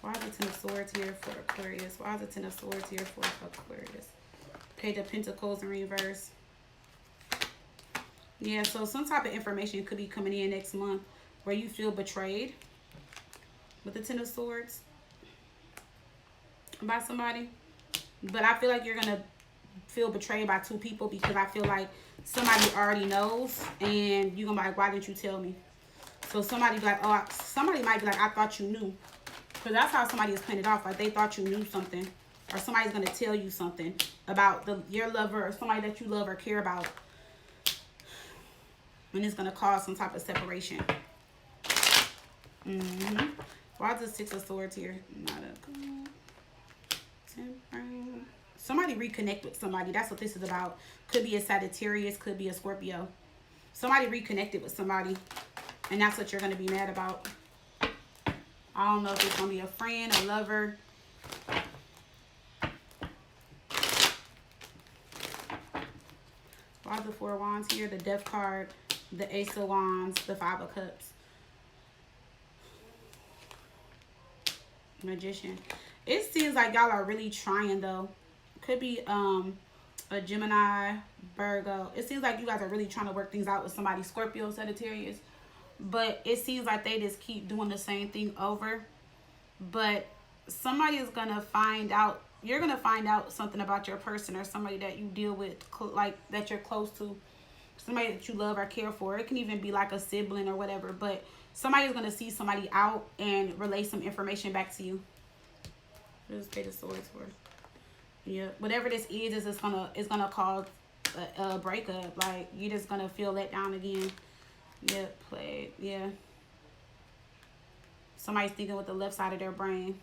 Speaker 1: Why is the Ten of Swords here for Aquarius? Why is the Ten of Swords here for Aquarius? Page of Pentacles in reverse. Yeah, so some type of information could be coming in next month where you feel betrayed with the Ten of Swords by somebody. But I feel like you're going to feel betrayed by two people because I feel like somebody already knows and you're going to be like, why didn't you tell me? So somebody be like, oh, somebody might be like, I thought you knew. Because that's how somebody is painted off. Like they thought you knew something. Or somebody's going to tell you something about your lover or somebody that you love or care about. And it's going to cause some type of separation. Why is the Six of Swords here? Not a good. Somebody reconnect with somebody. That's what this is about. Could be a Sagittarius. Could be a Scorpio. Somebody reconnected with somebody. And that's what you're going to be mad about. I don't know if it's going to be a friend, a lover. Why is the Four of Wands here? The Death card. The Ace of Wands, the Five of Cups. Magician. It seems like y'all are really trying though. Could be a Gemini, Virgo. It seems like you guys are really trying to work things out with somebody, Scorpio, Sagittarius. But it seems like they just keep doing the same thing over. But somebody is going to find out. You're going to find out something about your person or somebody that you deal with, like that you're close to. Somebody that you love or care for. It can even be like a sibling or whatever. But somebody's going to see somebody out and relay some information back to you. What is Page of Swords for? Yeah. Whatever this is it's gonna cause a breakup. Like, you're just going to feel let down again. Yep, played. Yeah. Somebody's thinking with the left side of their brain.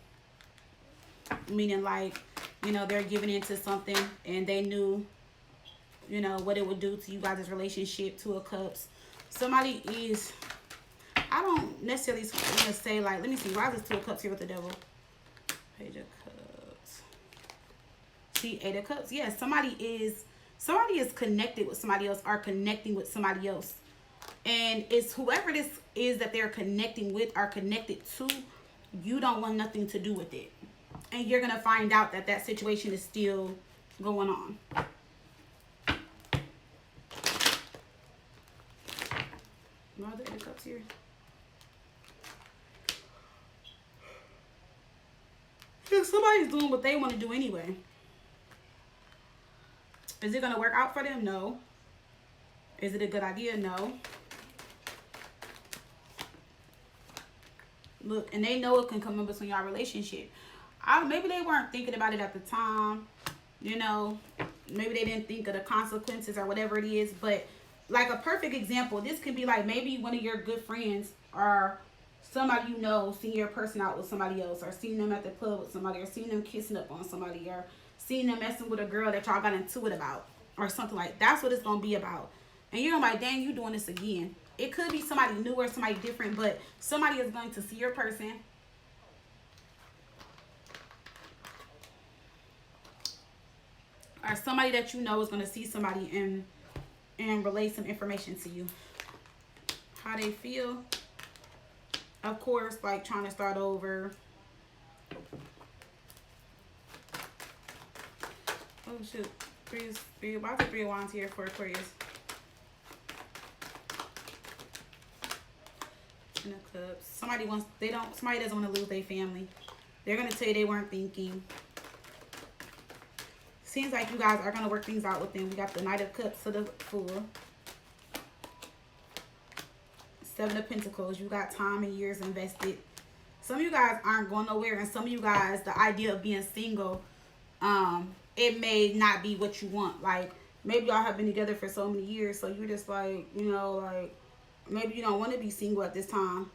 Speaker 1: Meaning like, you know, they're giving into something and they knew, you know, what it would do to you guys' relationship. Two of Cups. Somebody is, I don't necessarily want to say like, let me see, why is this Two of Cups here with the Devil? Page of Cups. See, Eight of Cups. Yeah, somebody is Somebody is connected with somebody else or connecting with somebody else. And it's whoever this is that they're connecting with or connected to, you don't want nothing to do with it. And you're going to find out that that situation is still going on. No other cups here. Somebody's doing what they want to do anyway. Is it going to work out for them? No. Is it a good idea? No. Look, and they know it can come in between y'all relationship. Maybe they weren't thinking about it at the time. You know, maybe they didn't think of the consequences or whatever it is. But like a perfect example, this could be like maybe one of your good friends or somebody you know seeing your person out with somebody else, or seeing them at the club with somebody, or seeing them kissing up on somebody, or seeing them messing with a girl that y'all got into it about, or something like that. That's what it's going to be about. And you're like, dang, you doing this again. It could be somebody new or somebody different, but somebody is going to see your person. Or somebody that you know is going to see somebody and relay some information to you. How they feel. Of course, like trying to start over. Oh shoot. Why the 3 of Wands here for Aquarius? Ten of Cups. Somebody doesn't want to lose their family. They're gonna tell you they weren't thinking. Seems like you guys are gonna work things out with them. We got the Knight of Cups to the Fool. 7 of Pentacles. You got time and years invested. Some of you guys aren't going nowhere, and some of you guys, the idea of being single, it may not be what you want. Like maybe y'all have been together for so many years, so you're just like, you know, like maybe you don't want to be single at this time.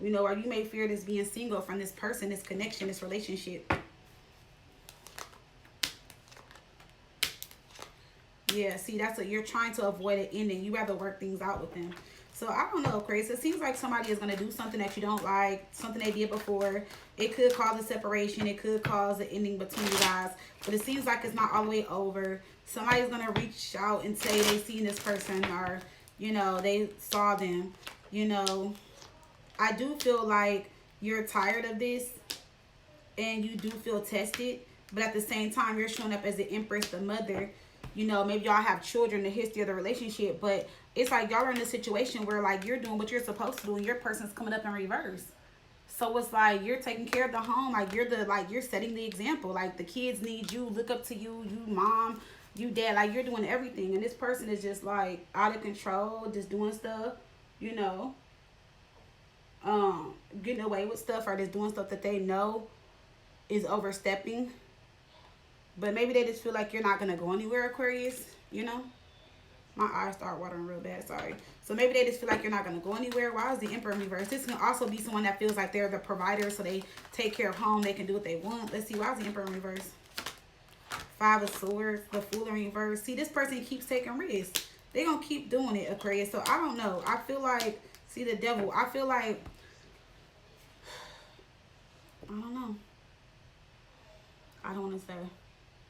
Speaker 1: You know, or you may fear this being single from this person, this connection, this relationship. Yeah, see, that's what you're trying to avoid an ending. You rather work things out with them. So I don't know, Aquarius. It seems like somebody is going to do something that you don't like, something they did before. It could cause a separation. It could cause an ending between you guys. But it seems like it's not all the way over. Somebody's going to reach out and say they seen this person, or, you know, they saw them. You know, I do feel like you're tired of this and you do feel tested. But at the same time, you're showing up as the Empress, the mother. You know, maybe y'all have children, the history of the relationship, but it's like y'all are in a situation where like you're doing what you're supposed to do and your person's coming up in reverse. So it's like you're taking care of the home, like you're setting the example. Like the kids need you, look up to you, you mom, you dad, like you're doing everything. And this person is just like out of control, just doing stuff, you know, getting away with stuff, or just doing stuff that they know is overstepping. But maybe they just feel like you're not going to go anywhere, Aquarius, you know? My eyes start watering real bad, sorry. So maybe they just feel like you're not going to go anywhere. Why is the Emperor in reverse? This can also be someone that feels like they're the provider, so they take care of home. They can do what they want. Let's see, why is the Emperor in reverse? 5 of Swords, the Fool in reverse. See, this person keeps taking risks. They're going to keep doing it, Aquarius. So I don't know. I feel like, see the Devil. I feel like, I don't know. I don't want to say.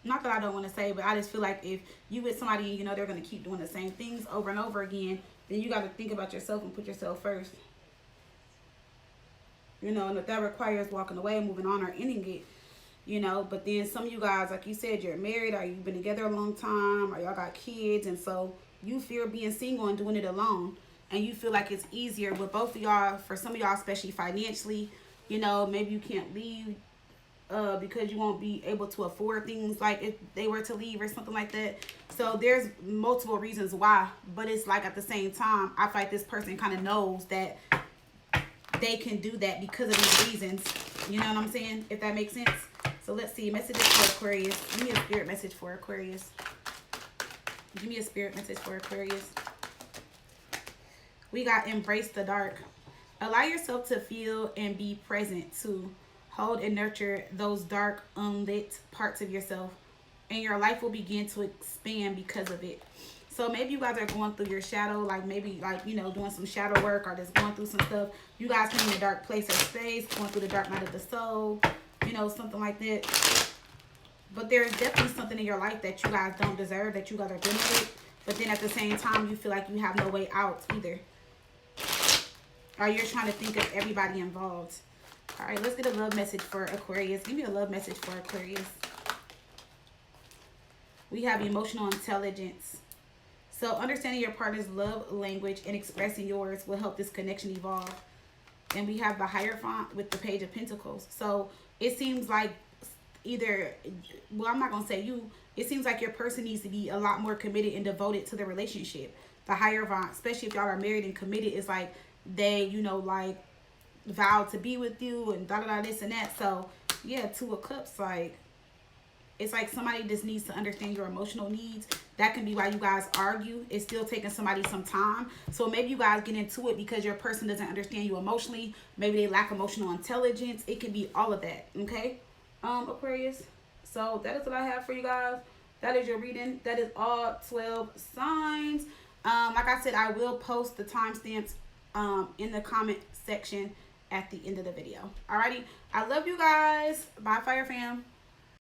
Speaker 1: Not that I don't want to say, but I just feel like if you with somebody, you know, they're going to keep doing the same things over and over again, then you got to think about yourself and put yourself first. You know, and if that requires walking away, moving on, or ending it, you know. But then some of you guys, like you said, you're married, or you've been together a long time, or y'all got kids, and so you fear being single and doing it alone. And you feel like it's easier with both of y'all, for some of y'all, especially financially, you know, maybe you can't leave because you won't be able to afford things like if they were to leave or something like that. So there's multiple reasons why, but it's like at the same time, I feel like this person kind of knows that they can do that because of these reasons. You know what I'm saying? If that makes sense. So let's see. Messages for Aquarius. Give me a spirit message for Aquarius. Give me a spirit message for Aquarius. We got embrace the dark. Allow yourself to feel and be present too. Hold and nurture those dark, unlit parts of yourself, and your life will begin to expand because of it. So maybe you guys are going through your shadow, like maybe like, you know, doing some shadow work, or just going through some stuff. You guys are in a dark place or space, going through the dark night of the soul, you know, something like that. But there's definitely something in your life that you guys don't deserve, that you guys are dealing with. But then at the same time, you feel like you have no way out either. Or you're trying to think of everybody involved. All right, let's get a love message for Aquarius. Give me a love message for Aquarius. We have emotional intelligence. So understanding your partner's love language and expressing yours will help this connection evolve. And we have the Hierophant with the Page of Pentacles. So it seems like either, well, I'm not going to say you, it seems like your person needs to be a lot more committed and devoted to the relationship. The Hierophant, especially if y'all are married and committed, is like they, you know, like vowed to be with you and da da da this and that. So yeah, Two of Cups, like it's like somebody just needs to understand your emotional needs. That can be why you guys argue. It's still taking somebody some time. So maybe you guys get into it because your person doesn't understand you emotionally. Maybe they lack emotional intelligence. It could be all of that. Okay, Aquarius. So that is what I have for you guys. That is your reading. That is all 12 signs. Like I said, I will post the timestamps in the comment section at the end of the video. Alrighty. I love you guys. Bye, Fire Fam.